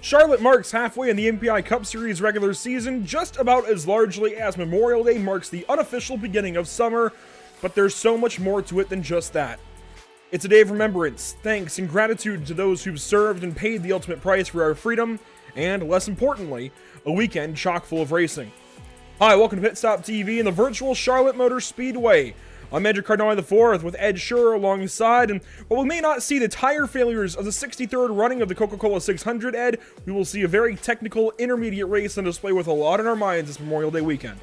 Charlotte marks halfway in the MPI Cup Series regular season, just about as largely as Memorial Day marks the unofficial beginning of summer, but there's so much more to it than just that. It's a day of remembrance, thanks, and gratitude to those who've served and paid the ultimate price for our freedom, and, less importantly, a weekend chock full of racing. Hi, welcome to PitStop TV and the virtual Charlotte Motor Speedway. I'm Andrew Cardinale IV with Ed Shearer alongside, and while we may not see the tire failures of the 63rd running of the Coca-Cola 600, Ed, we will see a very technical intermediate race on display with a lot in our minds this Memorial Day weekend.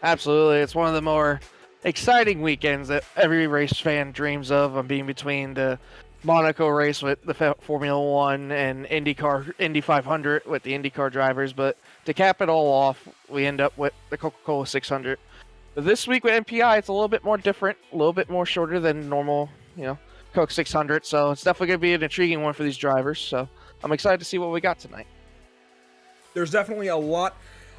Absolutely. It's one of the more exciting weekends that every race fan dreams of, being between the Monaco race with the Formula One and Indy 500 with the IndyCar drivers. But to cap it all off, we end up with the Coca-Cola 600. But this week with MPI, it's a little bit more different, a little bit more shorter than normal, Coke 600. So it's definitely going to be an intriguing one for these drivers. So I'm excited to see what we got tonight. There's definitely a lot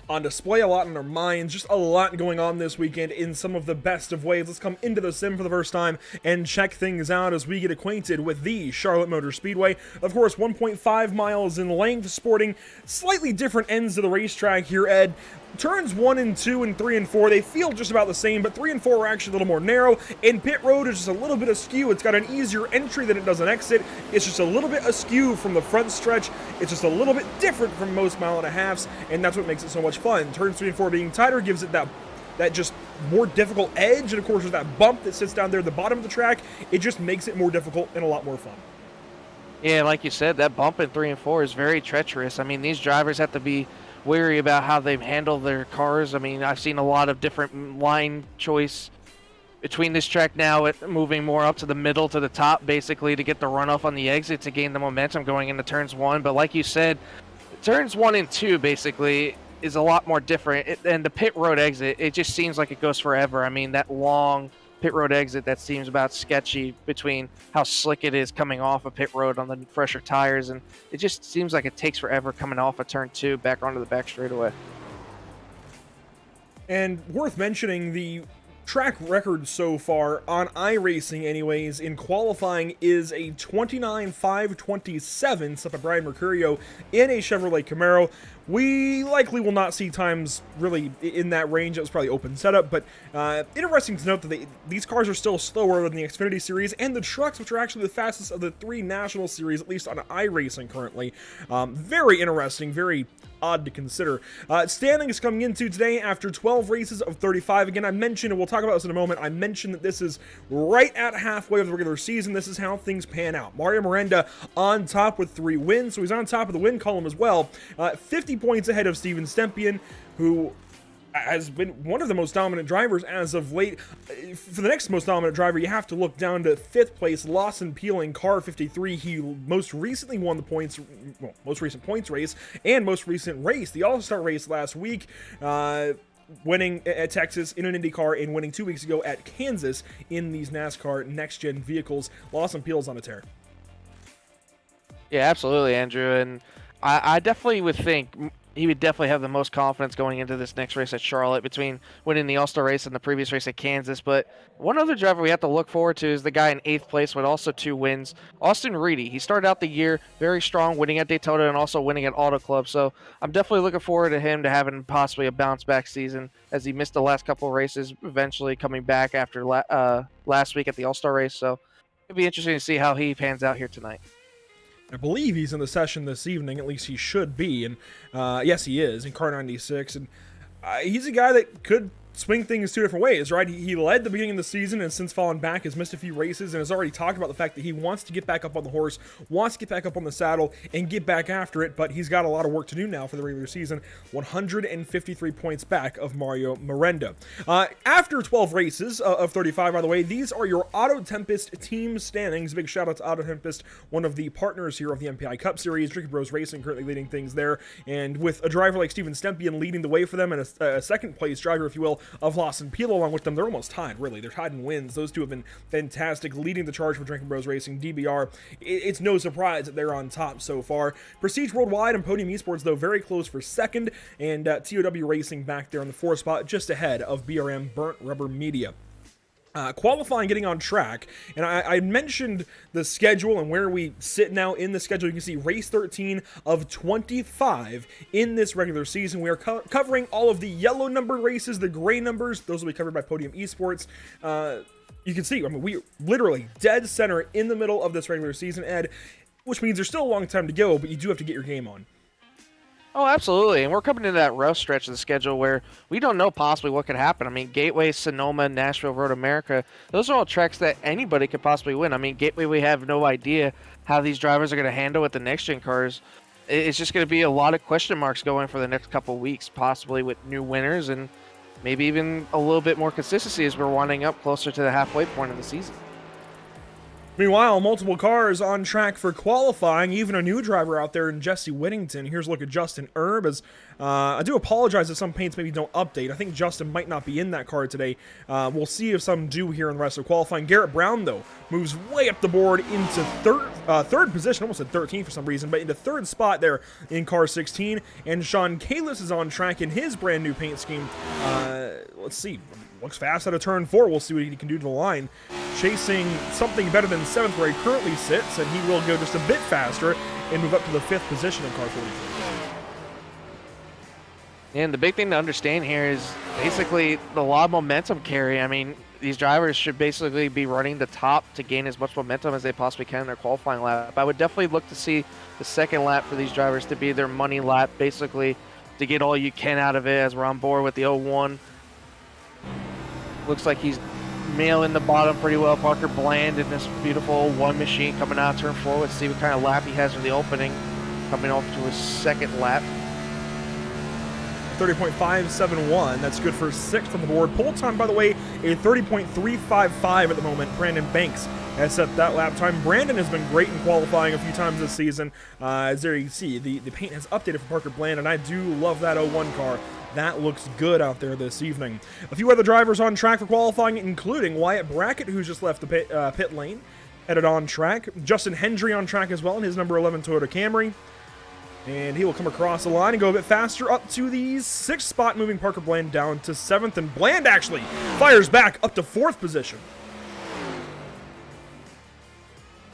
on display, a lot in our minds, just a lot going on this weekend in some of the best of ways. Let's come into the sim for the first time and check things out as we get acquainted with the Charlotte Motor Speedway. Of course, 1.5 miles in length, sporting slightly different ends of the racetrack here, Ed. Turns 1 and 2 and 3 and 4, they feel just about the same, but 3 and 4 are actually a little more narrow, and pit road is just a little bit askew. It's got an easier entry than it does an exit. It's just a little bit askew from the front stretch. It's just a little bit different from most mile and a halves, and that's what makes it so much fun. Turns 3 and 4 being tighter gives it that just more difficult edge, and of course there's that bump that sits down there at the bottom of the track. It just makes it more difficult and a lot more fun. Yeah, like you said, that bump in 3 and 4 is very treacherous. I mean, these drivers have to be wary about how they've handled their cars. I mean, I've seen a lot of different line choice between this track now, moving more up to the middle to the top, basically to get the runoff on the exit to gain the momentum going into turns 1. But like you said, turns 1 and 2 basically is a lot more different. And the pit road exit, it just seems like it goes forever. I mean, that long pit road exit, that seems about sketchy between how slick it is coming off a pit road on the fresher tires, and it just seems like it takes forever coming off of turn 2 back onto the back straightaway. And worth mentioning, the track record so far on iRacing anyways in qualifying is a 29.527 set by Brian Mercurio in a Chevrolet Camaro. We likely will not see times really in that range. It was probably open setup, but interesting to note that these cars are still slower than the Xfinity Series and the trucks, which are actually the fastest of the 3 national series, at least on iRacing currently. Very interesting, very odd to consider. Standings coming into today after 12 races of 35. Again, I mentioned, and we'll talk about this in a moment, I mentioned that this is right at halfway of the regular season. This is how things pan out. Mario Miranda on top with 3 wins, so he's on top of the win column as well. 50 points ahead of Steven Stempien, who has been one of the most dominant drivers as of late. For the next most dominant driver, you have to look down to 5th place, Lawson Peeling, car 53. He most recently won the most recent points race and most recent race, the All-Star race last week, winning at Texas in an IndyCar and winning 2 weeks ago at Kansas in these NASCAR next-gen vehicles. Lawson Peel's on a tear. Yeah, absolutely, Andrew, and I definitely would think he would definitely have the most confidence going into this next race at Charlotte between winning the All-Star race and the previous race at Kansas. But one other driver we have to look forward to is the guy in 8th place with also 2 wins, Austin Reedy. He started out the year very strong, winning at Daytona and also winning at Auto Club. So I'm definitely looking forward to him to having possibly a bounce-back season, as he missed the last couple of races, eventually coming back after last week at the All-Star race. So it'll be interesting to see how he pans out here tonight. I believe he's in the session this evening, at least he should be, and yes, he is, in car 96, and he's a guy that could swing things 2 different ways, right? He led the beginning of the season and since fallen back has missed a few races and has already talked about the fact that he wants to get back up on the horse, wants to get back up on the saddle and get back after it, but he's got a lot of work to do now for the regular season. 153 points back of Mario Miranda. After 12 races of 35, by the way, these are your Auto Tempest team standings. Big shout out to Auto Tempest, one of the partners here of the MPI Cup Series. Drinking Bros Racing currently leading things there, and with a driver like Steven Stempien leading the way for them, and a second place driver, if you will, of Lawson Peel along with them. They're almost tied, really. They're tied in wins. Those two have been fantastic, leading the charge for Drinking Bros Racing. DBR, it's no surprise that they're on top so far. Prestige Worldwide and Podium Esports, though, very close for second, and TOW Racing back there on the 4th spot, just ahead of BRM Burnt Rubber Media. qualifying, getting on track, and I mentioned the schedule and where we sit now in the schedule. You can see race 13 of 25 in this regular season. We are covering all of the yellow numbered races, the gray numbers. Those will be covered by Podium Esports. You can see, I mean, we literally dead center in the middle of this regular season, Ed, which means there's still a long time to go, but you do have to get your game on. Oh, absolutely. And we're coming into that rough stretch of the schedule where we don't know possibly what could happen. I mean, Gateway, Sonoma, Nashville, Road America, those are all tracks that anybody could possibly win. I mean, Gateway, we have no idea how these drivers are going to handle with the next-gen cars. It's just going to be a lot of question marks going for the next couple of weeks, possibly with new winners and maybe even a little bit more consistency as we're winding up closer to the halfway point of the season. Meanwhile, multiple cars on track for qualifying, even a new driver out there in Jesse Whittington. Here's a look at Justin Erb. As I do apologize if some paints maybe don't update. I think Justin might not be in that car today. We'll see if some do here in the rest of qualifying. Garrett Brown, though, moves way up the board into third position, almost at 13 for some reason, but into third spot there in car 16. And Sean Kalis is on track in his brand new paint scheme. Let's see. Looks fast out of turn 4. We'll see what he can do to the line. Chasing something better than 7th where he currently sits, and he will go just a bit faster and move up to the 5th position in car 43. And the big thing to understand here is basically the lot of momentum carry. I mean, these drivers should basically be running the top to gain as much momentum as they possibly can in their qualifying lap. I would definitely look to see the second lap for these drivers to be their money lap, basically to get all you can out of it as we're on board with the 01. Looks like he's nailing the bottom pretty well. Parker Bland in this beautiful 01 machine coming out turn 4. Let's see what kind of lap he has for the opening. Coming off to his second lap. 30.571. That's good for 6th on the board. Pole time, by the way, a 30.355 at the moment. Brandon Banks has set that lap time. Brandon has been great in qualifying a few times this season. As there you see, the paint has updated for Parker Bland, and I do love that 01 car. That looks good out there this evening. A few other drivers on track for qualifying, including Wyatt Brackett, who's just left the pit lane, headed on track. Justin Hendry on track as well in his number 11 Toyota Camry. And he will come across the line and go a bit faster up to the 6th spot, moving Parker Bland down to 7th. And Bland actually fires back up to 4th position.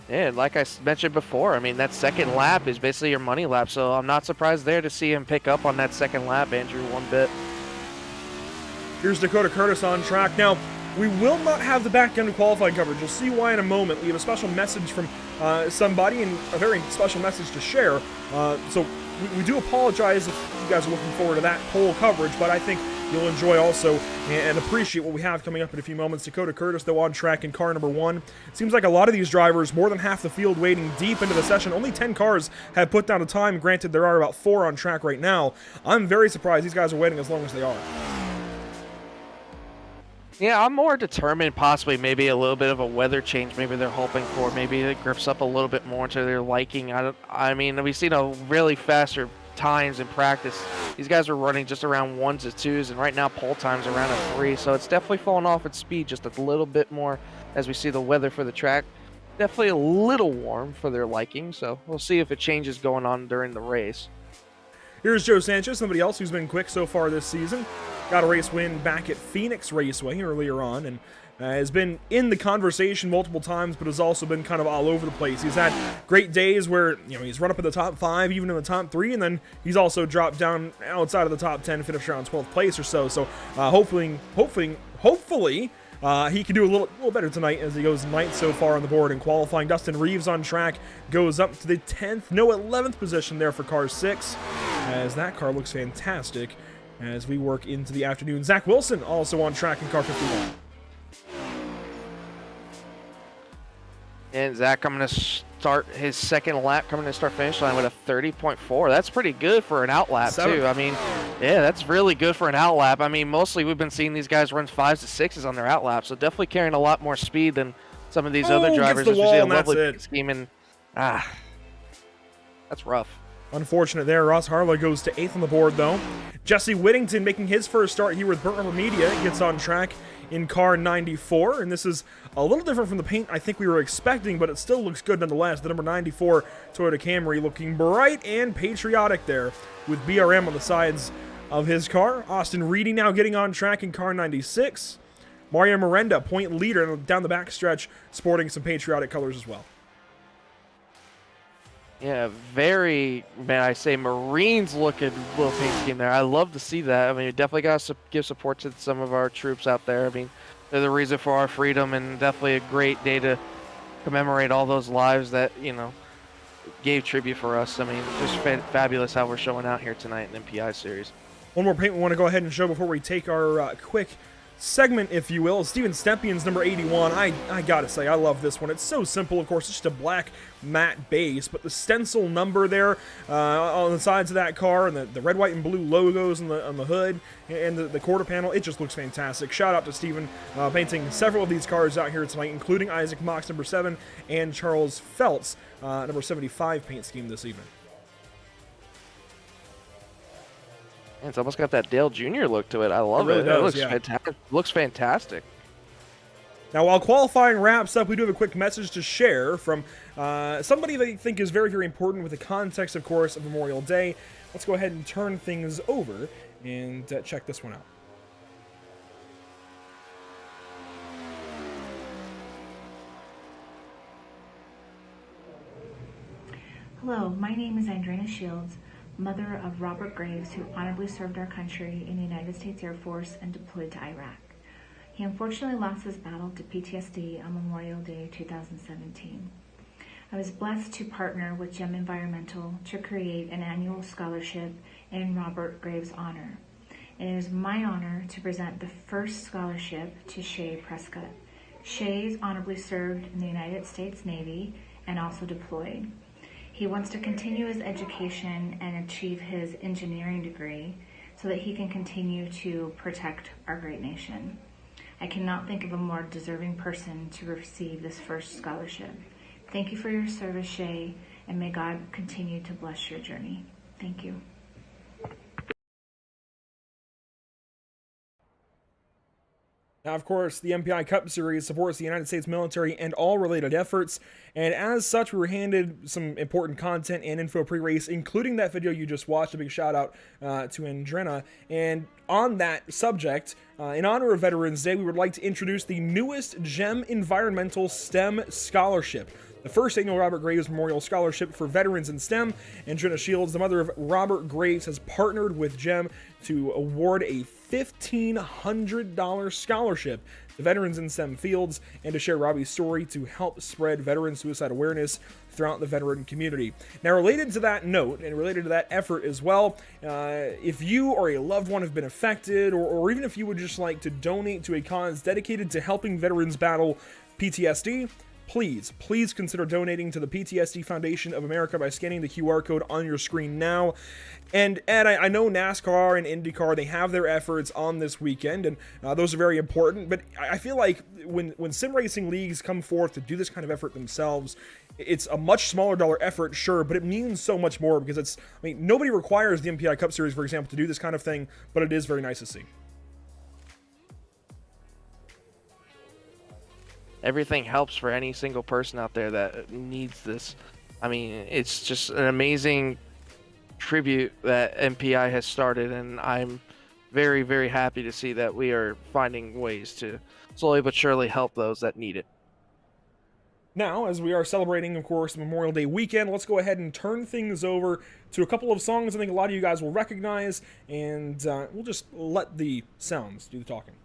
Yeah, like I mentioned before, I mean, that second lap is basically your money lap, so I'm not surprised there to see him pick up on that second lap, Andrew, one bit. Here's Dakota Curtis on track. Now, we will not have the back end of qualifying coverage. You'll see why in a moment. We have a special message from somebody and a very special message to share. So we do apologize if you guys are looking forward to that whole coverage, but I think you'll enjoy also and appreciate what we have coming up in a few moments. Dakota Curtis, though, on track in car number 1. It seems like a lot of these drivers, more than half the field waiting deep into the session. Only 10 cars have put down a time. Granted, there are about 4 on track right now. I'm very surprised these guys are waiting as long as they are. Yeah, I'm more determined possibly maybe a little bit of a weather change maybe they're hoping for. Maybe it grips up a little bit more to their liking. I mean, we've seen a really faster times in practice. These guys are running just around 1s to 2s, and right now pole time's around a 3, so it's definitely falling off its speed just a little bit more as we see the weather for the track. Definitely a little warm for their liking, so we'll see if it changes going on during the race. Here's Joe Sanchez, somebody else who's been quick so far this season. Got a race win back at Phoenix Raceway earlier on, and has been in the conversation multiple times, but has also been kind of all over the place. He's had great days where, you know, he's run up in the top 5, even in the top 3, and then he's also dropped down outside of the top 10, finished around 12th place or so. So hopefully, he can do a little better tonight as he goes 9th so far on the board in qualifying. Dustin Reeves on track goes up to the 10th, no 11th position there for car 6, as that car looks fantastic as we work into the afternoon. Zach Wilson also on track in car 51. And Zach coming to start his second lap, coming to start finish line with a 30.4. That's pretty good for an out lap, too. I mean, yeah, that's really good for an out lap. I mean, mostly we've been seeing these guys run 5s to 6s on their out lap, so definitely carrying a lot more speed than some of these other drivers. Gets the wall, and that's it. Scheming. That's rough. Unfortunate there. Ross Harlow goes to 8th on the board, though. Jesse Whittington making his first start here with Burnt Rubber Media gets on track in car 94, and this is a little different from the paint I think we were expecting, but it still looks good nonetheless. The number 94 Toyota Camry looking bright and patriotic there with BRM on the sides of his car. Austin Reedy now getting on track in car 96. Mario Miranda, point leader down the backstretch, sporting some patriotic colors as well. Yeah, very, man, I say Marines looking little paint scheme there. I love to see that. I mean, we definitely got to give support to some of our troops out there. I mean, they're the reason for our freedom, and definitely a great day to commemorate all those lives that, gave tribute for us. I mean, just fabulous how we're showing out here tonight in MPI series. One more paint we want to go ahead and show before we take our quick segment, if you will. Steven Stempion's number 81. I gotta say, I love this one. It's so simple, of course. It's just a black matte base, but the stencil number there on the sides of that car, and the red, white, and blue logos on the hood and the quarter panel, it just looks fantastic. Shout out to Steven painting several of these cars out here tonight, including Isaac Mox number 7 and Charles Feltz number 75 paint scheme this evening. It's almost got that Dale Jr. look to it. I love it. Does, it looks fantastic. Now, while qualifying wraps up, we do have a quick message to share from somebody that I think is very, very important with the context, of course, of Memorial Day. Let's go ahead and turn things over and check this one out. Hello, my name is Andrea Shields, mother of Robert Graves, who honorably served our country in the United States Air Force and deployed to Iraq. He unfortunately lost his battle to PTSD on Memorial Day 2017. I was blessed to partner with GEM Environmental to create an annual scholarship in Robert Graves' honor. And it is my honor to present the first scholarship to Shay Prescott. Shay's honorably served in the United States Navy and also deployed. He wants to continue his education and achieve his engineering degree so that he can continue to protect our great nation. I cannot think of a more deserving person to receive this first scholarship. Thank you for your service, Shay, and may God continue to bless your journey. Thank you. Now, of course, the MPI Cup Series supports the United States military and all related efforts, and as such, we were handed some important content and info pre-race, including that video you just watched. A big shout out to Andrena. And on that subject, in honor of Veterans Day, we would like to introduce the newest GEM Environmental STEM Scholarship. The first annual Robert Graves Memorial Scholarship for Veterans in STEM. Andrena Shields, the mother of Robert Graves, has partnered with GEM to award a $1,500 scholarship to veterans in STEM fields and to share Robbie's story to help spread veteran suicide awareness throughout the veteran community. Now, related to that note and related to that effort as well, if you or a loved one have been affected, or even if you would just like to donate to a cause dedicated to helping veterans battle PTSD, please consider donating to the PTSD Foundation of America by scanning the QR code on your screen now. And Ed, I know NASCAR and IndyCar, they have their efforts on this weekend, and those are very important, but I feel like when sim racing leagues come forth to do this kind of effort themselves, it's a much smaller dollar effort, sure, but it means so much more because nobody requires the MPI Cup Series, for example, to do this kind of thing, but it is very nice to see. Everything helps for any single person out there that needs this. I mean, it's just an amazing tribute that MPI has started, and I'm very, very happy to see that we are finding ways to slowly but surely help those that need it. Now, as we are celebrating, of course, Memorial Day weekend, let's go ahead and turn things over to a couple of songs I think a lot of you guys will recognize, and we'll just let the sounds do the talking.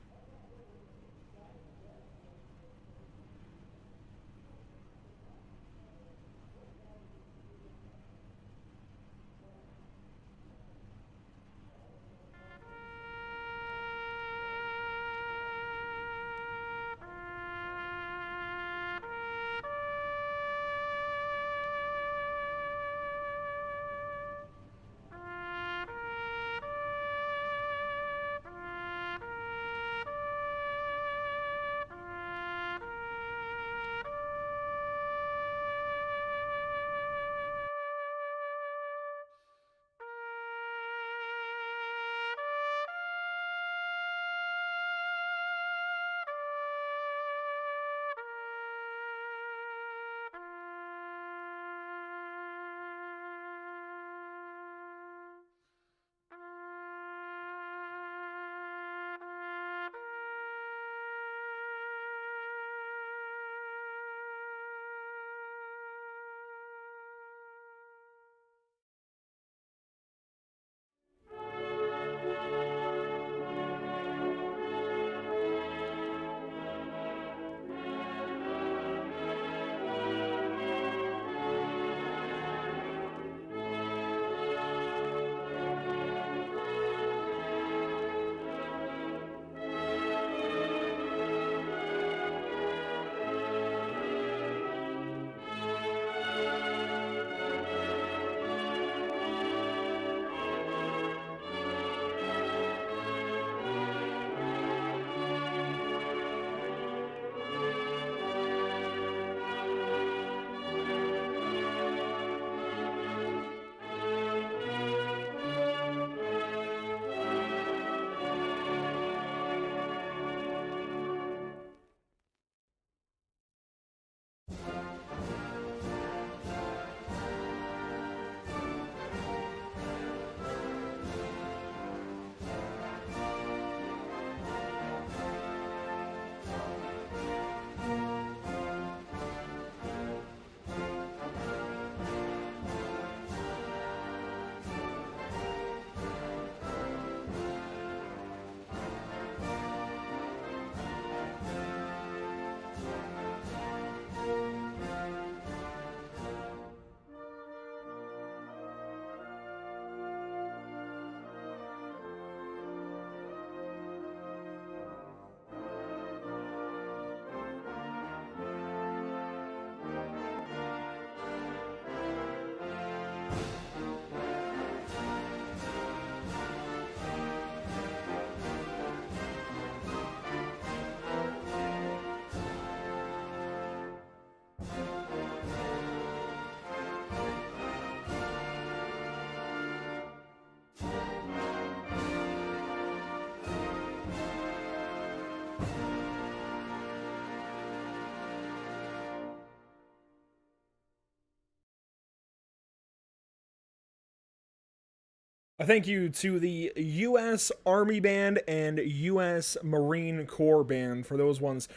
A thank you to the U.S. Army Band and U.S. Marine Corps Band for those ones.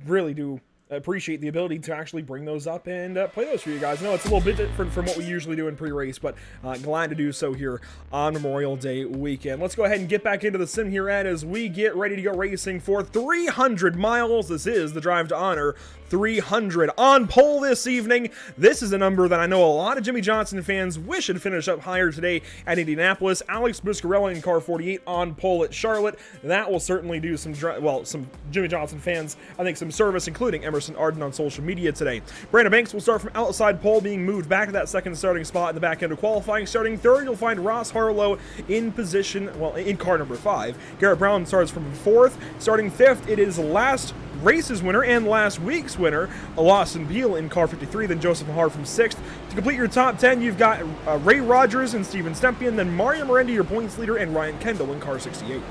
Really do appreciate the ability to actually bring those up and play those for you guys. I know it's a little bit different from what we usually do in pre-race, but glad to do so here on Memorial Day weekend. Let's go ahead and get back into the sim here, Ed, as we get ready to go racing for 300 miles. This is the Drive to Honor 300 on pole this evening. This is a number that I know a lot of Jimmy Johnson fans wish had finished up higher today at Indianapolis. Alex Buscarella in car 48 on pole at Charlotte. That will certainly do some Jimmy Johnson fans, I think, some service, including Emerson Arden on social media today. Brandon Banks will start from outside pole, being moved back to that second starting spot in the back end of qualifying. Starting third, you'll find Ross Harlow in position, in car number 5. Garrett Brown starts from 4th. Starting 5th, it is last race's winner and last week's winner, Lawson Beal in car 53, then Joseph Mahar from 6th. To complete your top 10, you've got Ray Rogers and Steven Stempian, then Mario Morendi, your points leader, and Ryan Kendall in car 68.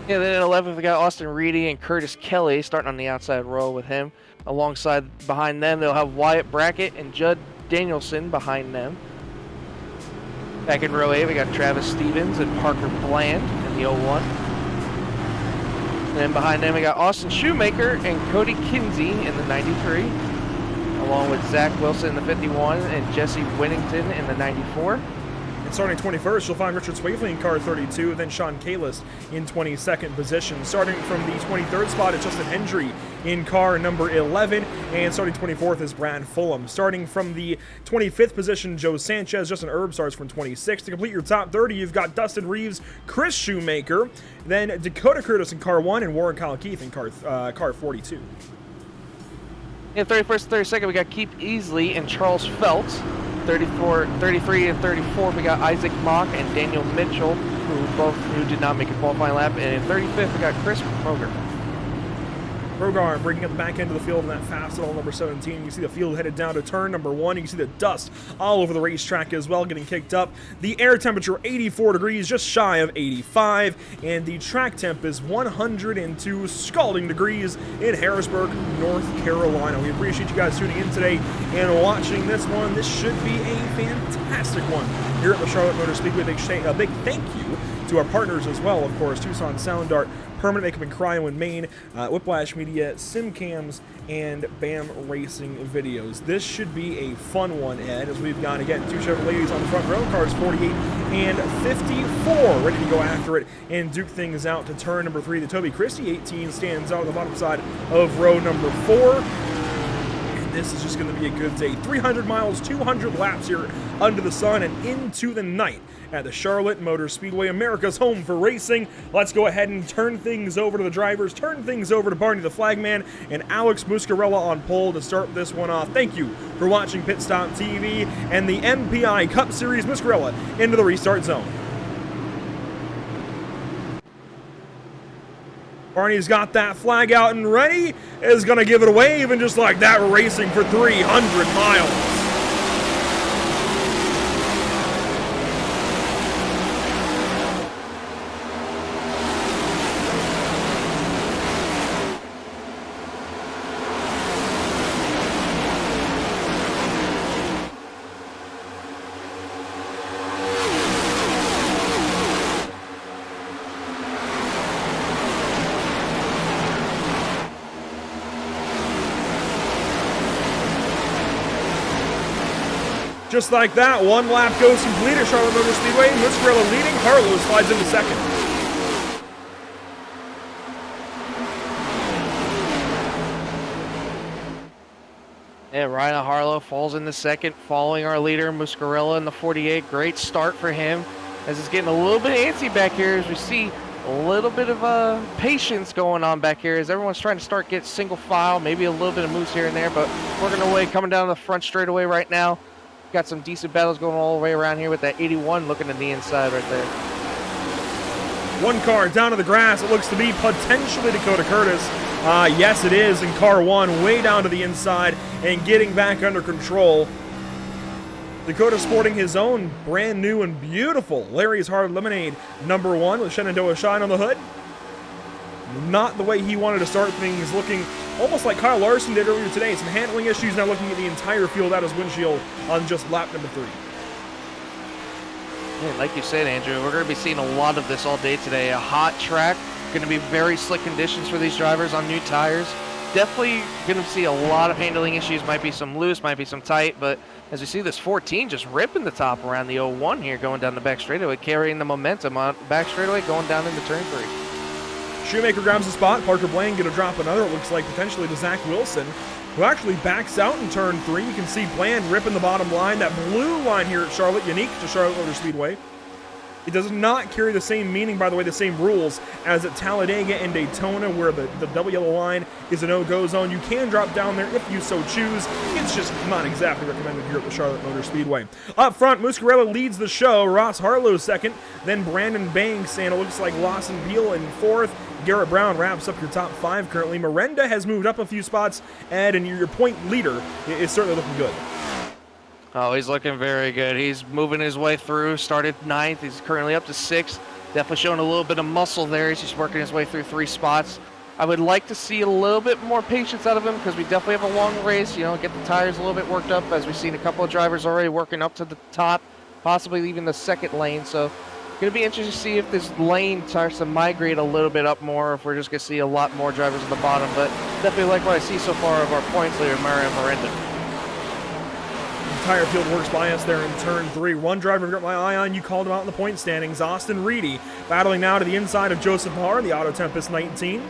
Yeah, then at 11th, we got Austin Reedy and Curtis Kelly starting on the outside row with him. Alongside behind them, they'll have Wyatt Brackett and Judd Danielson behind them. Back in row 8, we got Travis Stevens and Parker Bland in the 01. And then behind them, we got Austin Shoemaker and Cody Kinsey in the 93, along with Zach Wilson in the 51 and Jesse Winnington in the 94. And starting 21st, you'll find Richard Swavely in car 32, then Sean Kalis in 22nd position. Starting from the 23rd spot, it's Justin Hendry in car number 11, and starting 24th is Brad Fulham. Starting from the 25th position, Joe Sanchez. Justin Erb starts from 26th. To complete your top 30, you've got Dustin Reeves, Chris Shoemaker, then Dakota Curtis in car 1, and Warren Kyle Keith in car 42. In 31st and 32nd, we got Keith Easley and Charles Feltz. 33 and 34, we got Isaac Mock and Daniel Mitchell, who did not make a qualifying lap. And in 35th, we got Chris Kroger. Rogar breaking up the back end of the field in that fast at all number 17. You see the field headed down to turn number 1. You can see the dust all over the racetrack as well, getting kicked up. The air temperature 84 degrees, just shy of 85, and the track temp is 102 scalding degrees in Harrisburg, North Carolina. We appreciate you guys tuning in today and watching this one. This should be a fantastic one here at the Charlotte Motor Speedway. A big thank you to our partners as well, of course, Tucson Sound Art, Permanent Makeup in Cryo in Maine, Whiplash Media, SimCams, and BAM Racing Videos. This should be a fun one, Ed, as we've got, again, 2 Chevrolets on the front row, cars 48 and 54, ready to go after it and duke things out to turn number 3. The Toby Christie 18 stands out on the bottom side of row number 4. This is just going to be a good day. 300 miles, 200 laps here under the sun and into the night at the Charlotte Motor Speedway, America's home for racing. Let's go ahead and turn things over to the drivers, turn things over to Barney the Flagman and Alex Buscarella on pole to start this one off. Thank you for watching PitStop TV and the MPI Cup Series. Buscarella into the restart zone. Barney's got that flag out and ready, is going to give it a wave, and just like that, we're racing for 300 miles. Just like that, one lap goes complete at Charlotte Motor Speedway. Buscarella leading, Harlow slides into second. And Ryan Harlow falls into second, following our leader, Buscarella in the 48. Great start for him, as it's getting a little bit antsy back here, as we see a little bit of patience going on back here, as everyone's trying to get single file, maybe a little bit of moves here and there, but working away, coming down the front straightaway right now. Got some decent battles going all the way around here with that 81 looking to the inside right there. One car down to the grass. It looks to be potentially Dakota Curtis. Yes, it is in car 1, way down to the inside and getting back under control. Dakota sporting his own brand new and beautiful Larry's Hard Lemonade number 1 with Shenandoah Shine on the hood. Not the way he wanted to start things, looking almost like Kyle Larson did earlier today. Some handling issues, now looking at the entire field out his windshield on just lap number 3. Yeah, like you said, Andrew, we're going to be seeing a lot of this all day today. A hot track, going to be very slick conditions for these drivers on new tires. Definitely going to see a lot of handling issues. Might be some loose, might be some tight, but as you see this 14 just ripping the top around the 01 here, going down the back straightaway, carrying the momentum on back straightaway, going down into turn 3. Shoemaker grabs a spot. Parker Blaine going to drop another, it looks like, potentially to Zach Wilson, who actually backs out in turn 3. You can see Bland ripping the bottom line. That blue line here at Charlotte, unique to Charlotte Motor Speedway. It does not carry the same meaning, by the way, the same rules as at Talladega and Daytona, where the double yellow line is a no-go zone. You can drop down there if you so choose. It's just not exactly recommended here at the Charlotte Motor Speedway. Up front, Muscarella leads the show. Ross Harlow second, then Brandon Banks, and it looks like Lawson Beal in fourth. Garrett Brown wraps up your top 5 currently. Miranda has moved up a few spots, Ed, and your point leader is certainly looking good. Oh, he's looking very good. He's moving his way through. Started 9th. He's currently up to 6th. Definitely showing a little bit of muscle there. He's just working his way through 3 spots. I would like to see a little bit more patience out of him because we definitely have a long race. You know, get the tires a little bit worked up, as we've seen a couple of drivers already working up to the top, possibly even the second lane. So going to be interesting to see if this lane starts to migrate a little bit up more, if we're just going to see a lot more drivers at the bottom. But definitely like what I see so far of our points leader, Mario Miranda. Entire field works by us there in turn 3. One driver I've got my eye on, you called him out in the point standings, Austin Reedy, battling now to the inside of Joseph Mahar, the Auto Tempest 19.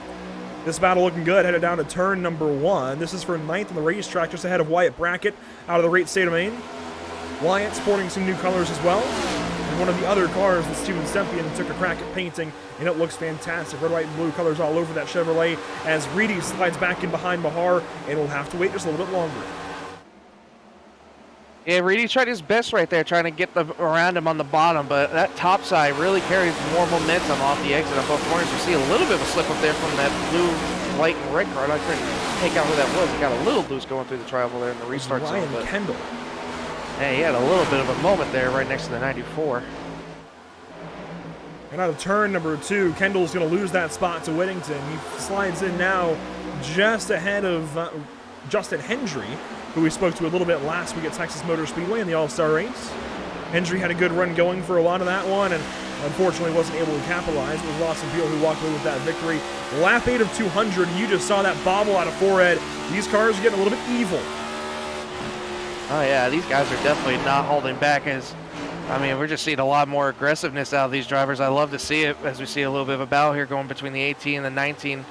This battle looking good, headed down to turn number 1. This is for 9th on the racetrack, just ahead of Wyatt Brackett out of the great state of Maine. Wyatt sporting some new colors as well. And one of the other cars that Steven Sempian took a crack at painting, and it looks fantastic. Red, white, and blue colors all over that Chevrolet as Reedy slides back in behind Mahar, and will have to wait just a little bit longer. Yeah, Reedy tried his best right there, trying to get around him on the bottom, but that top side really carries more momentum off the exit on both corners. You see a little bit of a slip up there from that blue, white, and red car. I couldn't take out who that was. He got a little loose going through the travel there in the restart zone. Ryan Kendall. Yeah, he had a little bit of a moment there right next to the 94. And out of turn number 2, Kendall's going to lose that spot to Whittington. He slides in now just ahead of Justin Hendry, who we spoke to a little bit last week at Texas Motor Speedway in the All-Star race. Hendry had a good run going for a lot of that one, and unfortunately wasn't able to capitalize. It was Lawson Beal who walked away with that victory. Lap 8 of 200, you just saw that bobble out of forehead. These cars are getting a little bit evil. Oh yeah, these guys are definitely not holding back. We're just seeing a lot more aggressiveness out of these drivers. I love to see it as we see a little bit of a battle here going between the 18 and the 19.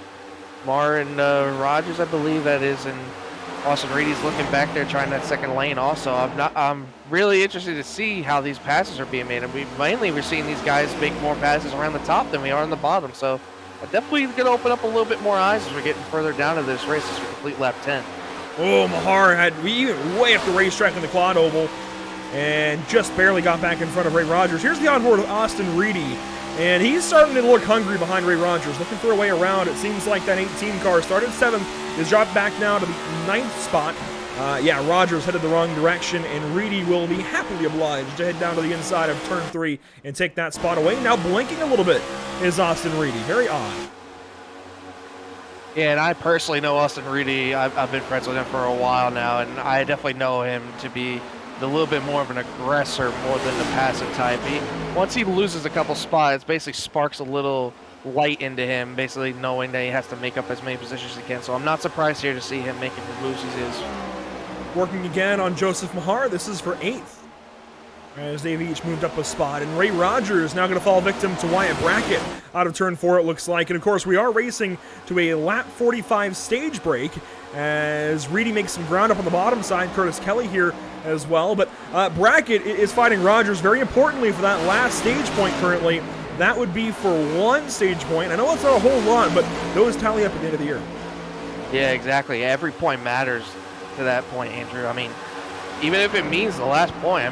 Mar and Rogers, I believe that is, and Austin Reedy's looking back there trying that second lane also. I'm really interested to see how these passes are being made. And we're seeing these guys make more passes around the top than we are on the bottom. So definitely going to open up a little bit more eyes as we're getting further down to this race as we complete lap 10. Oh, Mahar had way up the racetrack in the quad oval and just barely got back in front of Ray Rogers. Here's the onboard of Austin Reedy, and he's starting to look hungry behind Ray Rogers, looking for a way around. It seems like that 18 car started 7th, is dropped back now to the 9th spot. Rogers headed the wrong direction, and Reedy will be happily obliged to head down to the inside of turn 3 and take that spot away. Now blinking a little bit is Austin Reedy. Very odd. Yeah, and I personally know Austin Reedy. I've been friends with him for a while now, and I definitely know him to be a little bit more of an aggressor more than the passive type. Once he loses a couple spots, basically sparks a little light into him, basically knowing that he has to make up as many positions as he can. So I'm not surprised here to see him making the moves he is. Working again on Joseph Mahar. This is for 8th. As they've each moved up a spot. And Ray Rogers now going to fall victim to Wyatt Brackett out of turn 4, it looks like. And of course, we are racing to a lap 45 stage break as Reedy makes some ground up on the bottom side. Curtis Kelly here as well. But Brackett is fighting Rogers very importantly for that last stage point currently. That would be for 1 stage point. I know it's not a whole lot, but those tally up at the end of the year. Yeah, exactly. Every point matters to that point, Andrew. Even if it means the last point,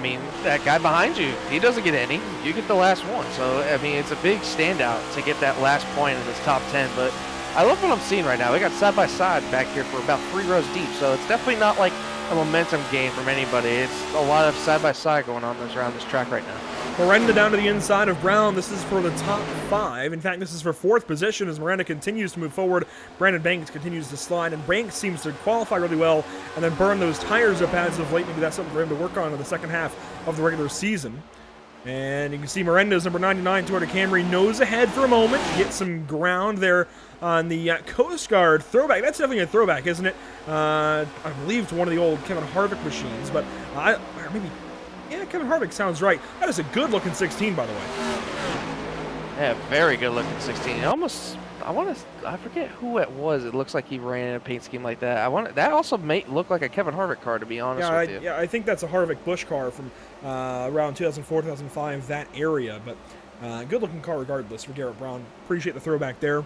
that guy behind you, he doesn't get any. You get the last one. So, it's a big standout to get that last point in this top 10. But I love what I'm seeing right now. We got side-by-side back here for about 3 rows deep. So it's definitely not like a momentum gain from anybody. It's a lot of side-by-side going on around this track right now. Miranda down to the inside of Brown. This is for the top 5. In fact, this is for 4th position as Miranda continues to move forward. Brandon Banks continues to slide, and Banks seems to qualify really well and then burn those tires up as of late. Maybe that's something for him to work on in the second half of the regular season. And you can see Miranda's number 99 Toyota Camry nose ahead for a moment. Get some ground there on the Coast Guard throwback. That's definitely a throwback, isn't it? I believe to one of the old Kevin Harvick machines, but or maybe, yeah, Kevin Harvick sounds right. That is a good-looking 16, by the way. Yeah, very good-looking 16. Almost, I forget who it was. It looks like he ran in a paint scheme like that. That also may look like a Kevin Harvick car, to be honest with you. Yeah, I think that's a Harvick Busch car from around 2004, 2005, that area. But good-looking car regardless for Garrett Brown. Appreciate the throwback there.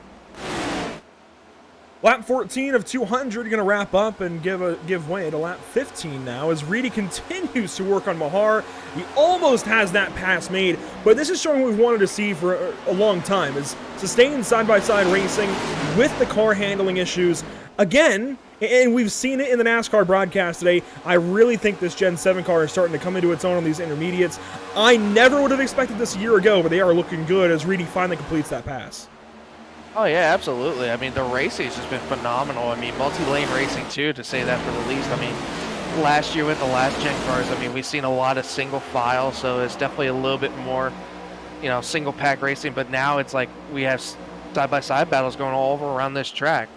Lap 14 of 200 going to wrap up and give way to lap 15 now as Reedy continues to work on Mahar. He almost has that pass made, but this is showing what we've wanted to see for a long time, is sustained side-by-side racing with the car handling issues. Again, and we've seen it in the NASCAR broadcast today, I really think this Gen 7 car is starting to come into its own on these intermediates. I never would have expected this a year ago, but they are looking good as Reedy finally completes that pass. Oh, yeah, absolutely. I mean, the racing has just been phenomenal. I mean, multi-lane racing, too, to say that for the least. I mean, last year with the last gen cars, I mean, we've seen a lot of single file, so it's definitely a little bit more, you know, single pack racing. But now it's like we have side-by-side battles going all over around this track.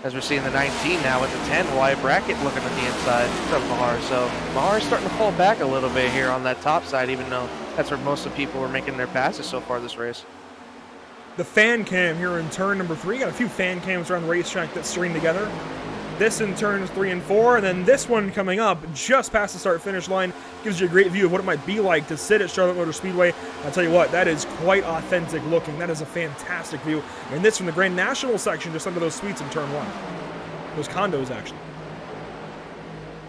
As we're seeing the 19 now with the 10 wide bracket looking at the inside of Mahar. So Mahar's starting to pull back a little bit here on that top side, even though that's where most of the people were making their passes so far this race. The fan cam here in turn number 3. Got a few fan cams around the racetrack that string together. This in turns 3 and 4, and then this one coming up just past the start-finish line gives you a great view of what it might be like to sit at Charlotte Motor Speedway. I'll tell you what, that is quite authentic looking. That is a fantastic view. And this from the Grand National section, just under those suites in turn 1. Those condos, actually.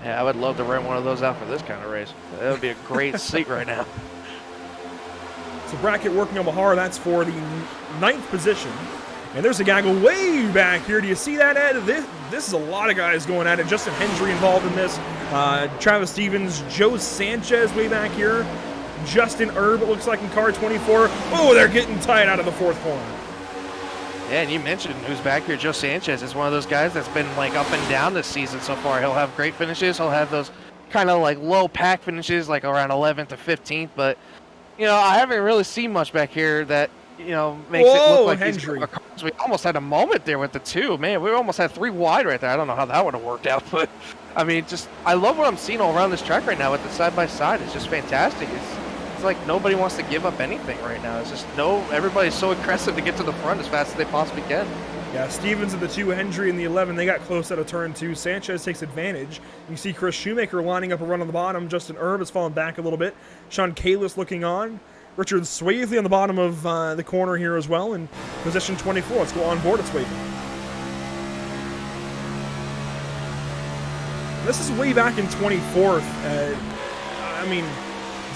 Yeah, I would love to rent one of those out for this kind of race. That would be a great seat right now. So bracket working on Mahar, that's for the 9th position. And there's a guy go way back here. Do you see that, Ed? This is a lot of guys going at it. Justin Hendry involved in this. Travis Stevens, Joe Sanchez way back here. Justin Erb, it looks like, in car 24. Oh, they're getting tight out of the 4th corner. Yeah, and you mentioned who's back here. Joe Sanchez is one of those guys that's been like up and down this season so far. He'll have great finishes. He'll have those kind of like low pack finishes, like around 11th to 15th. But, you know, I haven't really seen much back here that, you know, makes it look like Hendry. We almost had a moment there with the 2. Man, we almost had 3 wide right there. I don't know how that would have worked out, but I mean, just I love what I'm seeing all around this track right now with the side-by-side. It's just fantastic. It's like nobody wants to give up anything right now. It's just everybody's so aggressive to get to the front as fast as they possibly can. Yeah, Stevens in the 2, Hendry in the 11. They got close out of turn 2. Sanchez takes advantage. You see Chris Shoemaker lining up a run on the bottom. Justin Erb has fallen back a little bit. Sean Kalis looking on. Richard Swavely on the bottom of the corner here as well in position 24. Let's go on board at Swavely. This is way back in 24th. I mean,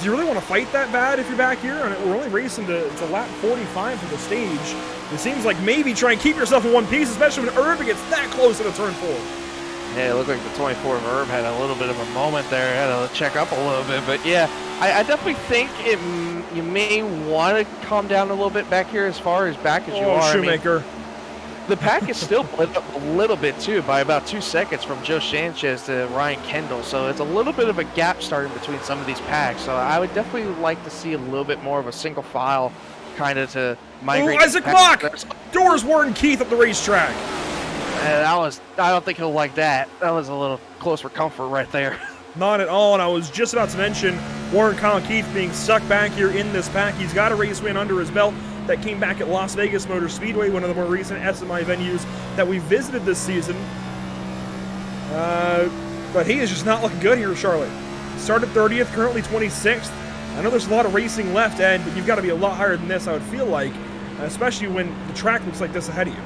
do you really want to fight that bad if you're back here? I mean, we're only racing to lap 45 for the stage. It seems like maybe try and keep yourself in one piece, especially when Erb gets that close to the turn 4. Yeah, it looked like the 24 of Herb had a little bit of a moment there. Had to check up a little bit. But, yeah, I definitely think you may want to calm down a little bit back here as far as back as you are. Shoemaker. I mean, the pack is still split up a little bit, too, by about 2 seconds from Joe Sanchez to Ryan Kendall. So it's a little bit of a gap starting between some of these packs. So I would definitely like to see a little bit more of a single file kind of to migrate. Ooh, Isaac Mock! Doors Warren Keith up the racetrack. I don't think he'll like that. That was a little close for comfort right there. Not at all, and I was just about to mention Warren Kyle Keith being stuck back here in this pack. He's got a race win under his belt that came back at Las Vegas Motor Speedway, one of the more recent SMI venues that we visited this season. But he is just not looking good here in Charlotte. Started 30th, currently 26th. I know there's a lot of racing left, Ed, but you've got to be a lot higher than this, I would feel like, especially when the track looks like this ahead of you.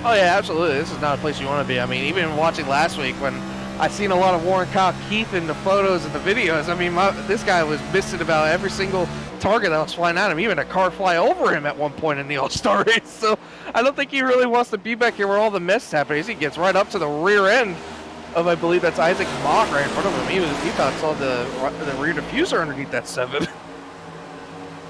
Oh, yeah, absolutely. This is not a place you want to be. I mean, even watching last week when I seen a lot of Warren Kyle Keith in the photos and the videos, I mean, this guy was missing about every single target that was flying at him, even a car fly over him at one point in the All-Star race. So I don't think he really wants to be back here where all the mess is happening. He gets right up to the rear end of, I believe that's Isaac Mock right in front of him. He thought saw the rear diffuser underneath that 7.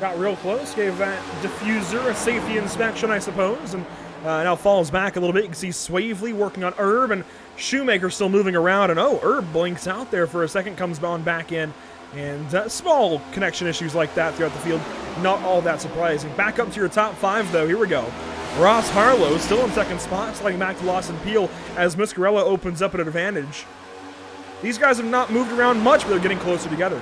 Got real close, gave that diffuser a safety inspection, I suppose, and now falls back a little bit. You can see Swavely working on Erb, and Shoemaker still moving around, and Erb blinks out there for a second, comes on back in, And small connection issues like that throughout the field, not all that surprising. Back up to your top 5, though. Here we go. Ross Harlow still in second spot, sliding back to Lawson Peel as Muscarella opens up an advantage. These guys have not moved around much, but they're getting closer together.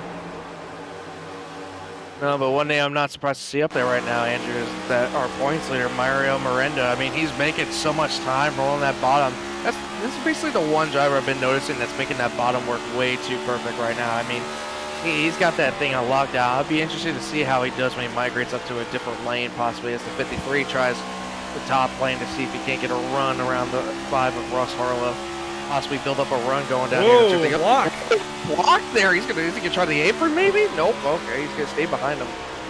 No, but one thing I'm not surprised to see up there right now, Andrew, is that our points leader, Mario Miranda, I mean, he's making so much time rolling that bottom. This is basically the one driver I've been noticing that's making that bottom work way too perfect right now. I mean, he's got that thing on lockdown. I'll be interested to see how he does when he migrates up to a different lane, possibly as the 53 tries the top lane to see if he can't get a run around the 5 of Ross Harlow. Possibly build up a run going down here. Whoa, block. Block there. Is he gonna try the apron maybe? Nope. Okay, he's gonna stay behind him.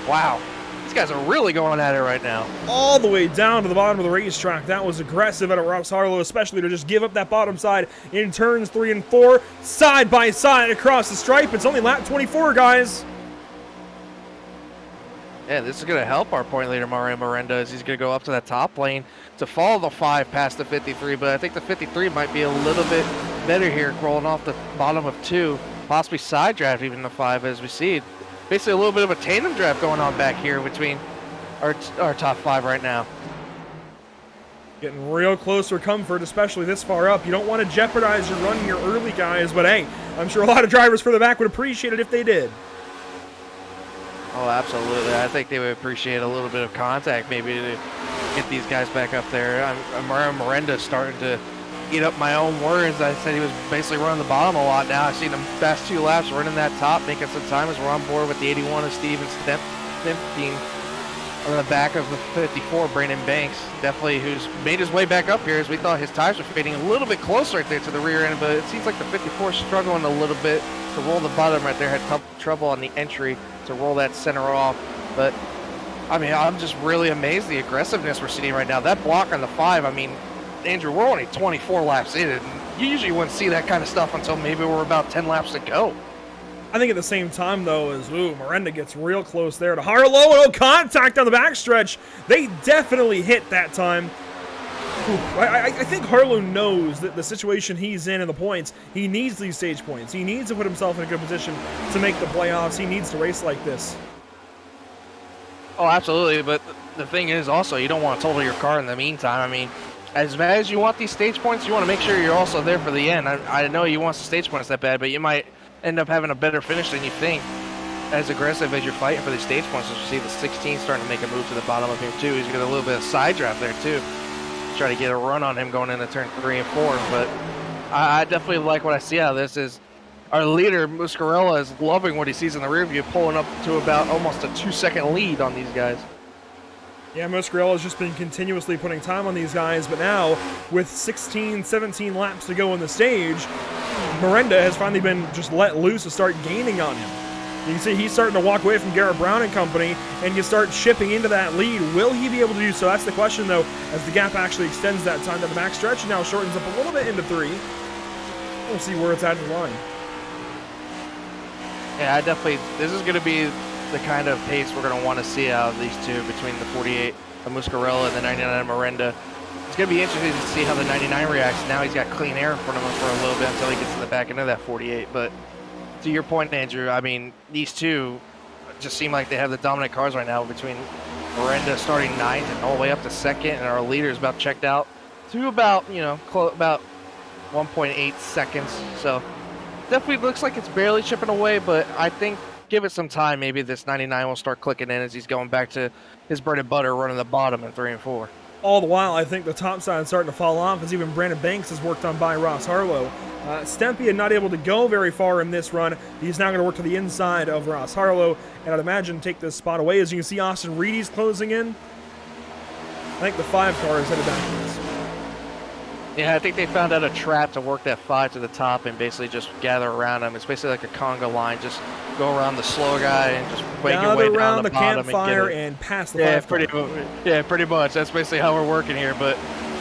Wow. These guys are really going at it right now. All the way down to the bottom of the racetrack. That was aggressive out of Ross Harlow, especially to just give up that bottom side in turns 3 and 4, side by side across the stripe. It's only lap 24, guys. Yeah, this is going to help our point leader, Mario Miranda, as he's going to go up to that top lane to follow the 5 past the 53, but I think the 53 might be a little bit better here, rolling off the bottom of 2, possibly side draft even the 5 as we see. Basically a little bit of a tandem draft going on back here between our top 5 right now. Getting real close for comfort, especially this far up. You don't want to jeopardize your run your early guys, but hey, I'm sure a lot of drivers further back would appreciate it if they did. Oh, absolutely. I think they would appreciate a little bit of contact maybe to get these guys back up there. Mario Miranda starting to eat up my own words. I said he was basically running the bottom a lot now. I've seen him past 2 laps running that top, making some time as we're on board with the 81 of Steven Stemping on the back of the 54, Brandon Banks. Definitely who's made his way back up here as we thought his tires were fading a little bit close right there to the rear end, but it seems like the 54 is struggling a little bit to roll the bottom right there. Had trouble on the entry to roll that center off, but I mean, I'm just really amazed the aggressiveness we're seeing right now. That block on the 5, I mean, Andrew, we're only 24 laps in, and you usually wouldn't see that kind of stuff until maybe we're about 10 laps to go. I think at the same time, though, as Miranda gets real close there to Harlow, no contact on the backstretch. They definitely hit that time. I think Harlow knows that the situation he's in the points, he needs these stage points. He needs to put himself in a good position to make the playoffs. He needs to race like this. Oh, absolutely, but the thing is also, you don't want to total your car in the meantime. I mean, as bad as you want these stage points, you want to make sure you're also there for the end. I know you want the stage points that bad, but you might end up having a better finish than you think. As aggressive as you're fighting for the stage points, as you see the 16 starting to make a move to the bottom of here too. He's got a little bit of side draft there too. Try to get a run on him going into turn 3 and 4, but I definitely like what I see out of this. Is our leader Muscarella is loving what he sees in the rear view, pulling up to about almost a 2-second lead on these guys. Yeah, Muscarella has just been continuously putting time on these guys, but now with 16, 17 laps to go on the stage, Miranda has finally been just let loose to start gaining on him. You can see he's starting to walk away from Garrett Brown and company and can start chipping into that lead. Will he be able to do so? That's the question, though, as the gap actually extends that time to the back stretch and now shortens up a little bit into 3. We'll see where it's at in the line. Yeah, this is going to be the kind of pace we're going to want to see out of these two between the 48 of Muscarella and the 99 Miranda. It's going to be interesting to see how the 99 reacts. Now he's got clean air in front of him for a little bit until he gets to the back end of that 48, but to your point, Andrew, I mean, these two just seem like they have the dominant cars right now between Miranda starting 9th and all the way up to 2nd, and our leader is about checked out to about, about 1.8 seconds. So definitely looks like it's barely chipping away, but I think give it some time. Maybe this 99 will start clicking in as he's going back to his bread and butter, running the bottom in 3 and 4. All the while, I think the top side is starting to fall off as even Brandon Banks has worked on by Ross Harlow. Stempy not able to go very far in this run. He's now going to work to the inside of Ross Harlow, and I'd imagine take this spot away. As you can see, Austin Reedy's closing in. I think the 5 car is headed backwards. Yeah, I think they found out a trap to work that 5 to the top and basically just gather around him. It's basically like a conga line. Just go around the slow guy and just make your way down the bottom campfire and pass the 5 car. Pretty much. That's basically how we're working here, but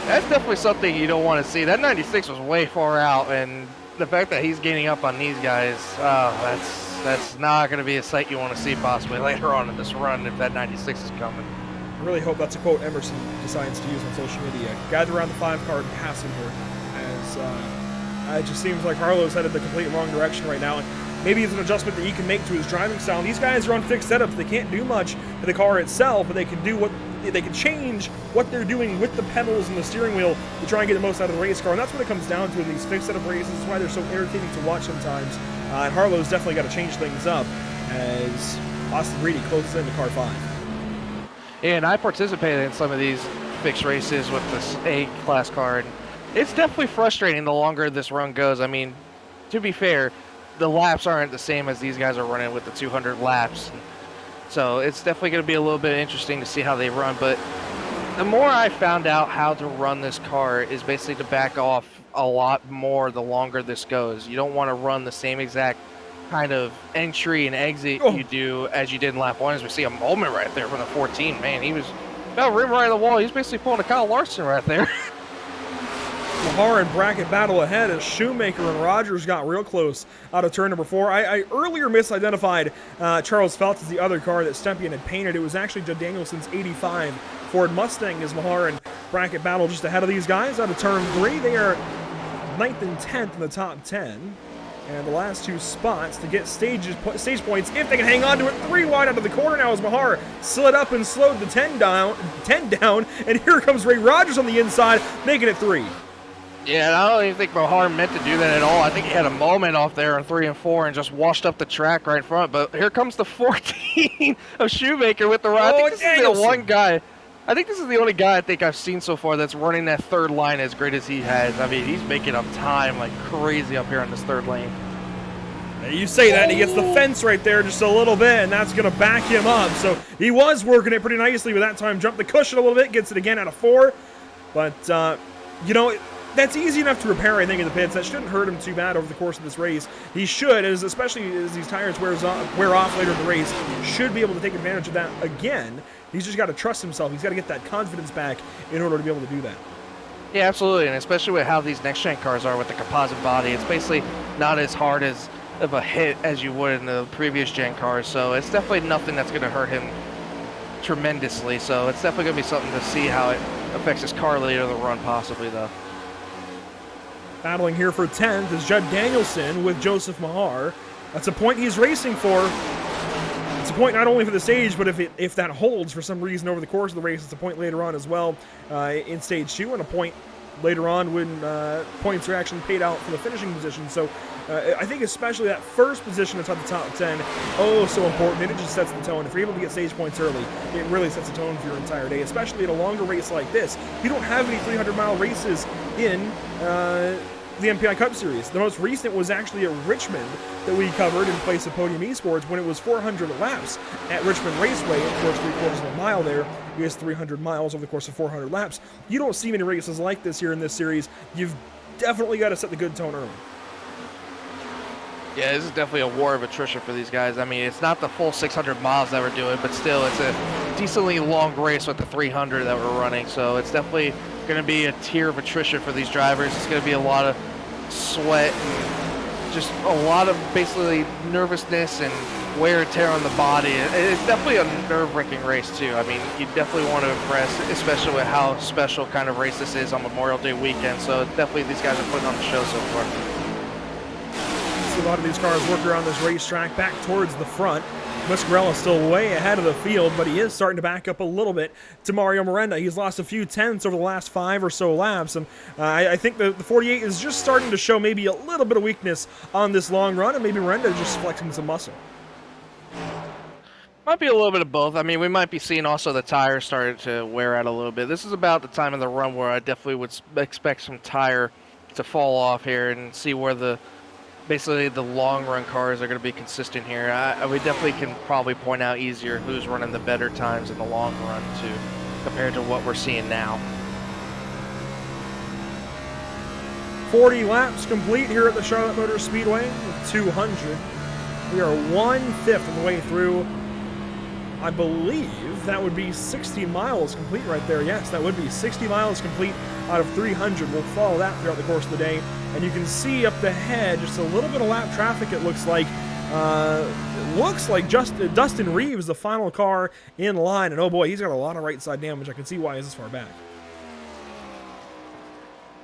that's definitely something you don't want to see. That 96 was way far out, and the fact that he's gaining up on these guys, that's not going to be a sight you want to see possibly later on in this run if that 96 is coming. I really hope that's a quote Emerson decides to use on social media. Gather around the 5 car and pass him here, as it just seems like Harlow's headed the complete wrong direction right now. And maybe it's an adjustment that he can make to his driving style. These guys are on fixed setups. They can't do much to the car itself, but they can do they can change what they're doing with the pedals and the steering wheel to try and get the most out of the race car. And that's what it comes down to in these fixed setup races. That's why they're so entertaining to watch sometimes. And Harlow's definitely got to change things up as Austin Reedy closes into car 5. And I participated in some of these fixed races with this A-class car, and it's definitely frustrating the longer this run goes. I mean, to be fair, the laps aren't the same as these guys are running with the 200 laps. So it's definitely going to be a little bit interesting to see how they run. But the more I found out how to run this car is basically to back off a lot more the longer this goes. You don't want to run the same exact kind of entry and exit you do as you did in lap 1. As we see a moment right there from the 14. Man, he was about rim right on the wall. He's basically pulling a Kyle Larson right there. Mahar and bracket battle ahead as Shoemaker and Rogers got real close out of turn number 4. I earlier misidentified Charles Phelps as the other car that Stepien had painted. It was actually Judd Danielson's 85 Ford Mustang as Mahar and bracket battle just ahead of these guys out of turn 3. They are 9th and 10th in the top 10. And the last 2 spots to get stage points, if they can hang on to it, 3 wide out of the corner now as Mahar slid up and slowed the 10 down, and here comes Ray Rogers on the inside, making it 3. Yeah, and I don't even think Mahar meant to do that at all. I think he had a moment off there on 3 and 4 and just washed up the track right in front. But here comes the 14 of Shoemaker with the ride. I think this is the one guy. I think this is the only guy I think I've seen so far that's running that third line as great as he has. I mean, he's making up time like crazy up here on this third lane. You say that, and he gets the fence right there just a little bit, and that's going to back him up. So he was working it pretty nicely with that time. Jumped the cushion a little bit, gets it again out of 4. But, you know, that's easy enough to repair, I think, in the pits. That shouldn't hurt him too bad over the course of this race. He should, especially as these tires wear off later in the race, should be able to take advantage of that again. He's just got to trust himself. He's got to get that confidence back in order to be able to do that. Yeah, absolutely, and especially with how these next-gen cars are with the composite body. It's basically not as hard of a hit as you would in the previous gen cars, so it's definitely nothing that's going to hurt him tremendously. So it's definitely going to be something to see how it affects his car later in the run, possibly, though. Battling here for 10th is Judd Danielson with Joseph Mahar. That's a point he's racing for. It's a point not only for the stage, but if that holds for some reason over the course of the race, it's a point later on as well in stage 2, and a point later on when points are actually paid out for the finishing position. So I think especially that first position atop the top 10, so important, and it just sets the tone. If you're able to get stage points early, it really sets the tone for your entire day, especially in a longer race like this. You don't have any 300-mile races in the MPI Cup Series. The most recent was actually at Richmond that we covered in place of Podium Esports when it was 400 laps at Richmond Raceway. Of course, 3/4 of a mile there is 300 miles over the course of 400 laps. You don't see many races like this here in this series. You've definitely got to set the good tone early. Yeah, this is definitely a war of attrition for these guys. I mean, it's not the full 600 miles that we're doing, but still, it's a decently long race with the 300 that we're running. So it's definitely going to be a tier of attrition for these drivers. It's going to be a lot of sweat and just a lot of basically nervousness and wear and tear on the body. It's definitely a nerve-wracking race, too. I mean, you definitely want to impress, especially with how special kind of race this is on Memorial Day weekend. So definitely these guys are putting on the show so far. A lot of these cars work around this racetrack back towards the front. Muscarella is still way ahead of the field, but he is starting to back up a little bit to Mario Miranda. He's lost a few tenths over the last 5 or so laps, and I think the 48 is just starting to show maybe a little bit of weakness on this long run, and maybe Miranda is just flexing some muscle. Might be a little bit of both. I mean, we might be seeing also the tires starting to wear out a little bit. This is about the time of the run where I definitely would expect some tire to fall off here and see where basically the long run cars are going to be consistent here. We definitely can probably point out easier who's running the better times in the long run too, compared to what we're seeing now. 40 laps complete here at the Charlotte Motor Speedway with 200. We are 1/5 of the way through. I believe that would be 60 miles complete right there. Yes, that would be 60 miles complete out of 300. We'll follow that throughout the course of the day. And you can see up ahead just a little bit of lap traffic, it looks like. Just Dustin Reeves, the final car in line. And oh boy, he's got a lot of right side damage. I can see why he's this far back.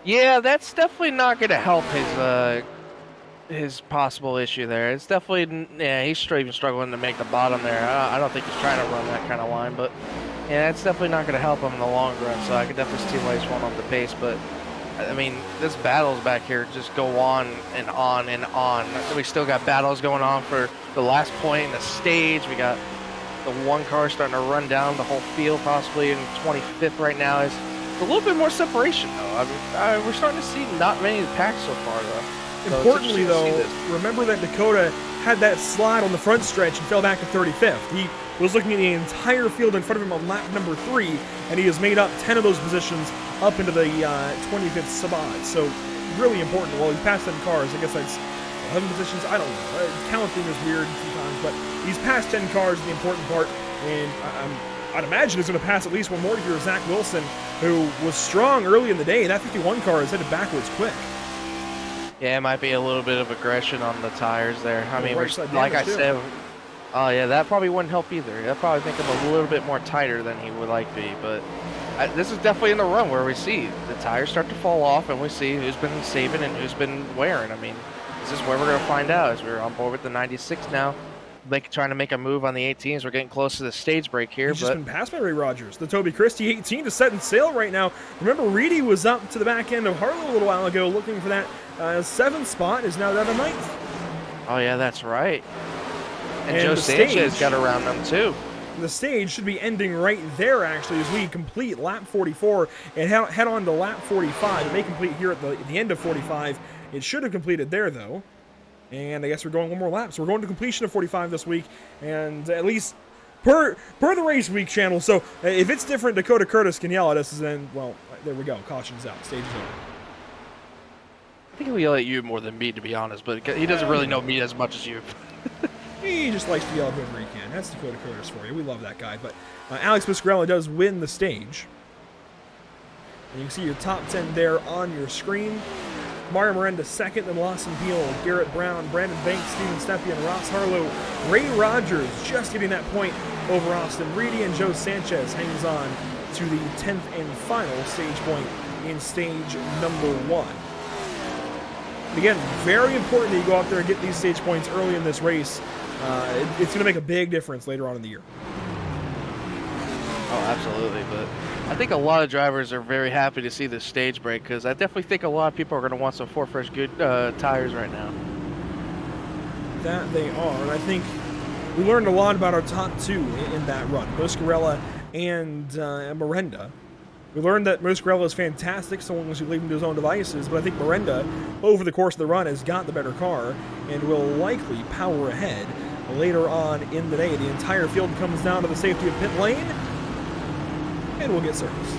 Yeah, that's definitely not going to help his possible issue there. It's definitely, yeah, he's even struggling to make the bottom there. I don't think he's trying to run that kind of line, but yeah, it's definitely not going to help him in the long run. So I can definitely see why he's falling off the pace. But I mean, this battles back here just go on and on and on. We still got battles going on for the last point in the stage. We got the one car starting to run down the whole field, possibly in 25th right now. Is a little bit more separation though. I mean, we're starting to see not many packs so far though. So importantly, though, remember that Dakota had that slide on the front stretch and fell back to 35th. He was looking at the entire field in front of him on lap number 3, and he has made up 10 of those positions up into the 25th spot. So really important. Well, he passed 10 cars. I guess that's 11 positions. I don't know. Counting is weird sometimes, but he's passed 10 cars, the important part, and I'd imagine he's going to pass at least one more here, Zach Wilson, who was strong early in the day. That 51 car is headed backwards quick. Yeah, it might be a little bit of aggression on the tires there. I mean, like I said, oh yeah, that probably wouldn't help either. I'd probably think him a little bit more tighter than he would like to be. But this is definitely in the run where we see the tires start to fall off, and we see who's been saving and who's been wearing. I mean, this is where we're going to find out as we're on board with the 96 now. Trying to make a move on the 18s. We're getting close to the stage break here. He's just been passed by Ray Rogers. The Toby Christie 18 is setting sail right now. Remember, Reedy was up to the back end of Harlow a little while ago looking for that 7th spot, is now down to 9th. Oh, yeah, that's right. And Joe Sanchez Sanchez got around them, too. The stage should be ending right there, actually, as we complete lap 44 and head on to lap 45. It may complete here at the end of 45. It should have completed there, though. And I guess we're going one more lap. So we're going to completion of 45 this week, and at least per the Race Week channel. So if it's different, Dakota Curtis can yell at us, and then, well, there we go. Caution's out. Stage is over. I think he'll yell at you more than me, to be honest, but he doesn't really know me as much as you. He just likes to yell at whoever he can. That's Dakota Curtis for you. We love that guy. But Alex Piscarella does win the stage. And you can see your top 10 there on your screen. Mario Miranda second, then Lawson Peel, Garrett Brown, Brandon Banks, Steven Stepien, Ross Harlow, Ray Rogers just getting that point over Austin Reedy, and Joe Sanchez hangs on to the 10th and final stage point in stage number 1. And again, very important that you go out there and get these stage points early in this race. It's going to make a big difference later on in the year. Oh, absolutely, but I think a lot of drivers are very happy to see this stage break, because I definitely think a lot of people are going to want some Four Fresh Good tires right now. That they are, and I think we learned a lot about our top 2 in that run, Muscarella and Miranda. We learned that Muscarella is fantastic so long as you leave him to his own devices, but I think Miranda, over the course of the run, has got the better car and will likely power ahead later on in the day. The entire field comes down to the safety of pit lane, and we'll get service.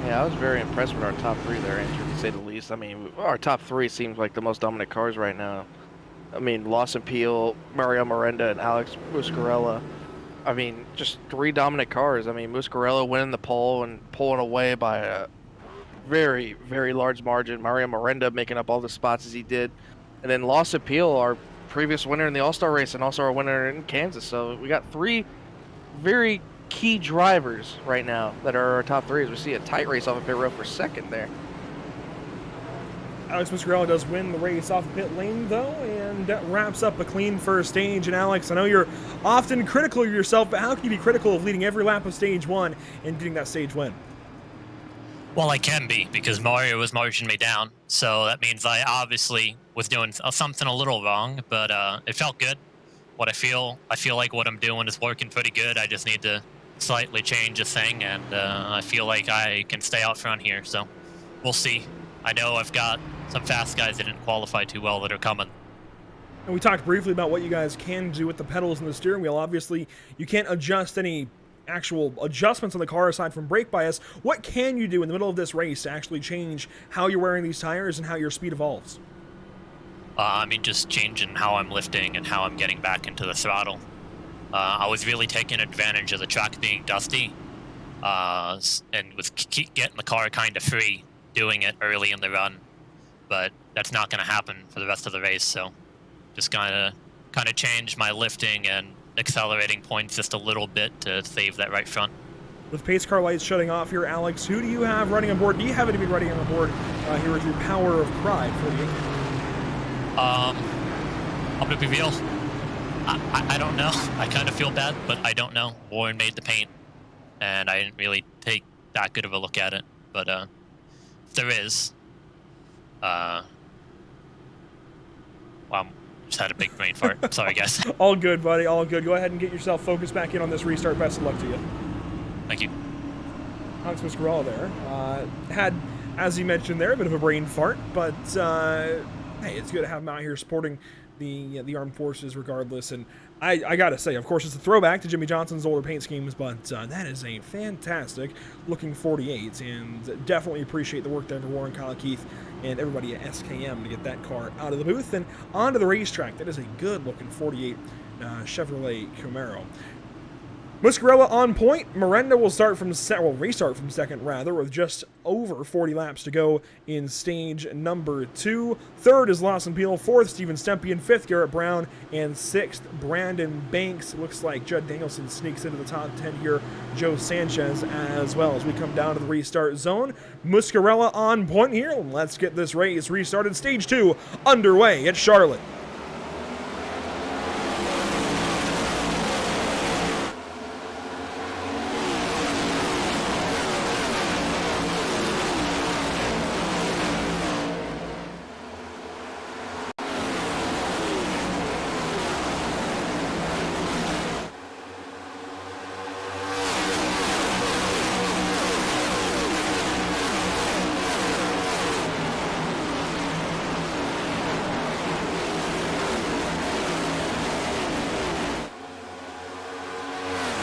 Yeah, I was very impressed with our top 3 there, Andrew, to say the least. I mean, our top 3 seems like the most dominant cars right now. I mean, Lawson Peel, Mario Miranda, and Alex Muscarella. I mean, just 3 dominant cars. I mean, Muscarella winning the pole and pulling away by a very, very large margin. Mario Miranda making up all the spots as he did. And then Lawson Peel, our previous winner in the All-Star race and also our winner in Kansas. So we got 3 very key drivers right now that are our top 3s. We see a tight race off of pit road for second there. Alex Muscarella does win the race off pit lane, though, and that wraps up a clean first stage. And Alex, I know you're often critical of yourself, but how can you be critical of leading every lap of stage 1 and getting that stage win? Well, I can be, because Mario was marching me down, so that means I obviously was doing something a little wrong, but it felt good. I feel like what I'm doing is working pretty good. I just need to slightly change a thing, and I feel like I can stay out front here, so we'll see. I know I've got some fast guys that didn't qualify too well that are coming. And we talked briefly about what you guys can do with the pedals and the steering wheel. Obviously, you can't adjust any actual adjustments on the car aside from brake bias. What can you do in the middle of this race to actually change how you're wearing these tires and how your speed evolves? I mean, just changing how I'm lifting and how I'm getting back into the throttle. I was really taking advantage of the track being dusty, and was getting the car kind of free doing it early in the run, but that's not going to happen for the rest of the race. So just kind of change my lifting and accelerating points just a little bit to save that right front. With pace car lights shutting off here, Alex, who do you have running on board? Do you have anybody running on board here with your Power of Pride 48? I'm gonna be real. I don't know. I kind of feel bad, but I don't know. Warren made the paint, and I didn't really take that good of a look at it. But if there is, well, I just had a big brain fart. Sorry, guys. All good, buddy. All good. Go ahead and get yourself focused back in on this restart. Best of luck to you. Thank you. Alex Muscarella there had, as you mentioned there, a bit of a brain fart, but hey, it's good to have him out here supporting the armed forces regardless. And I gotta say, of course, it's a throwback to Jimmy Johnson's older paint schemes, but that is a fantastic looking 48, and definitely appreciate the work there for Warren, Kyle Keith, and everybody at SKM to get that car out of the booth and onto the racetrack. That is a good looking 48 Chevrolet Camaro. Muscarella on point. Miranda will restart from second rather, with just over 40 laps to go in stage number 2. Third is Lawson Peel. Fourth, Steven Stempian. Fifth, Garrett Brown. And sixth, Brandon Banks. It looks like Judd Danielson sneaks into the top 10 here. Joe Sanchez as well as we come down to the restart zone. Muscarella on point here. Let's get this race restarted. Stage 2 underway at Charlotte.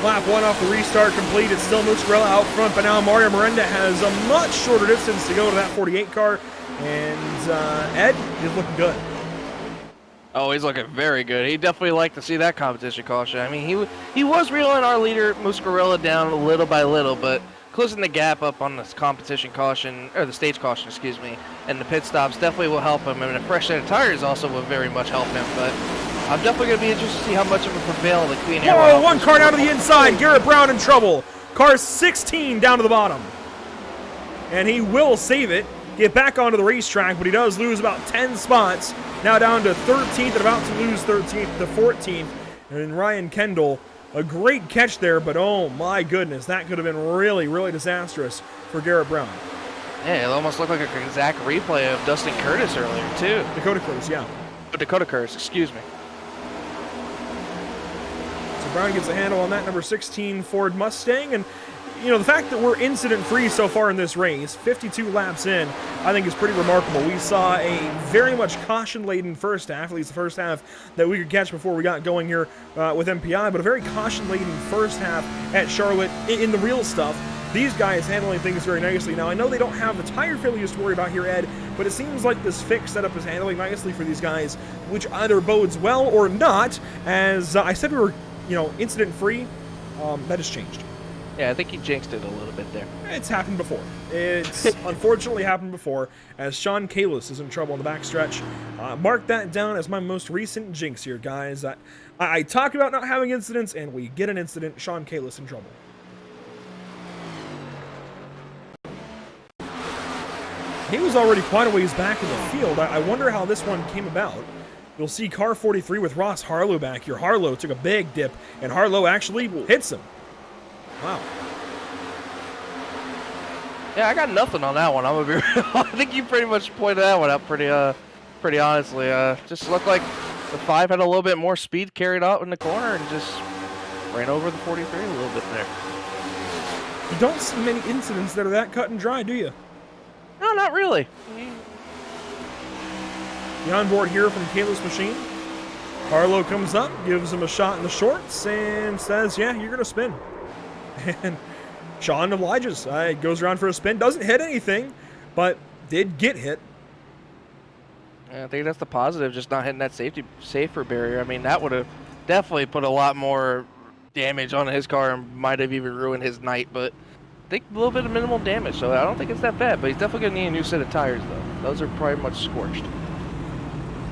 Lap 1 off the restart complete. It's still Muscarella out front, but now Mario Miranda has a much shorter distance to go to that 48 car. And Ed is looking good. Oh, he's looking very good. He definitely liked to see that competition caution. I mean, he was reeling our leader Muscarella down little by little, but closing the gap up on this competition caution, or the stage caution, excuse me, and the pit stops definitely will help him. And a fresh set of tires also will very much help him. But I'm definitely going to be interested to see how much of a prevail the Queen Air. Whoa, one car down to the inside. Garrett Brown in trouble. Car 16 down to the bottom. And he will save it, get back onto the racetrack, but he does lose about 10 spots. Now down to 13th and about to lose 13th to 14th. And Ryan Kendall, a great catch there, but oh my goodness, that could have been really, really disastrous for Garrett Brown. Yeah, it almost looked like an exact replay of Dustin Curtis earlier, too. Dakota Curtis, yeah. Dakota Curtis, excuse me. So Brown gets a handle on that number 16 Ford Mustang, and you know, the fact that we're incident-free so far in this race, 52 laps in, I think is pretty remarkable. We saw a very much caution-laden first half, at least the first half that we could catch before we got going here with MPI, but a very caution-laden first half at Charlotte in the real stuff. These guys handling things very nicely. Now, I know they don't have the tire failures to worry about here, Ed, but it seems like this fix setup is handling nicely for these guys, which either bodes well or not. As I said we were, you know, incident-free, that has changed. Yeah, I think he jinxed it a little bit there. It's happened before. It's unfortunately happened before, as Sean Kalis is in trouble in the backstretch. Mark that down as my most recent jinx here, guys. I talk about not having incidents, and we get an incident. Sean Kalis in trouble. He was already quite a ways back in the field. I wonder how this one came about. You'll see car 43 with Ross Harlow back here. Harlow took a big dip, and Harlow actually hits him. Wow. Yeah, I got nothing on that one. I'm gonna be real. I think you pretty much pointed that one out pretty honestly. Just looked like the 5 had a little bit more speed carried out in the corner and just ran over the 43 a little bit there. You don't see many incidents that are that cut and dry, do you? No, not really. The onboard here from Kalis Machine. Harlow comes up, gives him a shot in the shorts, and says, yeah, you're gonna spin. And Sean obliges. Goes around for a spin. Doesn't hit anything, but did get hit. Yeah, I think that's the positive, just not hitting that safer barrier. I mean, that would have definitely put a lot more damage on his car and might have even ruined his night, but I think a little bit of minimal damage, so I don't think it's that bad. But he's definitely going to need a new set of tires, though. Those are probably much scorched.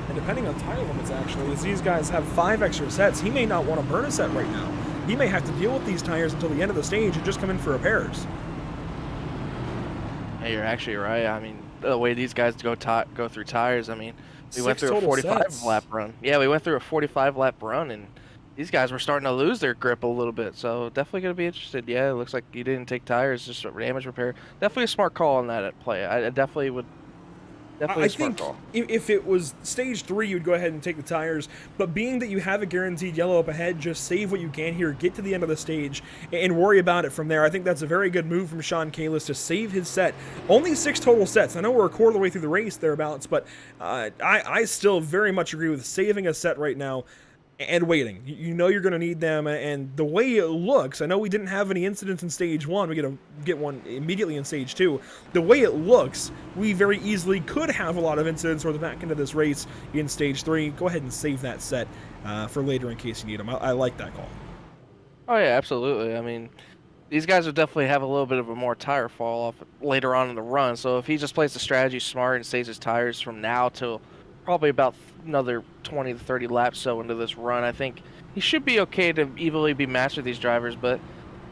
And depending on tire limits, actually, as these guys have 5 extra sets, he may not want to burn a set right now. he may have to deal with these tires until the end of the stage and just come in for repairs. Yeah, you're actually right. I mean, the way these guys go through tires, I mean, we went 6 through a total 45 sets. lap run. Yeah, we went through a 45 lap run, and these guys were starting to lose their grip a little bit. So definitely going to be interested. Yeah, it looks like you didn't take tires, just a damage repair. Definitely a smart call on that at play. I definitely would. Definitely I a smart think call. if it was stage 3, you'd go ahead and take the tires, but being that you have a guaranteed yellow up ahead, just save what you can here, get to the end of the stage, and worry about it from there. I think that's a very good move from Sean Kalis to save his set. Only 6 total sets. I know we're a quarter of the way through the race thereabouts, but I still very much agree with saving a set right now and waiting. You know you're going to need them, and the way it looks, I know we didn't have any incidents in stage 1. We get one immediately in stage 2. The way it looks, we very easily could have a lot of incidents toward the back end of this race in stage 3. Go ahead and save that set for later in case you need them. I like that call. Oh yeah, absolutely. I mean, these guys would definitely have a little bit of a more tire fall off later on in the run. So if he just plays the strategy smart and saves his tires from now till probably about another 20 to 30 laps so into this run, I think he should be okay to evenly be matched with these drivers. But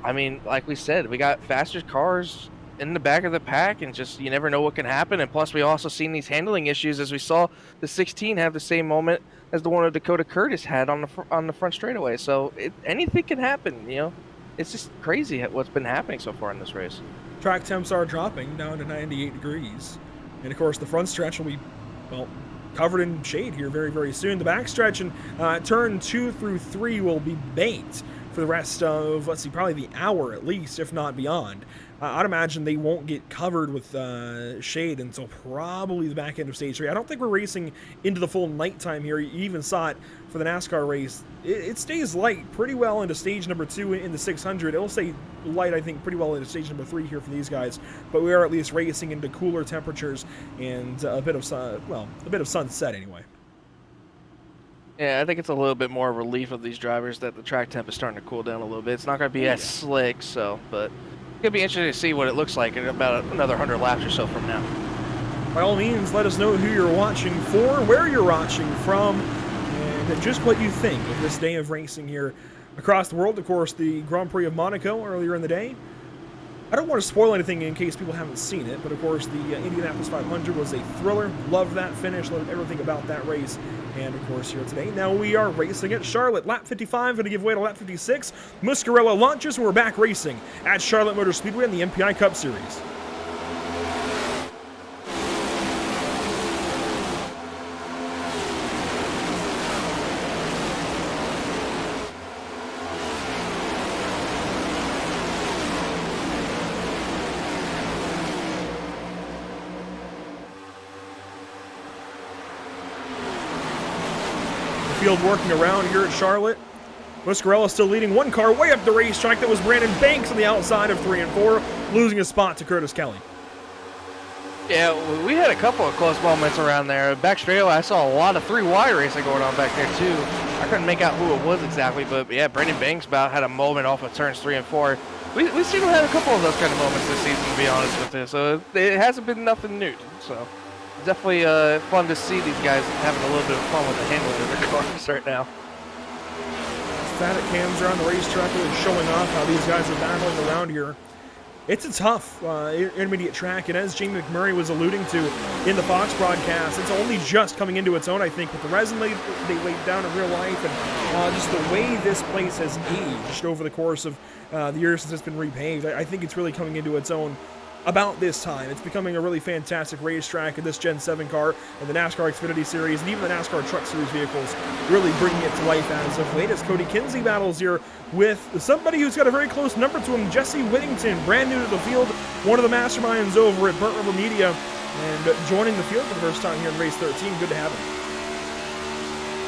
I mean, like we said, we got faster cars in the back of the pack, and just you never know what can happen. And plus, we also seen these handling issues, as we saw the 16 have the same moment as the one of Dakota Curtis had on the front straightaway. So anything can happen, you know. It's just crazy what's been happening so far in this race. Track temps are dropping down to 98 degrees, and of course the front stretch will be, well, covered in shade here very, very soon. The backstretch and turn 2 through 3 will be baked for the rest of, let's see, probably the hour at least, if not beyond. I'd imagine they won't get covered with shade until probably the back end of stage 3. I don't think we're racing into the full nighttime here. You even saw it for the NASCAR race. It stays light pretty well into stage number 2 in the 600. It'll stay light, I think, pretty well into stage number 3 here for these guys. But we are at least racing into cooler temperatures and a bit of sun, well, a bit of sunset anyway. Yeah, I think it's a little bit more relief of these drivers that the track temp is starting to cool down a little bit. It's not going to be as slick, so, but it's going to be interesting to see what it looks like in about another 100 laps or so from now. By all means, let us know who you're watching for, where you're watching from, and just what you think of this day of racing here across the world. Of course, the Grand Prix of Monaco earlier in the day. I don't want to spoil anything in case people haven't seen it, but of course the Indianapolis 500 was a thriller. Loved that finish, loved everything about that race. And of course here today, now we are racing at Charlotte. Lap 55, going to give way to lap 56. Muscarella launches, and we're back racing at Charlotte Motor Speedway in the MPI Cup Series. Field working around here at Charlotte. Muscarella still leading one car way up the racetrack. That was Brandon Banks on the outside of 3 and 4, losing a spot to Curtis Kelly. Yeah, we had a couple of close moments around there. Back straightaway, I saw a lot of 3 wide racing going on back there too. I couldn't make out who it was exactly, but yeah, Brandon Banks about had a moment off of turns 3 and 4. We seem to have had a couple of those kind of moments this season, to be honest with you. So it hasn't been nothing new. So definitely fun to see these guys having a little bit of fun with the handling of their cars right now. Static cams around the racetrack really showing off how these guys are battling around here. It's a tough intermediate track, and as Jamie McMurray was alluding to in the Fox broadcast, it's only just coming into its own, I think, with the resin they laid down in real life, and just the way this place has aged over the course of the years since it's been repaved. I think it's really coming into its own about this time. It's becoming a really fantastic racetrack, and this Gen 7 car and the NASCAR Xfinity Series and even the NASCAR Truck Series vehicles really bringing it to life as of late, as Cody Kinsey battles here with somebody who's got a very close number to him, Jesse Whittington, brand new to the field, one of the masterminds over at Burnt Rubber Media, and joining the field for the first time here in race 13. Good to have him.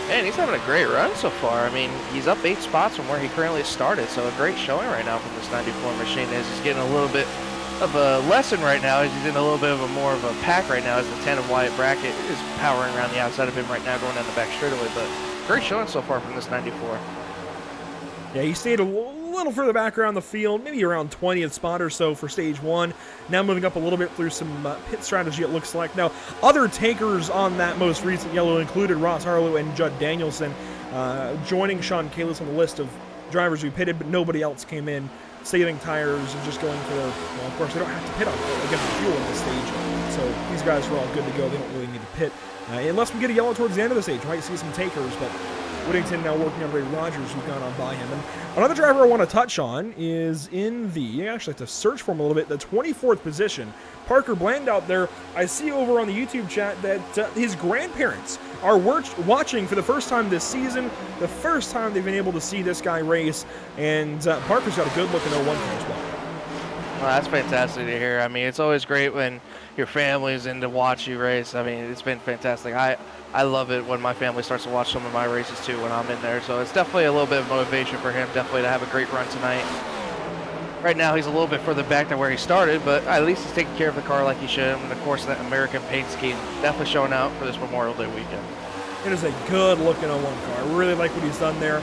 Man, he's having a great run so far. I mean, he's up 8 spots from where he currently started, so a great showing right now from this 94 machine. As he's getting a little bit of a lesson right now, as he's in a little bit of a more of a pack right now, as the 10 and Wyatt bracket is powering around the outside of him right now, going down the back straightaway. But great showing so far from this 94. Yeah, he stayed a little further back around the field, maybe around 20th spot or so for stage 1. Now moving up a little bit through some pit strategy, it looks like. Now, other takers on that most recent yellow included Ross Harlow and Judd Danielson, joining Sean Kalis on the list of drivers who pitted, but nobody else came in saving tires and just going for, well, of course, they don't have to pit on against the fuel at this stage. So these guys are all good to go. They don't really need to pit. Unless we get a yellow towards the end of the stage. We might see some takers, but Whittington now working on Ray Rogers, who's gone on by him. And another driver I want to touch on is in the, you actually have to search for him a little bit, the 24th position. Parker Bland out there. I see over on the YouTube chat that his grandparents are watching for the first time this season, the first time they've been able to see this guy race, and Parker's got a good-looking 01 as well. Well, that's fantastic to hear. I mean, it's always great when your family's in to watch you race. I mean, it's been fantastic. I love it when my family starts to watch some of my races too when I'm in there. So it's definitely a little bit of motivation for him, definitely to have a great run tonight. Right now he's a little bit further back than where he started, but at least he's taking care of the car like he should. And of course that American paint scheme definitely showing out for this Memorial Day weekend. It is a good looking 01 car. I really like what he's done there.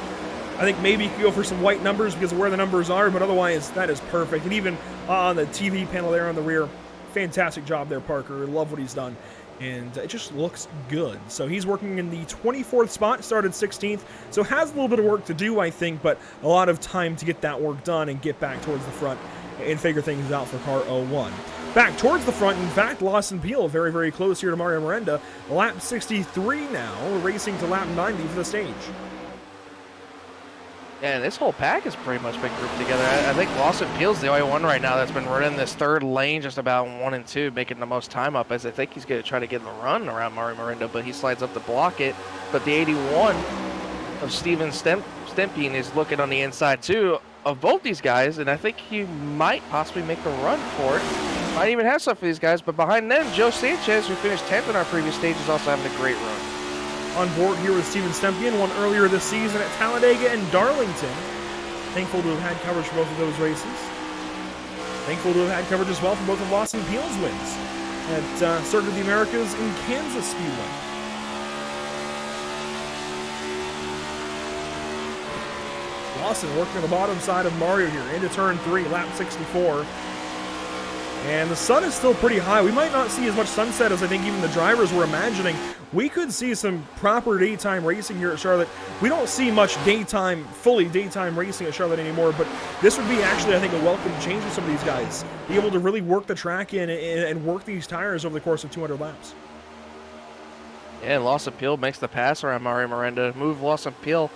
I think maybe he could go for some white numbers because of where the numbers are, but otherwise that is perfect. And even on the TV panel there on the rear, fantastic job there, Parker. I love what he's done. And it just looks good. So he's working in the 24th spot, started 16th, so has a little bit of work to do, I think, but a lot of time to get that work done and get back towards the front and figure things out for car 01. Back towards the front, in fact, Lawson Peel very, very close here to Mario Miranda. Lap 63 now, racing to lap 90 for the stage. Yeah, and this whole pack has pretty much been grouped together. I think Lawson Peel's the only one right now that's been running this third lane just about 1 and 2, making the most time up, as I think he's going to try to get the run around Mario Miranda, but he slides up to block it. But the 81 of Steven Stempien is looking on the inside too of both these guys, and I think he might possibly make the run for it. Might even have some for these guys, but behind them, Joe Sanchez, who finished 10th in our previous stage, is also having a great run. On board here with Steven Stempien, won earlier this season at Talladega and Darlington. Thankful to have had coverage for both of those races. Thankful to have had coverage as well for both of Lawson Peel's wins at Circuit of the Americas in Kansas Speedway. Lawson working on the bottom side of Mario here into turn 3, lap 64. And the sun is still pretty high. We might not see as much sunset as I think even the drivers were imagining. We could see some proper daytime racing here at Charlotte. We don't see much fully daytime racing at Charlotte anymore, but this would be actually, I think, a welcome change for some of these guys. Be able to really work the track in and work these tires over the course of 200 laps. Yeah, and Lawson Peel makes the pass around Mario Miranda. Move Lawson Peel,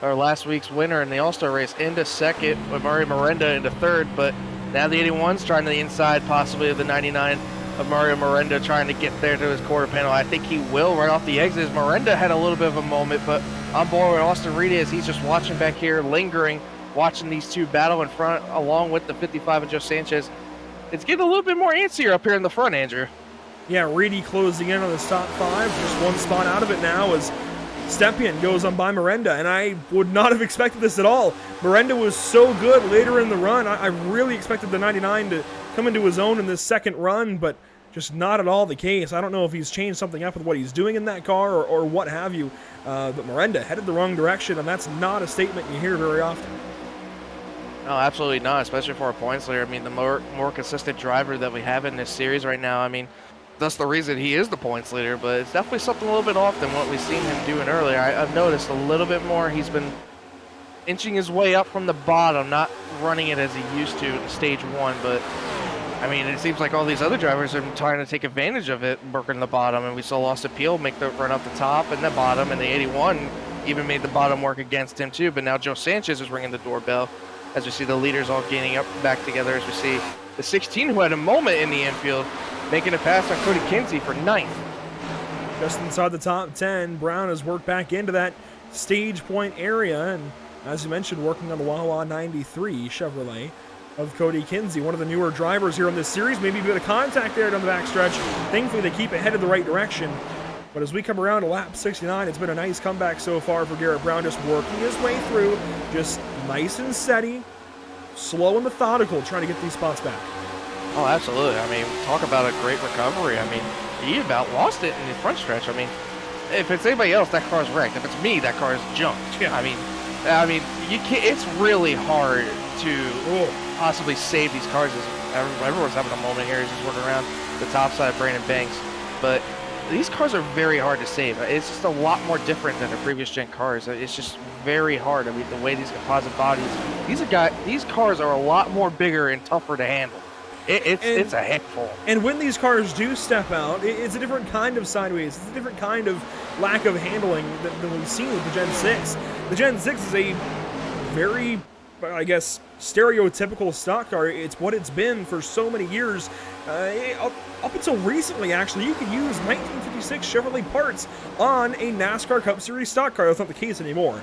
our last week's winner in the All-Star race, into second with Mario Miranda into third, but now the 81's trying to the inside, possibly of the 99 of Mario Miranda, trying to get there to his quarter panel. I think he will right off the exit. Miranda had a little bit of a moment, but on board with Austin Reed as he's just watching back here, lingering, watching these two battle in front, along with the 55 and Joe Sanchez. It's getting a little bit more antsier up here in the front, Andrew. Yeah, Reedy closing in on this top 5, just one spot out of it now as Stempien goes on by Miranda, and I would not have expected this at all. Miranda was so good later in the run. I really expected the 99 to come into his own in this second run, but just not at all the case. I don't know if he's changed something up with what he's doing in that car or what have you, but Miranda headed the wrong direction, and that's not a statement you hear very often. No, absolutely not, especially for a points leader. I mean, the more consistent driver that we have in this series right now, I mean, that's the reason he is the points leader, but it's definitely something a little bit off than what we've seen him doing earlier. I've noticed a little bit more. He's been inching his way up from the bottom, not running it as he used to in stage 1, but I mean, it seems like all these other drivers are trying to take advantage of it, working the bottom, and we saw Lawson Peel make the run up the top and the bottom, and the 81 even made the bottom work against him too, but now Joe Sanchez is ringing the doorbell as we see the leaders all gaining up back together, as we see the 16 who had a moment in the infield making a pass on Cody Kinsey for 9th. Just inside the top 10, Brown has worked back into that stage point area, and as you mentioned, working on the Wawa 93 Chevrolet of Cody Kinsey, one of the newer drivers here in this series. Maybe a bit of contact there down the backstretch. Thankfully, they keep it headed the right direction. But as we come around to lap 69, it's been a nice comeback so far for Garrett Brown, just working his way through, just nice and steady, slow and methodical, trying to get these spots back. Oh, absolutely. I mean, talk about a great recovery. I mean, he about lost it in the front stretch. I mean, if it's anybody else, that car's wrecked. If it's me, that car's junked. Yeah. I mean, you can't. It's really hard to possibly save these cars. Everyone's having a moment here. He's just working around the top side of Brandon Banks, but these cars are very hard to save. It's just a lot more different than the previous gen cars. It's just very hard. I mean, the way these composite bodies, these cars are a lot more bigger and tougher to handle. It's a handful. And when these cars do step out, it's a different kind of sideways. It's a different kind of lack of handling than we've seen with the Gen 6. The Gen 6 is a very, I guess, stereotypical stock car. It's what it's been for so many years. Up until recently, actually, you could use 1956 Chevrolet parts on a NASCAR Cup Series stock car. That's not the case anymore.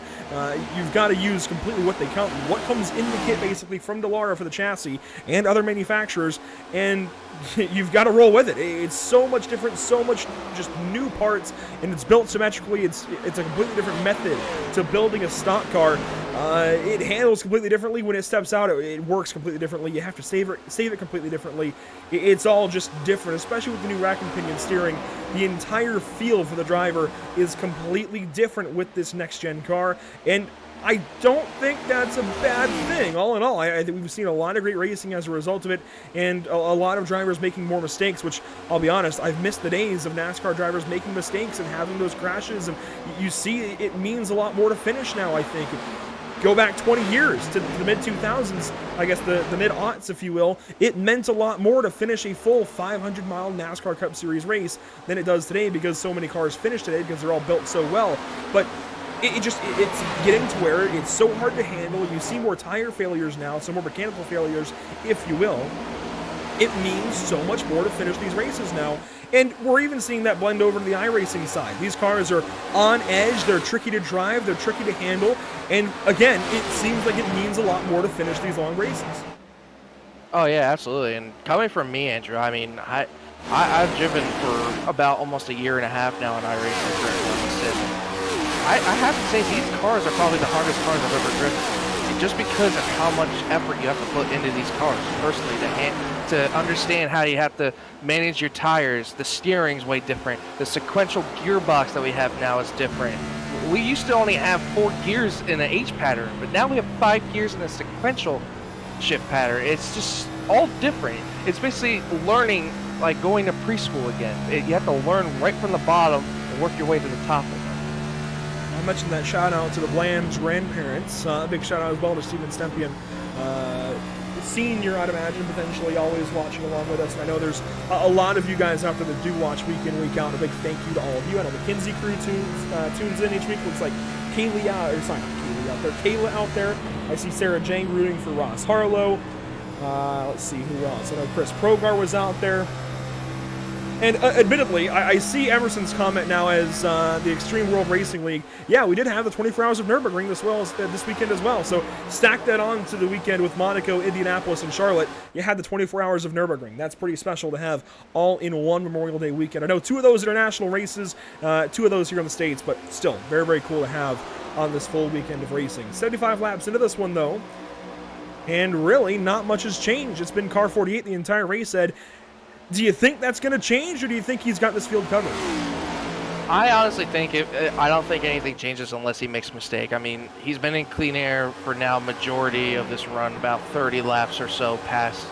You've got to use completely what they come, what comes in the kit, basically, from Dallara for the chassis and other manufacturers, and you've got to roll with it. It's so much different, so much just new parts, and it's built symmetrically. It's a completely different method to building a stock car. It handles completely differently when it steps out. It works completely differently. You have to save it completely differently. It's all just different, especially with the new rack and pinion steering. The entire feel for the driver is completely different with this next-gen car, and I don't think that's a bad thing. All in all, I think we've seen a lot of great racing as a result of it, and a lot of drivers making more mistakes, which, I'll be honest, I've missed the days of NASCAR drivers making mistakes and having those crashes, and you see it means a lot more to finish now, I think. Go back 20 years to the mid-2000s, I guess the mid-aughts, if you will, it meant a lot more to finish a full 500-mile NASCAR Cup Series race than it does today, because so many cars finish today because they're all built so well. But it's getting to where it's so hard to handle. You see more tire failures now, some more mechanical failures, if you will. It means so much more to finish these races now. And we're even seeing that blend over to the iRacing side. These cars are on edge, they're tricky to drive, they're tricky to handle, and again, it seems like it means a lot more to finish these long races. Oh yeah, absolutely. And coming from me, Andrew, I mean, I've driven for about almost a year and a half now in iRacing for I have to say these cars are probably the hardest cars I've ever driven, just because of how much effort you have to put into these cars personally to understand how you have to manage your tires. The steering's way different. The sequential gearbox that we have now is different. We used to only have 4 gears in an H pattern, but now we have 5 gears in a sequential shift pattern. It's just all different. It's basically learning, like going to preschool again. You have to learn right from the bottom and work your way to the top of it. I mentioned that shout out to the Bland's grandparents. A big shout out as well to Steven Stempian, senior, I'd imagine, potentially always watching along with us. And I know there's a lot of you guys out there that do watch week in, week out. A big thank you to all of you. I know the Kinsey crew tunes in each week. Looks like Kaylee out, or sorry, not Kaylee out there, Kayla out there. I see Sarah Jane rooting for Ross Harlow. Let's see who else. I know Chris Progar was out there. And admittedly, I see Emerson's comment now as the Extreme World Racing League. Yeah, we did have the 24 Hours of Nürburgring this weekend as well. So stack that on to the weekend with Monaco, Indianapolis, and Charlotte. You had the 24 Hours of Nürburgring. That's pretty special to have all in one Memorial Day weekend. I know 2 of those international races, 2 of those here in the States, but still very, very cool to have on this full weekend of racing. 75 laps into this one, though, and really not much has changed. It's been car 48 the entire race, Ed. Do you think that's going to change, or do you think he's got this field covered? I honestly think I don't think anything changes unless he makes a mistake. I mean, he's been in clean air for now majority of this run, about 30 laps or so past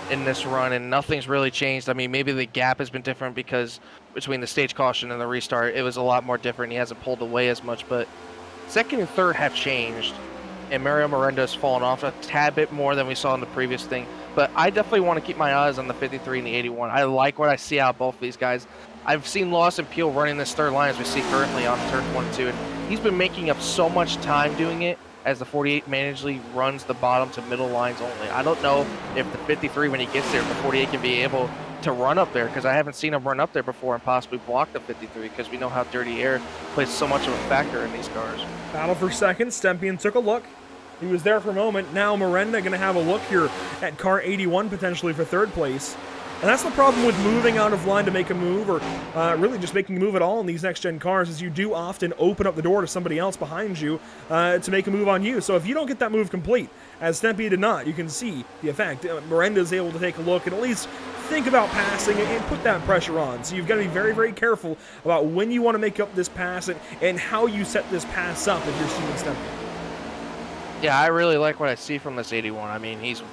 in this run, and nothing's really changed. I mean, maybe the gap has been different because between the stage caution and the restart, it was a lot more different. He hasn't pulled away as much, but second and third have changed, and Mario Miranda has fallen off a tad bit more than we saw in the previous thing. But I definitely want to keep my eyes on the 53 and the 81. I like what I see out of both of these guys. I've seen Lawson Peel running this third line as we see currently on turn 1 and 2. And he's been making up so much time doing it as the 48 manually runs the bottom to middle lines only. I don't know if the 53, when he gets there, if the 48 can be able to run up there, because I haven't seen him run up there before and possibly block the 53, because we know how dirty air plays so much of a factor in these cars. Battle for second. Stempian took a look. He was there for a moment. Now Miranda going to have a look here at car 81 potentially for third place. And that's the problem with moving out of line to make a move, or really just making a move at all in these next-gen cars, is you do often open up the door to somebody else behind you to make a move on you. So if you don't get that move complete, as Stempian did not, you can see the effect. Miranda is able to take a look and at least think about passing and put that pressure on. So you've got to be very, very careful about when you want to make up this pass and how you set this pass up if you're Steven Stempian. Yeah, I really like what I see from this 81. I mean, he's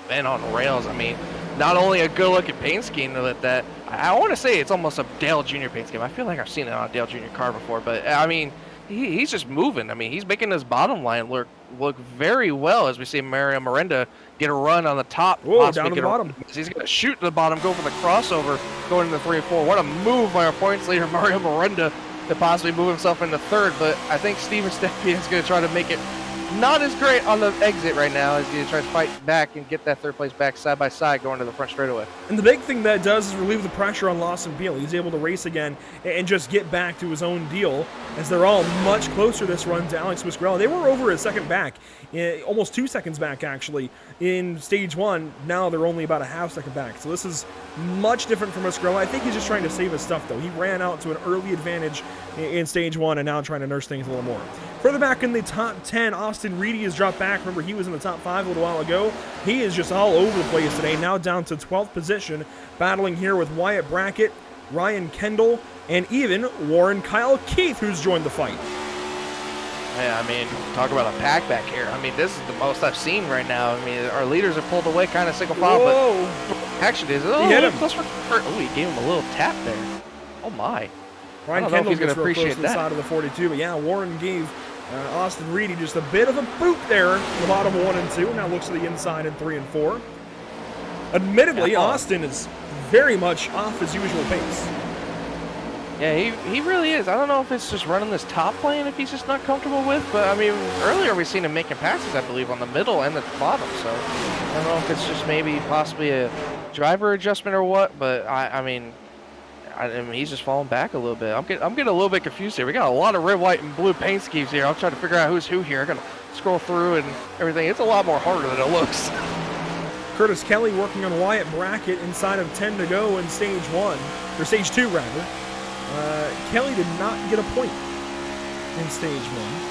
been on rails. I mean, not only a good-looking paint scheme that I want to say it's almost a Dale Jr. paint scheme. I feel like I've seen it on a Dale Jr. car before, but I mean, he's just moving. I mean, he's making his bottom line look very well as we see Mario Miranda get a run on the top. Whoa, down to the bottom. He's going to shoot to the bottom, go for the crossover, going into 3 and 4. What a move by our points leader, Mario Miranda, to possibly move himself into third. But I think Steven Stepien is going to try to make it not as great on the exit right now as he tries to fight back and get that third place back side by side going to the front straightaway. And the big thing that does is relieve the pressure on Lawson Beal. He's able to race again and just get back to his own deal, as they're all much closer this run to Alex Muscarella. They were over a second back, almost 2 seconds back actually, in stage 1. Now they're only about a half second back. So this is much different from Muscarella. I think he's just trying to save his stuff though. He ran out to an early advantage in stage 1 and now trying to nurse things a little more. Further back in the top 10, Austin Reedy has dropped back. Remember, he was in the top 5 a little while ago. He is just all over the place today, now down to 12th position, battling here with Wyatt Brackett, Ryan Kendall, and even Warren Kyle Keith, who's joined the fight. Yeah, I mean, talk about a pack back here. I mean, this is the most I've seen right now. I mean, our leaders are pulled away kind of single file, but actually, he hit him. He gave him a little tap there. Oh, my. Ryan Kendall gets real close to the side of the 42, but yeah, Warren gave Austin Reedy just a bit of a boot there in the bottom 1 and 2. Now looks to the inside in 3 and 4. Admittedly, Austin is very much off his usual pace. Yeah, he really is. I don't know if it's just running this top lane if he's just not comfortable with, but I mean, earlier we seen him making passes, I believe, on the middle and the bottom, so I don't know if it's just maybe possibly a driver adjustment or what, but I mean, he's just falling back a little bit. I'm getting a little bit confused here. We got a lot of red, white, and blue paint schemes here. I'm trying to figure out who's who here. I'm going to scroll through and everything. It's a lot more harder than it looks. Curtis Kelly working on Wyatt Brackett inside of 10 to go in stage 1, or stage 2 rather. Kelly did not get a point in stage 1.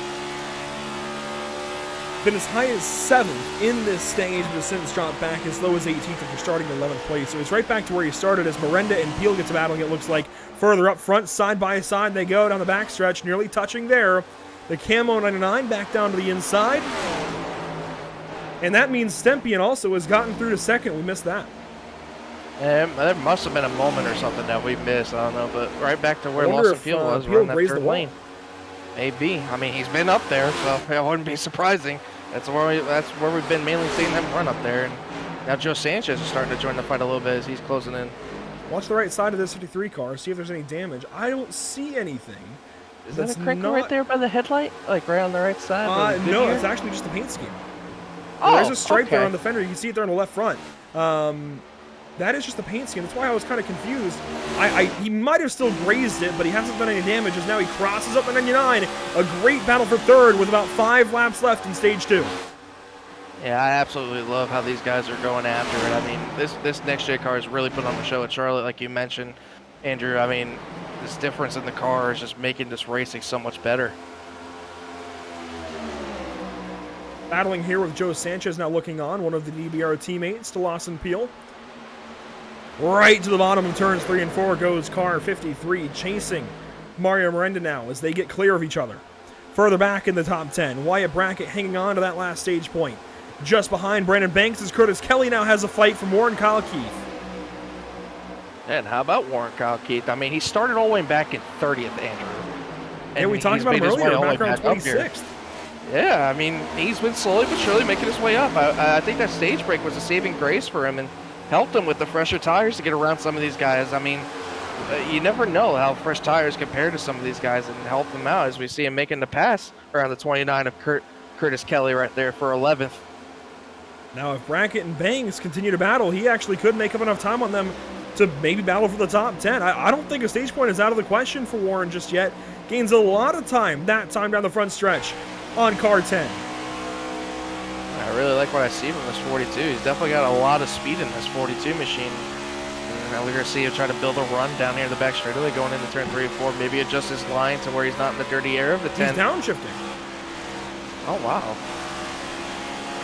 Been as high as 7th in this stage, but has since dropped back as low as 18th after starting in 11th place. So he's right back to where he started as Miranda and Peel gets battling, it looks like. Further up front, side by side they go down the backstretch, nearly touching there. The Camo 99 back down to the inside. And that means Stepien also has gotten through to second. We missed that. There must have been a moment or something that we missed. I don't know, but right back to where Lawson Peel was, running that third lane. Maybe. I mean, he's been up there, so it wouldn't be surprising. That's where we've been mainly seeing him run up there. And now Joe Sanchez is starting to join the fight a little bit as he's closing in. Watch the right side of this 53 car, see if there's any damage. I don't see anything. Is that a crinkle right there by the headlight? Like right on the right side? No, it's actually just a paint scheme. Oh, there's a stripe there on the fender. You can see it there on the left front. That is just the paint scheme. That's why I was kind of confused. He might have still grazed it, but he hasn't done any damage as now he crosses up the 99. A great battle for third with about 5 laps left in stage 2. Yeah, I absolutely love how these guys are going after it. I mean, this next J car is really put on the show at Charlotte, like you mentioned, Andrew. I mean, this difference in the car is just making this racing so much better. Battling here with Joe Sanchez now looking on, one of the DBR teammates to Lawson Peel. Right to the bottom of turns 3 and 4 goes car 53, chasing Mario Miranda now as they get clear of each other. Further back in the top 10, Wyatt Brackett hanging on to that last stage point. Just behind Brandon Banks as Curtis Kelly now has a fight from Warren Kyle Keith. And how about Warren Kyle Keith? I mean, he started all the way back in 30th, Andrew. And we talked about him earlier, back around 26th. Yeah, I mean, he's been slowly but surely making his way up. I think that stage break was a saving grace for him and helped him with the fresher tires to get around some of these guys. I mean, you never know how fresh tires compare to some of these guys and help them out as we see him making the pass around the 29 of Curtis Kelly right there for 11th. Now, if Brackett and Banks continue to battle, he actually could make up enough time on them to maybe battle for the top 10. I don't think a stage point is out of the question for Warren just yet. Gains a lot of time, that time down the front stretch on car 10. I really like what I see from this 42. He's definitely got a lot of speed in this 42 machine. And now we're going to see him try to build a run down here in the back straightaway going into turn 3 and 4. Maybe adjust his line to where he's not in the dirty air of the 10. He's downshifting. Oh, wow.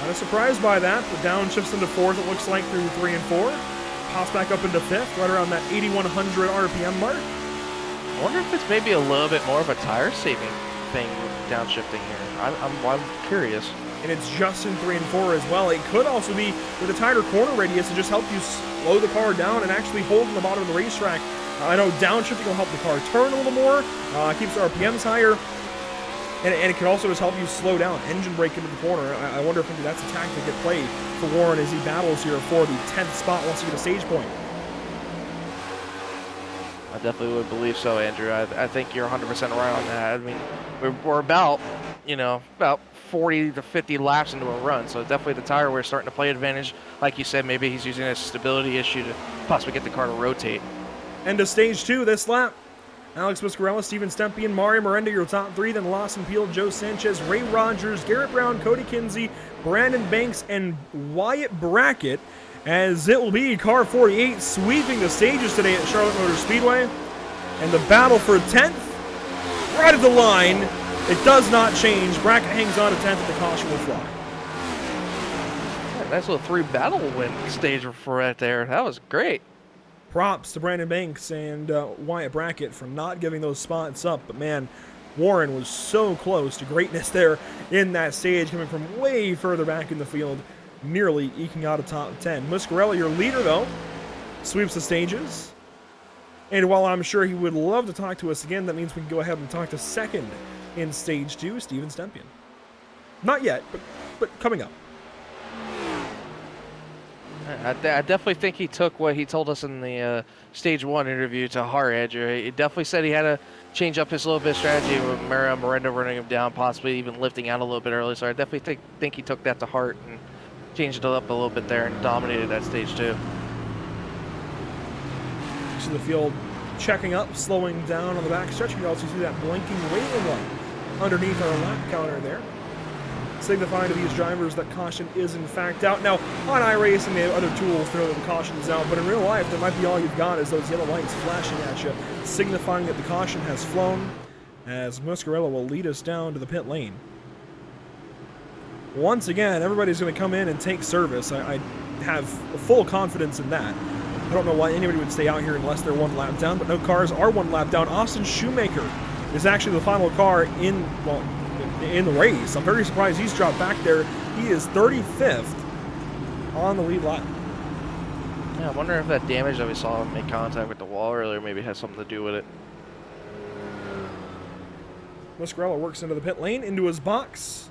Not surprised by that, but downshifts into 4th, it looks like, through 3 and 4. Pops back up into 5th, right around that 8,100 RPM mark. I wonder if it's maybe a little bit more of a tire saving thing with downshifting here. I'm curious. and it's just in 3 and 4 as well. It could also be with a tighter corner radius to just help you slow the car down and actually hold in the bottom of the racetrack. I know downshifting will help the car turn a little more, keeps the RPMs higher, and it can also just help you slow down, engine brake into the corner. I wonder if maybe that's a tactic at play for Warren as he battles here for the 10th spot once he gets a stage point. I definitely would believe so, Andrew. I think you're 100% right on that. I mean, we're about, about 40 to 50 laps into a run, so definitely the tire wear starting to play advantage. Like you said, maybe he's using a stability issue to possibly get the car to rotate. End of stage 2 this lap. Alex Muscarella, Steven Stempian, Mario Miranda, your top 3. Then Lawson Peel, Joe Sanchez, Ray Rogers, Garrett Brown, Cody Kinsey, Brandon Banks, and Wyatt Brackett, as it will be car 48 sweeping the stages today at Charlotte Motor Speedway. And the battle for 10th, right at the line. It does not change. Brackett hangs on to 10th, and the caution will fly. Yeah, nice little 3 battle win stage for right there. That was great. Props to Brandon Banks and Wyatt Brackett for not giving those spots up. But man, Warren was so close to greatness there in that stage, coming from way further back in the field, nearly eking out a top 10. Muscarella, your leader, though, sweeps the stages. And while I'm sure he would love to talk to us again, that means we can go ahead and talk to second in stage 2, Steven Stempian. Not yet, but coming up. I definitely think he took what he told us in the stage 1 interview to heart, Andrew. He definitely said he had to change up his little bit of strategy with Mario Miranda running him down, possibly even lifting out a little bit early. So I definitely think he took that to heart and changed it up a little bit there and dominated that stage 2. So the field checking up, slowing down on the back stretch. You can also see that blinking waiting light underneath our lap counter there, signifying to these drivers that caution is in fact out. Now, on iRacing, they have other tools to know that the caution is out, but in real life, that might be all you've got is those yellow lights flashing at you, signifying that the caution has flown, as Muscarella will lead us down to the pit lane. Once again, everybody's going to come in and take service. I have full confidence in that. I don't know why anybody would stay out here unless they're 1 lap down, but no cars are 1 lap down. Austin Shoemaker is actually the final car in the race. I'm very surprised he's dropped back there. He is 35th on the lead lap. Yeah, I wonder if that damage that we saw make contact with the wall earlier maybe has something to do with it. Muscarella works into the pit lane, into his box.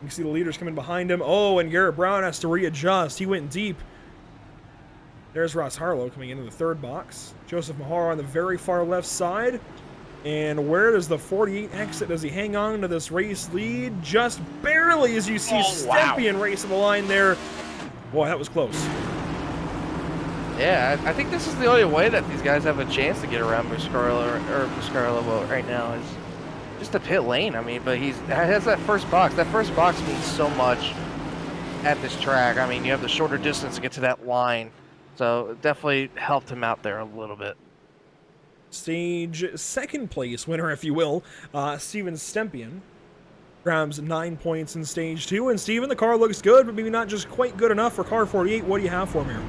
You can see the leaders coming behind him. Oh, and Garrett Brown has to readjust. He went deep. There's Ross Harlow coming into the 3rd box. Joseph Mahar on the very far left side. And where does the 48 exit? Does he hang on to this race lead? Just barely, as you see Stempian racing the line there. Boy, that was close. Yeah, I think this is the only way that these guys have a chance to get around Muscarella right now is just the pit lane. I mean, but he has that first box. That first box means so much at this track. I mean, you have the shorter distance to get to that line. So it definitely helped him out there a little bit. Stage 2nd place winner, if you will, Steven Stempian grabs 9 points in stage 2. And Steven, the car looks good, but maybe not just quite good enough for car 48. What do you have for him here?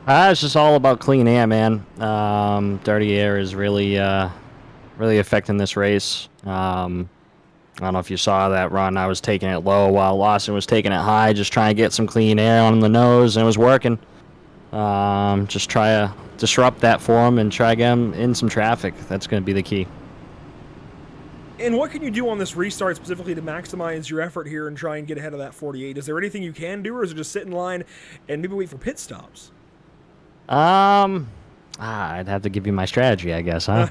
It's just all about clean air, man. Dirty air is really affecting this race. I don't know if you saw that run. I was taking it low while Lawson was taking it high, just trying to get some clean air on the nose, and it was working. Just try to disrupt that for him and try to get him in some traffic. That's going to be the key. And what can you do on this restart specifically to maximize your effort here and try and get ahead of that 48? Is there anything you can do, or is it just sit in line and maybe wait for pit stops? I'd have to give you my strategy, I guess, huh?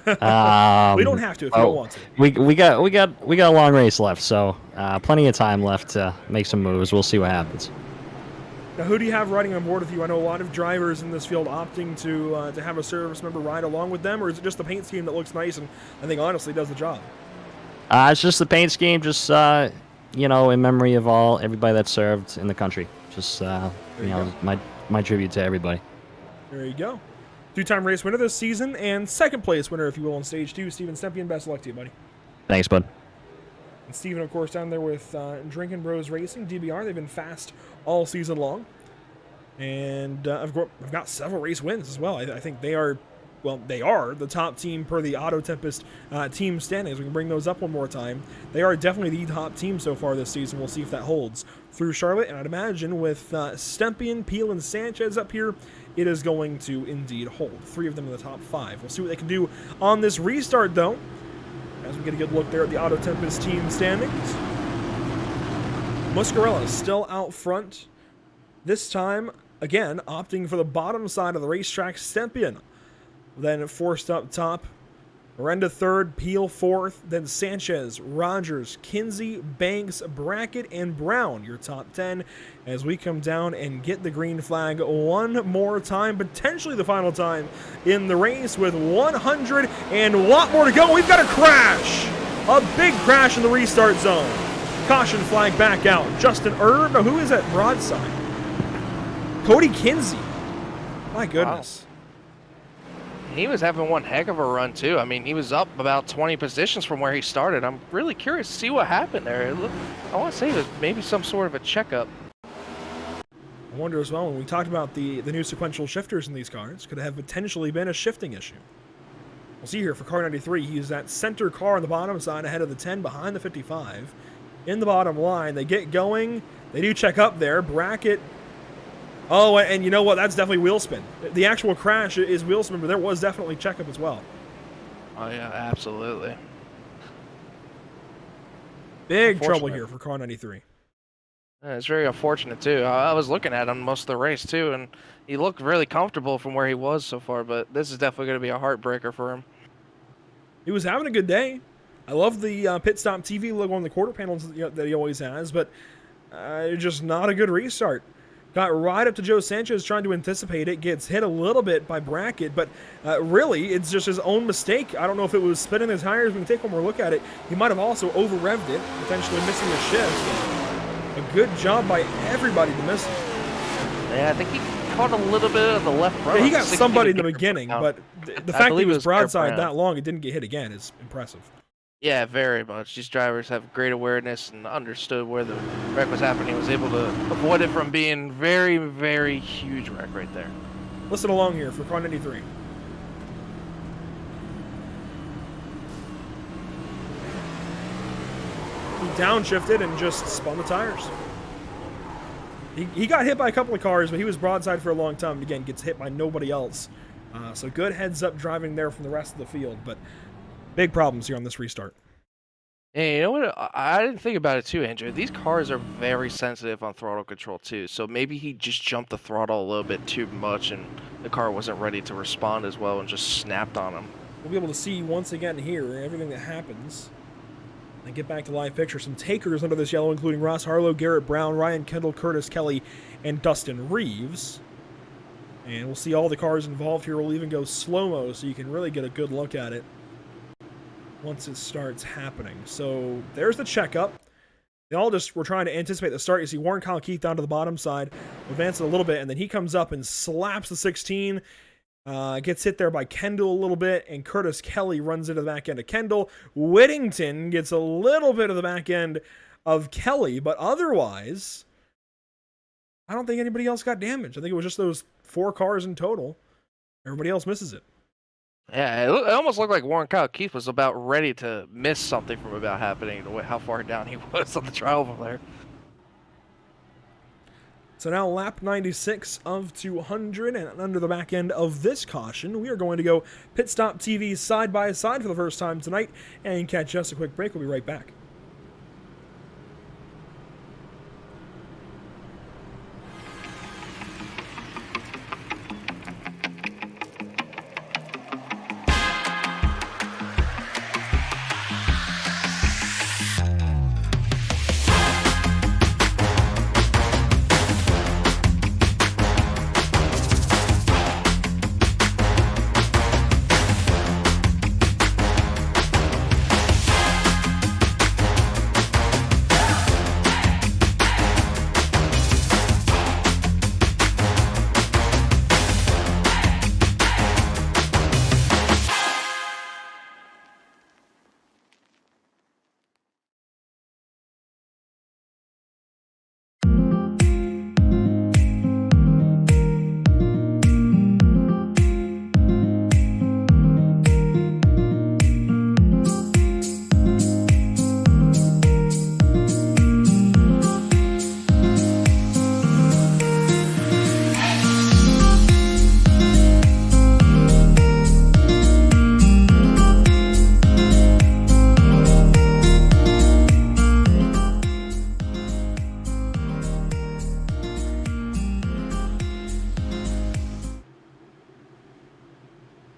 We don't have to if you don't want to. We got a long race left, so plenty of time left to make some moves. We'll see what happens. Now, who do you have riding on board with you? I know a lot of drivers in this field opting to have a service member ride along with them, or is it just the paint scheme that looks nice and I think honestly does the job? It's just the paint scheme, just in memory of everybody that served in the country. Just my tribute to everybody. There you go. 2-time race winner this season and 2nd place winner, if you will, in stage 2. Steven Stempian, best of luck to you, buddy. Thanks, bud. And Steven, of course, down there with Drinkin' Bros Racing, DBR. They've been fast all season long. And I've got several race wins as well. I think they are well, they are the top team per the Auto Tempest team standings. We can bring those up one more time. They are definitely the top team so far this season. We'll see if that holds through Charlotte, and I'd imagine with Stempian, Peel, and Sanchez up here, it is going to indeed hold. 3 of them in the top 5. We'll see what they can do on this restart, though, as we get a good look there at the Auto Tempest team standings. Muscarella still out front. This time, again, opting for the bottom side of the racetrack. Stempian then forced up top. Miranda third, Peel fourth, then Sanchez, Rogers, Kinsey, Banks, Brackett, and Brown, your top 10, as we come down and get the green flag one more time, potentially the final time in the race with 100 and a lot more to go. We've got a crash! A big crash in the restart zone. Caution flag back out. Justin Erb, no, who is that broadside? Cody Kinsey. My goodness. Wow. He was having one heck of a run, too. I mean, he was up about 20 positions from where he started. I'm really curious to see what happened there. I want to say it was maybe some sort of a checkup. I wonder as well, when we talked about the new sequential shifters in these cars, could have potentially been a shifting issue. We'll see here for car 93. He's that center car on the bottom side ahead of the 10 behind the 55. In the bottom line, they get going. They do check up there. Brackett. Oh, and you know what? That's definitely wheel spin. The actual crash is wheel spin, but there was definitely checkup as well. Oh, yeah, absolutely. Big trouble here for car 93. Yeah, it's very unfortunate, too. I was looking at him most of the race, too, and he looked really comfortable from where he was so far, but this is definitely going to be a heartbreaker for him. He was having a good day. I love the PitStop TV logo on the quarter panels that he always has, but just not a good restart. Got right up to Joe Sanchez trying to anticipate it, gets hit a little bit by Brackett, but really, it's just his own mistake. I don't know if it was spinning the tires. We can take one more look at it. He might have also over-revved it, potentially missing the shift. A good job by everybody to miss it. Yeah, I think he caught a little bit of the left front. Yeah, he got somebody in the beginning, but the fact that he was broadside that long, it didn't get hit again is impressive. Yeah, very much. These drivers have great awareness and understood where the wreck was happening. He was able to avoid it from being very, very huge wreck right there. Listen along here for car 93. He downshifted and just spun the tires. He got hit by a couple of cars, but he was broadside for a long time. Again, gets hit by nobody else. So good heads-up driving there from the rest of the field, but big problems here on this restart. Hey, you know what? I didn't think about it too, Andrew. These cars are very sensitive on throttle control too, so maybe he just jumped the throttle a little bit too much and the car wasn't ready to respond as well and just snapped on him. We'll be able to see once again here everything that happens. And get back to live picture. Some takers under this yellow, including Ross Harlow, Garrett Brown, Ryan Kendall, Curtis Kelly, and Dustin Reeves. And we'll see all the cars involved here. We'll even go slow-mo so you can really get a good look at it once it starts happening. So there's the checkup. They all just were trying to anticipate the start. You see Warren Kyle Keith down to the bottom side, advance it a little bit, and then he comes up and slaps the 16. Gets hit there by Kendall a little bit, and Curtis Kelly runs into the back end of Kendall. Whittington gets a little bit of the back end of Kelly, but otherwise, I don't think anybody else got damaged. I think it was just those 4 cars in total. Everybody else misses it. Yeah, it almost looked like Warren Kyle Keith was about ready to miss something from about happening, the way how far down he was on the trial over there. So now lap 96 of 200, and under the back end of this caution, we are going to go PitStop TV side by side for the first time tonight and catch us a quick break. We'll be right back.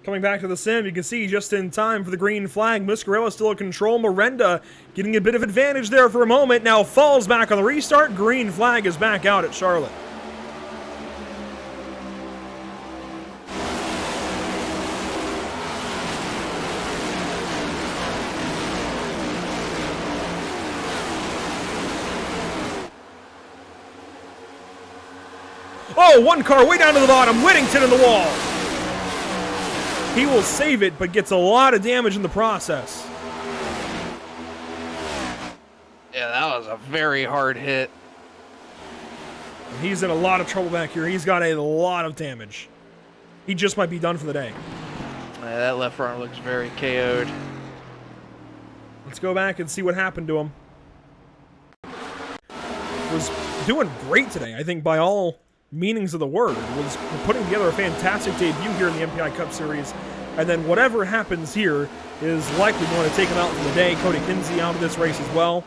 Coming back to the sim, you can see just in time for the green flag, Muscarella still in control. Miranda getting a bit of advantage there for a moment. Now falls back on the restart. Green flag is back out at Charlotte. Oh, one car way down to the bottom. Whittington in the wall. He will save it, but gets a lot of damage in the process. Yeah, that was a very hard hit. And he's in a lot of trouble back here. He's got a lot of damage. He just might be done for the day. Yeah, that left front looks very KO'd. Let's go back and see what happened to him. Was doing great today, I think, by all meanings of the word. Was putting together a fantastic debut here in the MPI Cup Series, and then whatever happens here is likely going to take him out for the day. Cody Kinsey out of this race as well.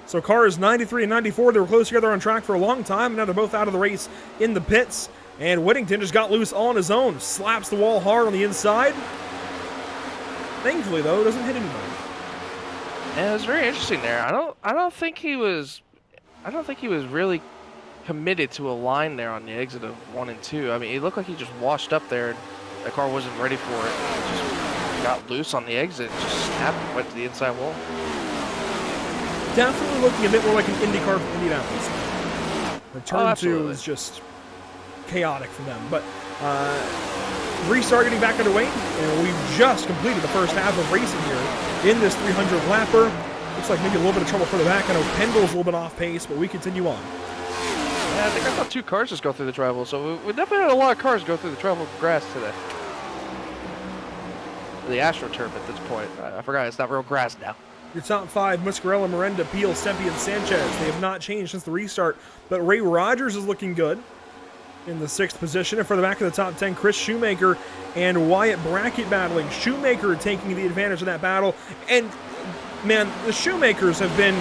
So cars 93 and 94, they were close together on track for a long time, and now they're both out of the race in the pits, and Whittington just got loose all on his own, slaps the wall hard on the inside. Thankfully, though, doesn't hit anybody. Yeah, it was very interesting there. I don't think he was really committed to a line there on the exit of 1 and 2. I mean, it looked like he just washed up there and the car wasn't ready for it. It just got loose on the exit, just snapped and went to the inside wall. Definitely looking a bit more like an IndyCar from Indianapolis. The turn 2 is just chaotic for them. But restart getting back underway, and we've just completed the first half of racing here in this 300 lapper. Looks like maybe a little bit of trouble further back. I know Kendall's a little bit off pace, but we continue on. Yeah, I think I saw 2 cars just go through the travel, so we definitely had a lot of cars go through the travel grass today. The AstroTurf at this point. I forgot, it's not real grass now. Your top 5, Muscarella, Miranda, Peel, Sempi, and Sanchez. They have not changed since the restart, but Ray Rogers is looking good in the 6th position. And for the back of the top 10, Chris Shoemaker and Wyatt Brackett battling. Shoemaker taking the advantage of that battle. And, man, the Shoemakers have been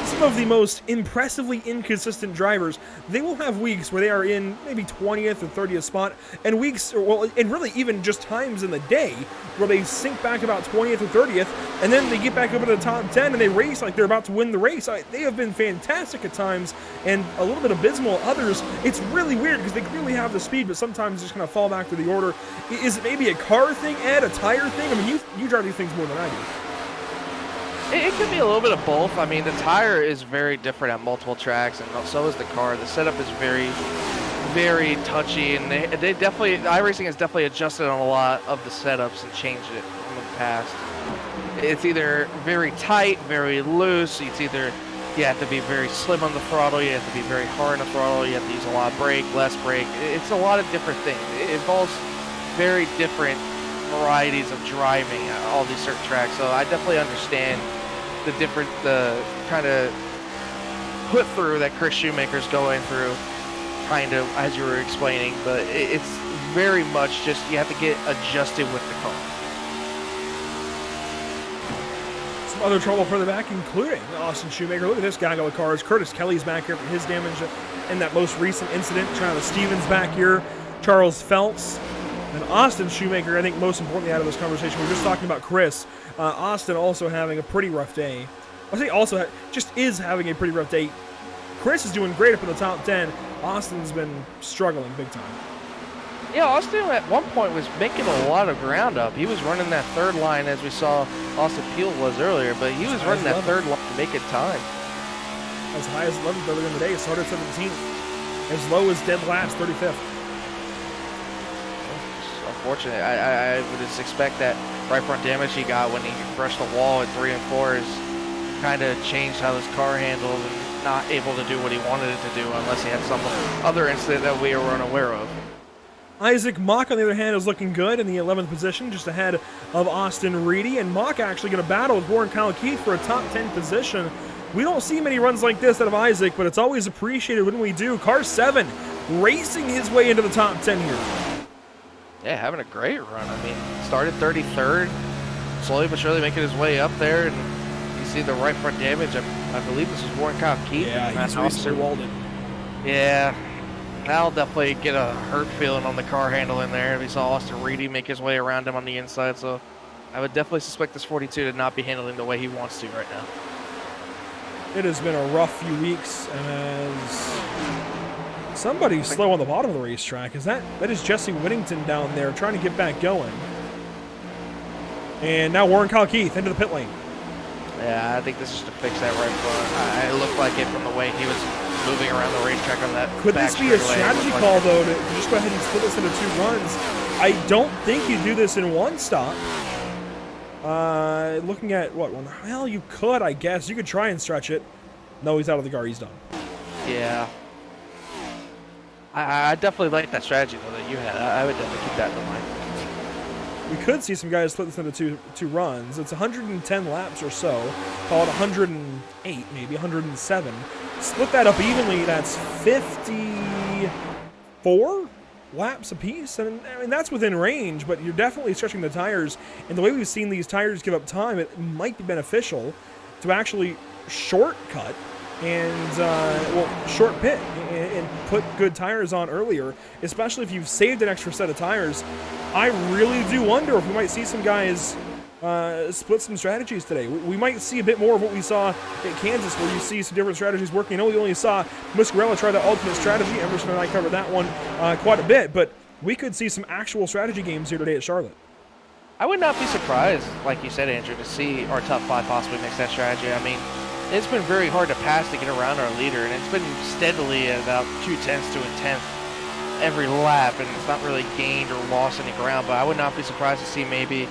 some of the most impressively inconsistent drivers. They will have weeks where they are in maybe 20th or 30th spot, and weeks, and really even just times in the day where they sink back about 20th or 30th, and then they get back up into the top 10 and they race like they're about to win the race. They have been fantastic at times and a little bit abysmal at others. It's really weird because they clearly have the speed, but sometimes just kind of fall back to the order. Is it maybe a car thing, Ed, a tire thing? I mean, you drive these things more than I do. It could be a little bit of both. I mean, the tire is very different at multiple tracks, and so is the car. The setup is very, very touchy, and they definitely, iRacing has definitely adjusted on a lot of the setups and changed it from the past. It's either very tight, very loose. It's either you have to be very slim on the throttle, you have to be very hard on the throttle, you have to use a lot of brake, less brake. It's a lot of different things. It involves very different varieties of driving at all these certain tracks. So I definitely understand the kind of put through that Chris Shoemaker's going through, kind of as you were explaining, but it's very much just you have to get adjusted with the car. Some other trouble further back, including Austin Shoemaker. Look at this gaggle of cars. Curtis Kelly's back here for his damage in that most recent incident. Travis Stevens back here. Charles Phelps. And Austin Shoemaker, I think most importantly out of this conversation, we were just talking about Chris. Austin also having a pretty rough day. I say also just is having a pretty rough day. Chris is doing great up in the top 10. Austin's been struggling big time. Yeah, Austin at one point was making a lot of ground up. He was running that third line as we saw Austin Peel was earlier, but he was running that third line making time. As high as 11th earlier in the day, started 17th. As low as dead last, 35th. Unfortunate. I would just expect that right front damage he got when he brushed the wall at 3 and 4 is kind of changed how his car handled and not able to do what he wanted it to do unless he had some other incident that we were unaware of. Isaac Mock, on the other hand, is looking good in the 11th position, just ahead of Austin Reedy. And Mock actually going to battle with Warren Kyle Keith for a top 10 position. We don't see many runs like this out of Isaac, but it's always appreciated when we do. Car 7 racing his way into the top 10 here. Yeah, having a great run. I mean, started 33rd, slowly but surely making his way up there, and you see the right front damage. I believe this is Warren Kyle Keith. Yeah, he's recently walled it. Yeah, That'll definitely get a hurt feeling on the car handle in there if he saw Austin Reedy make his way around him on the inside. So I would definitely suspect this 42 to not be handling the way he wants to right now. It has been a rough few weeks as somebody's slow on the bottom of the racetrack. That is Jesse Whittington down there trying to get back going. And now Warren Kyle Keith into the pit lane. Yeah, I think this is to fix that right front. It looked like it from the way he was moving around the racetrack on that. Could this be a strategy call, though, to just go ahead and split this into 2 runs? I don't think you do this in 1 stop. Looking at what one? Well, you could, I guess. You could try and stretch it. No, he's out of the car. He's done. Yeah. I definitely like that strategy, though, that you had. I would definitely keep that in mind. We could see some guys split this into two runs. It's 110 laps or so. Call it 108, maybe 107. Split that up evenly. That's 54 laps apiece. And I mean, that's within range, but you're definitely stretching the tires. And the way we've seen these tires give up time, it might be beneficial to actually shortcut and short pit and put good tires on earlier, especially if you've saved an extra set of tires. I really do wonder if we might see some guys split some strategies today. We might see a bit more of what we saw at Kansas, where you see some different strategies working. I know we only saw Muscarella try the ultimate strategy. Emerson and I covered that one quite a bit, but we could see some actual strategy games here today at Charlotte. I would not be surprised, like you said, Andrew, to see our top 5 possibly mix that strategy. I mean, it's been very hard to pass to get around our leader, and it's been steadily at about 0.2 to 1/10 every lap, and it's not really gained or lost any ground. But I would not be surprised to see maybe,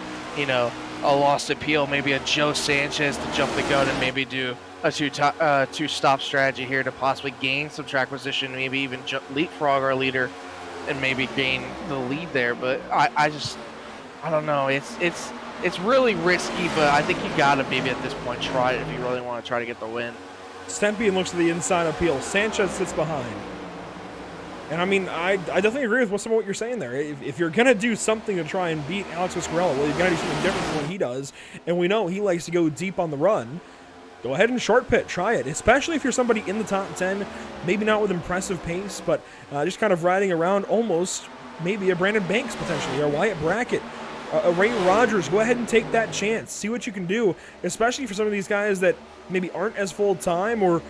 a lost appeal, maybe a Joe Sanchez to jump the gun and maybe do a two-stop strategy here to possibly gain some track position, maybe even leapfrog our leader and maybe gain the lead there. But I don't know. It's really risky, but I think you gotta maybe at this point try it if you really want to try to get the win. Stempian looks to the inside appeal. Sanchez sits behind. And I mean, I definitely agree with some of what you're saying there. If you're going to do something to try and beat Alex Muscarella, well, you've got to do something different from what he does. And we know he likes to go deep on the run. Go ahead and short pit. Try it. Especially if you're somebody in the top 10, maybe not with impressive pace, but just kind of riding around almost maybe a Brandon Banks potentially, or Wyatt Brackett, a Ray Rogers. Go ahead and take that chance. See what you can do, especially for some of these guys that maybe aren't as full-time or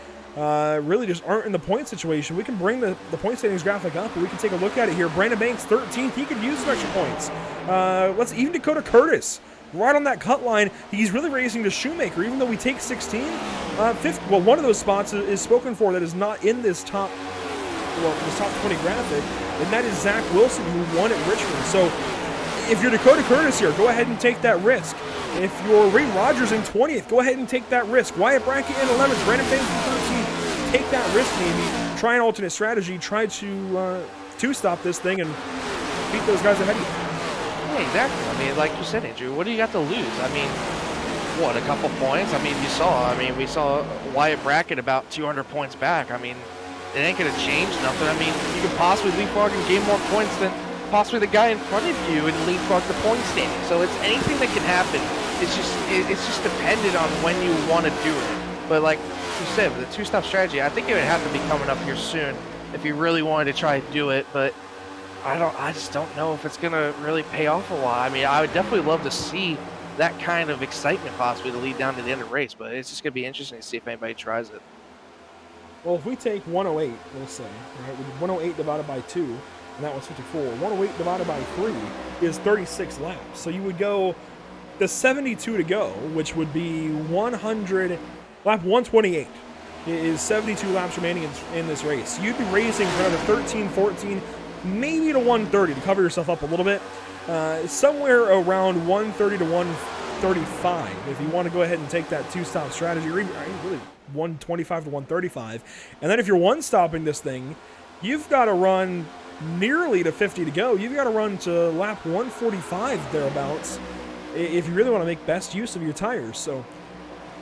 really just aren't in the point situation. We can bring the point standings graphic up and we can take a look at it here. Brandon Banks, 13th. He could use some extra points. Let's even Dakota Curtis right on that cut line. He's really racing to Shoemaker, even though we take 16. One of those spots is spoken for that is not in this top 20 graphic, and that is Zach Wilson, who won at Richmond. So if you're Dakota Curtis here, go ahead and take that risk. If you're Ray Rogers in 20th, go ahead and take that risk. Wyatt Brackett in 11th, Brandon Banks in 13th. Take that risk, maybe. Try an alternate strategy. Try to stop this thing and beat those guys ahead of you. Yeah, exactly. I mean, like you said, Andrew, what do you got to lose? I mean, what, a couple points? I mean, we saw Wyatt Brackett about 200 points back. I mean, it ain't going to change nothing. I mean, you could possibly leapfrog and gain more points than possibly the guy in front of you and leapfrog the point standing. So it's anything that can happen. It's just dependent on when you want to do it. But like you said, with the two-stop strategy, I think it would have to be coming up here soon if you really wanted to try to do it. But I just don't know if it's gonna really pay off a while. I mean, I would definitely love to see that kind of excitement possibly to lead down to the end of the race. But it's just gonna be interesting to see if anybody tries it. Well, if we take 108, we'll say, right, 108 divided by 2, and that was 54. 108 divided by 3 is 36 laps. So you would go the 72 to go, which would be 100. Lap 128 is 72 laps remaining in this race. You'd be racing for another 13, 14, maybe to 130 to cover yourself up a little bit. Somewhere around 130 to 135 if you want to go ahead and take that two-stop strategy, or really 125 to 135. And then if you're one-stopping this thing, you've got to run nearly to 50 to go. You've got to run to lap 145 thereabouts if you really want to make best use of your tires. So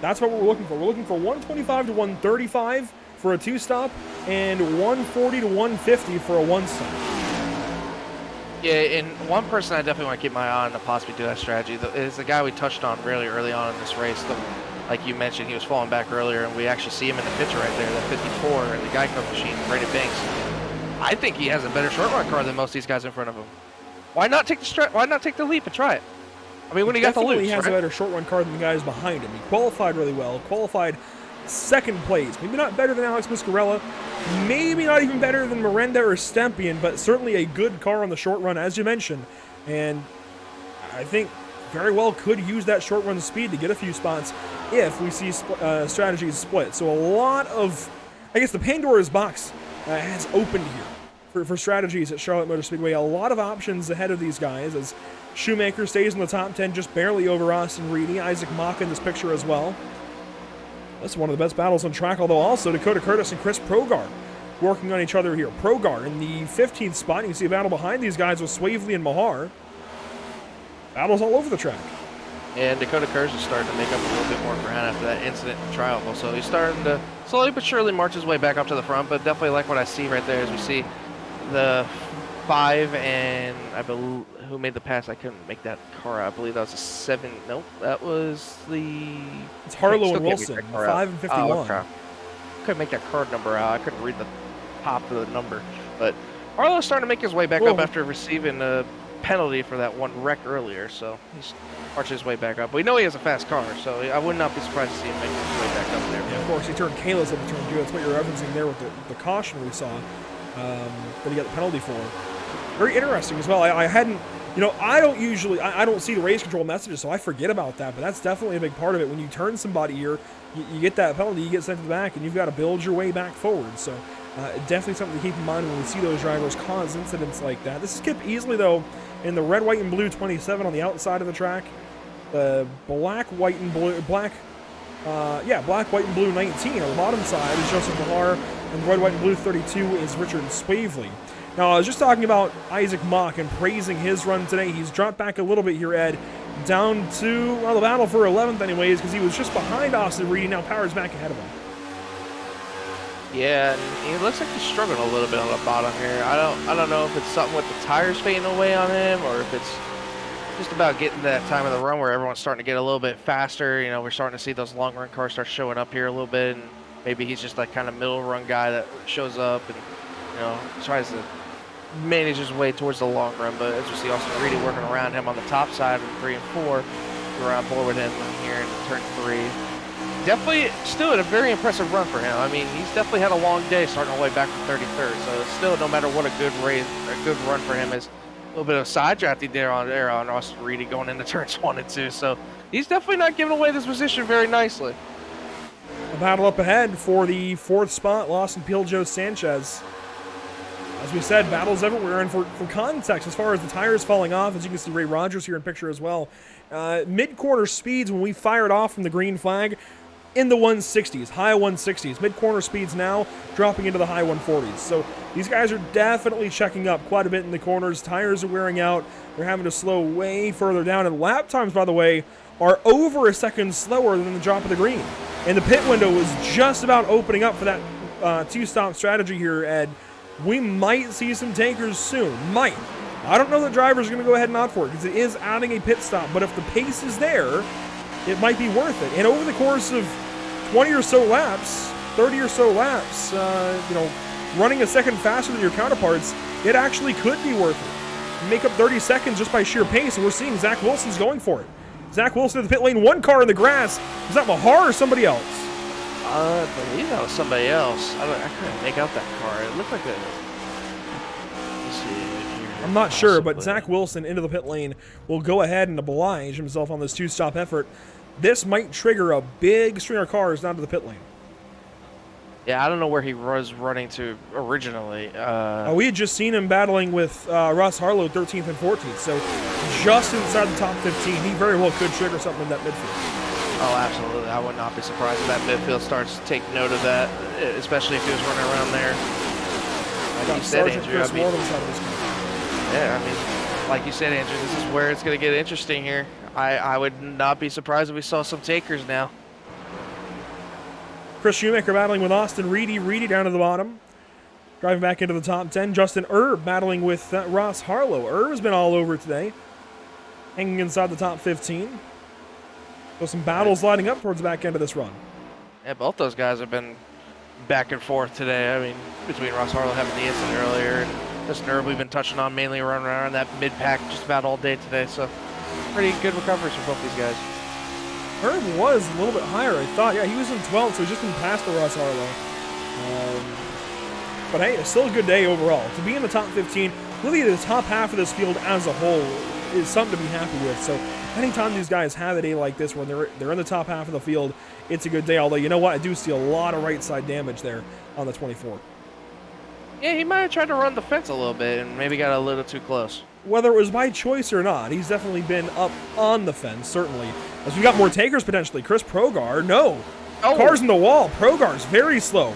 that's what we're looking for. We're looking for 125 to 135 for a two-stop and 140 to 150 for a one-stop. Yeah, and one person I definitely want to keep my eye on to possibly do that strategy is the guy we touched on really early on in this race. Like you mentioned, he was falling back earlier, and we actually see him in the picture right there, that 54, the Geico machine, Brandon Banks. I think he has a better short run car than most of these guys in front of him. Why not take the leap and try it? I mean, when he got the loose, Definitely has a better short run car than the guys behind him. He qualified really well. Qualified second place. Maybe not better than Alex Muscarella. Maybe not even better than Miranda or Stempian, but certainly a good car on the short run, as you mentioned. And I think very well could use that short run speed to get a few spots if we see strategies split. So a lot of, I guess the Pandora's box has opened here for strategies at Charlotte Motor Speedway. A lot of options ahead of these guys as Shoemaker stays in the top 10, just barely over Austin Reedy. Isaac Mock in this picture as well. That's one of the best battles on track, although also Dakota Curtis and Chris Progar working on each other here. Progar in the 15th spot. You can see a battle behind these guys with Swavely and Mahar. Battles all over the track. And Dakota Curtis is starting to make up a little bit more ground after that incident in Trial. So he's starting to slowly but surely march his way back up to the front, but definitely like what I see right there as we see the 5 and I believe who made the pass. I couldn't make that car out. I believe that was a 7. Nope, that was the. It's Harlow and Wilson, 5 and 51. Oh, okay. Couldn't make that card number out. I couldn't read the top of the number. But Harlow's starting to make his way back up after receiving a penalty for that one wreck earlier. So he's marching his way back up. We know he has a fast car, so I would not be surprised to see him make his way back up there. Yeah, of course, he turned Kayla's up to turn 2. That's what you're referencing there with the caution we saw that he got the penalty for. Very interesting as well. I hadn't, I don't see the race control messages, so I forget about that, but that's definitely a big part of it. When you turn somebody here, you get that penalty, you get sent to the back, and you've got to build your way back forward. So definitely something to keep in mind when we see those drivers cause incidents like that. This is Skip Easley, though, in the red, white, and blue 27 on the outside of the track. The black, white, and blue, black, white, and blue 19 on the bottom side is Joseph Mahar, and the red, white, and blue 32 is Richard Swavely. Now, I was just talking about Isaac Mock and praising his run today. He's dropped back a little bit here, Ed, down to, the battle for 11th anyways, because he was just behind Austin Reedy. Now Power's back ahead of him. Yeah, and it looks like he's struggling a little bit on the bottom here. I don't know if it's something with the tires fading away on him, or if it's just about getting that time of the run where everyone's starting to get a little bit faster. We're starting to see those long run cars start showing up here a little bit, and maybe he's just that kind of middle run guy that shows up and tries to manage his way towards the long run. But as you see Austin Reedy working around him on the top side in 3 and 4, we're on board with him here in turn 3. Definitely still a very impressive run for him. I mean, he's definitely had a long day starting all the way back from 33rd. So it's still, no matter what, a good run for him is. A little bit of side drafting there on Austin Reedy going into turns 1 and 2. So he's definitely not giving away this position very nicely. A battle up ahead for the 4th spot, Lawson Peel, Joe Sanchez. As we said, battles everywhere, and for context, as far as the tires falling off, as you can see Ray Rogers here in picture as well, mid-corner speeds when we fired off from the green flag, in the 160s, high 160s. Mid-corner speeds now dropping into the high 140s. So these guys are definitely checking up quite a bit in the corners. Tires are wearing out. They're having to slow way further down. And lap times, by the way, are over a second slower than the drop of the green. And the pit window was just about opening up for that two-stop strategy here, Ed. We might see some tankers soon. Might. I don't know that drivers are going to go ahead and opt for it because it is adding a pit stop. But if the pace is there, it might be worth it. And over the course of 20 or so laps, 30 or so laps, running a second faster than your counterparts, it actually could be worth it. You make up 30 seconds just by sheer pace, and we're seeing Zach Wilson's going for it. Zach Wilson at the pit lane, one car in the grass. Is that Mahar or somebody else? I believe that was somebody else. I couldn't make out that car. It looked like a... Let's see. I'm not sure, but Zach Wilson into the pit lane will go ahead and oblige himself on this two-stop effort. This might trigger a big string of cars down to the pit lane. Yeah, I don't know where he was running to originally. We had just seen him battling with Russ Harlow 13th and 14th, so just inside the top 15. He very well could trigger something in that midfield. Oh, absolutely. I would not be surprised if that midfield starts to take note of that, especially if he was running around there. Like you said, Andrew. Like you said, Andrew, this is where it's going to get interesting here. I would not be surprised if we saw some takers now. Chris Shoemaker battling with Austin Reedy. Reedy down to the bottom. Driving back into the top 10. Justin Erb battling with Ross Harlow. Erb has been all over today. Hanging inside the top 15. So some battles lining up towards the back end of this run. Yeah, both those guys have been back and forth today. I mean, between Ross Harlow having the incident earlier and this nerve we've been touching on mainly around that mid-pack just about all day today. So pretty good recoveries for both these guys. Herb was a little bit higher, I thought. Yeah, he was in 12th, so he's just been past the Ross Harlow. But hey, it's still a good day overall. To be in the top 15, really the top half of this field as a whole is something to be happy with. So anytime these guys have a day like this when they're in the top half of the field, it's a good day. Although, you know what? I do see a lot of right side damage there on the 24. Yeah, he might have tried to run the fence a little bit and maybe got a little too close. Whether it was by choice or not, he's definitely been up on the fence, certainly. As we got more takers potentially. Chris Progar, no. Oh. Cars in the wall. Progar's very slow.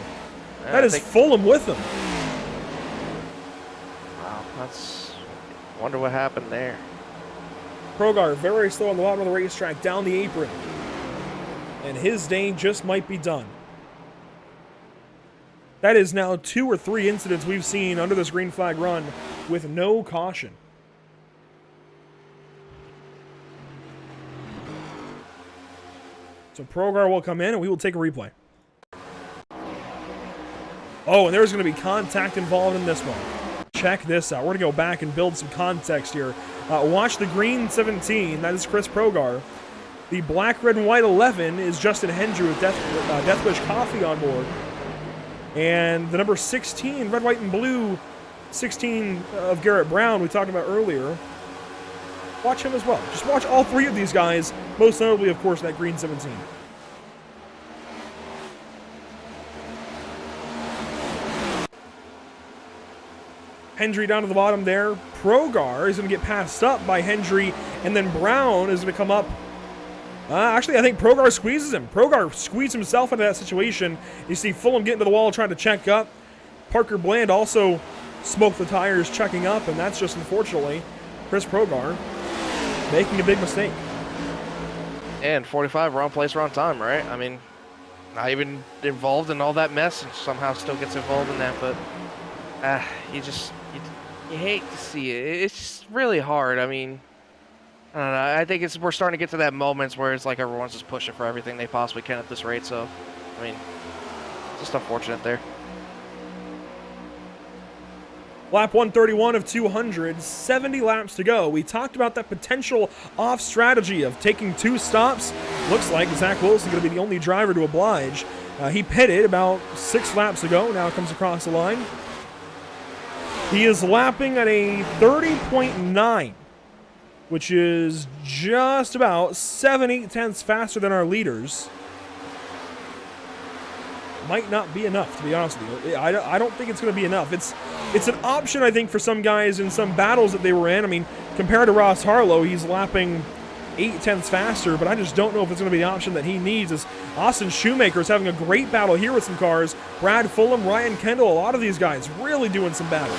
Yeah, that is Fulham with him. Wow, that's... wonder what happened there. Progar very slow on the bottom of the racetrack, down the apron. And his day just might be done. That is now 2 or 3 incidents we've seen under this green flag run with no caution. So Progar will come in and we will take a replay. Oh, and there's going to be contact involved in this one. Check this out. We're going to go back and build some context here. Watch the green 17. That is Chris Progar. The black, red, and white 11 is Justin Hendry with Death Wish Coffee on board. And the number 16, red, white, and blue, 16 of Garrett Brown we talked about earlier. Watch him as well. Just watch all 3 of these guys, most notably, of course, that green 17. Hendry down to the bottom there. Progar is going to get passed up by Hendry, and then Brown is going to come up. Actually, I think Progar squeezes him. Progar squeezed himself into that situation. You see Fulham getting to the wall trying to check up. Parker Bland also smoked the tires checking up, and that's just, unfortunately, Chris Progar making a big mistake. And 45, wrong place, wrong time, right? I mean, not even involved in all that mess and somehow still gets involved in that, but you hate to see it. It's just really hard. I mean, I don't know. I think we're starting to get to that moments where it's like everyone's just pushing for everything they possibly can at this rate. So, I mean, just unfortunate there. Lap 131 of 200, 70 laps to go. We talked about that potential off strategy of taking 2 stops. Looks like Zach Wilson going to be the only driver to oblige. He pitted about 6 laps ago. Now comes across the line. He is lapping at a 30.9, which is just about 7/8 tenths faster than our leaders. Might not be enough, to be honest with you. I don't think it's going to be enough. It's an option, I think, for some guys in some battles that they were in. I mean, compared to Ross Harlow, he's lapping 8 tenths faster, but I just don't know if it's going to be the option that he needs. As Austin Shoemaker is having a great battle here with some cars. Brad Fulham, Ryan Kendall, a lot of these guys really doing some battle.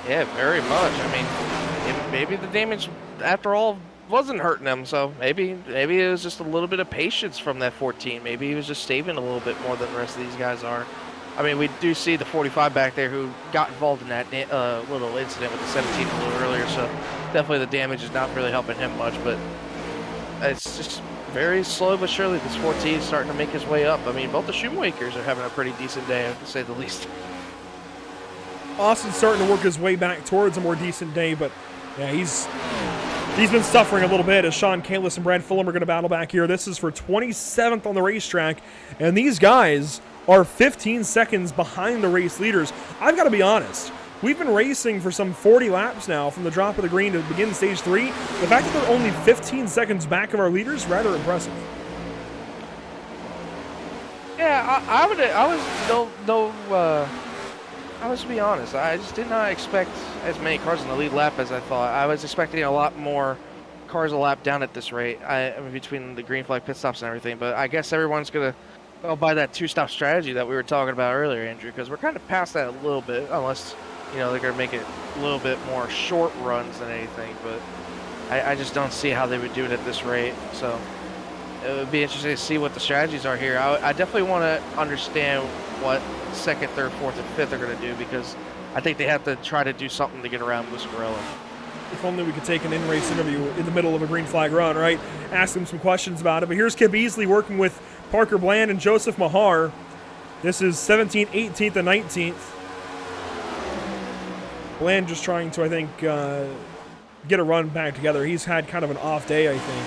Yeah, very much. I mean, maybe the damage, after all, wasn't hurting him, so maybe it was just a little bit of patience from that 14. Maybe he was just saving a little bit more than the rest of these guys are. I mean, we do see the 45 back there who got involved in that little incident with the 17 a little earlier, so definitely the damage is not really helping him much, but it's just very slow but surely this 14 is starting to make his way up. I mean, both the Shoemakers are having a pretty decent day, to say the least. Austin's starting to work his way back towards a more decent day, but yeah, he's been suffering a little bit as Sean Kalis and Brad Fulham are going to battle back here. This is for 27th on the racetrack, and these guys are 15 seconds behind the race leaders. I've got to be honest. We've been racing for some 40 laps now from the drop of the green to begin stage 3. The fact that they're only 15 seconds back of our leaders, rather impressive. Yeah, I was to be honest, I just did not expect as many cars in the lead lap as I thought. I was expecting a lot more cars a lap down at this rate, I mean, between the green flag pit stops and everything, but I guess everyone's going to go by that 2-stop strategy that we were talking about earlier, Andrew, because we're kind of past that a little bit, unless, you know, they're going to make it a little bit more short runs than anything, but I just don't see how they would do it at this rate, so it would be interesting to see what the strategies are here. I definitely want to understand what second, third, fourth, and fifth are going to do, because I think they have to try to do something to get around Muscarella. If only we could take an in-race interview in the middle of a green flag run, right? Ask them some questions about it. But here's Kip Easley working with Parker Bland and Joseph Mahar. This is 17th, 18th, and 19th. Bland just trying to, I think, get a run back together. He's had kind of an off day, I think.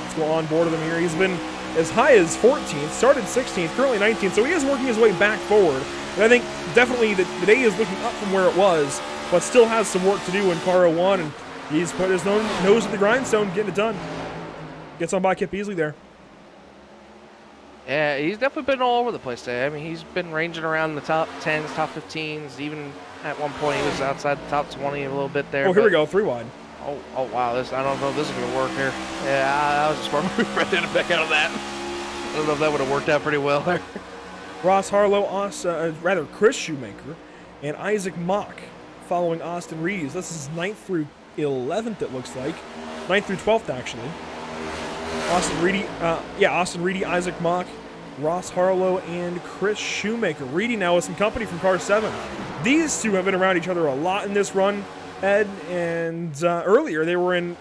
Let's go on board with him here. He's been as high as 14th, started 16th, currently 19th, so he is working his way back forward. And I think definitely the day is looking up from where it was, but still has some work to do in car 01, and he's put his nose at the grindstone, getting it done. Gets on by Kip Beasley there. Yeah, he's definitely been all over the place today. I mean, he's been ranging around the top 10s, top 15s. Even at one point, he was outside the top 20 a little bit there. Oh, here we go, 3 wide. Oh, wow. I don't know if this is going to work here. Yeah, that was a smart move right there to back out of that. I don't know if that would have worked out pretty well there. Ross Harlow, Chris Shoemaker, and Isaac Mock following Austin Reeves. This is 9th through 11th, it looks like. 9th through 12th, actually. Austin Reedy, Isaac Mock, Ross Harlow, and Chris Shoemaker. Reedy now with some company from car 7. These two have been around each other a lot in this run, Ed, and earlier they were in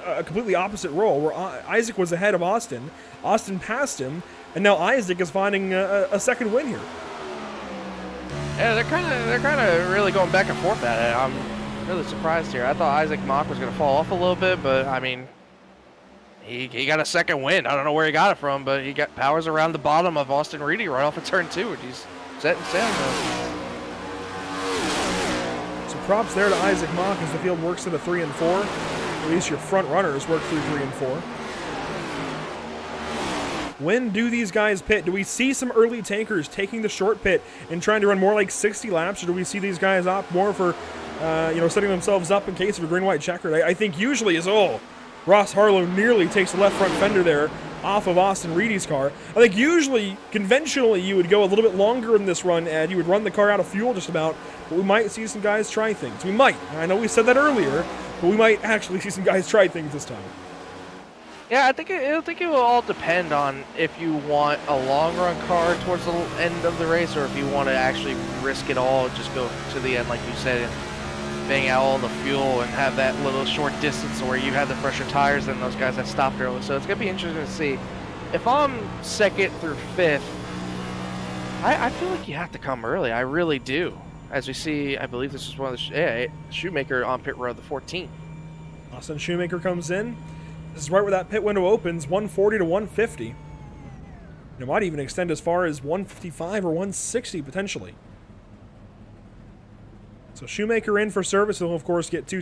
a completely opposite role, where Isaac was ahead of Austin. Austin passed him, and now Isaac is finding a second win here. Yeah, they're kind of really going back and forth at it. I'm really surprised here. I thought Isaac Mock was going to fall off a little bit, but I mean, he got a second win. I don't know where he got it from, but he got powers around the bottom of Austin Reedy right off of turn 2, and he's setting sail now. So props there to Isaac Mock as the field works to the 3 and 4. At least your front runners work through 3 and 4. When do these guys pit? Do we see some early tankers taking the short pit and trying to run more like 60 laps, or do we see these guys opt more for, setting themselves up in case of a green-white-checkered? I think usually is, Ross Harlow nearly takes the left front fender there off of Austin Reedy's car. I think usually, conventionally, you would go a little bit longer in this run, Ed. You would run the car out of fuel just about, but we might see some guys try things. We might. I know we said that earlier, but we might actually see some guys try things this time. Yeah, I think it will all depend on if you want a long run car towards the end of the race, or if you want to actually risk it all, just go to the end, like you said, and bang out all the fuel and have that little short distance where you have the fresher tires than those guys that stopped early. So it's gonna be interesting to see. If I'm 2nd through 5th, I feel like you have to come early. I really do. As we see, I believe this is one of the Shoemaker on pit road, the 14th. Austin Shoemaker comes in. This is right where that pit window opens, 140 to 150. And it might even extend as far as 155 or 160 potentially. So Shoemaker in for service. He'll of course get 4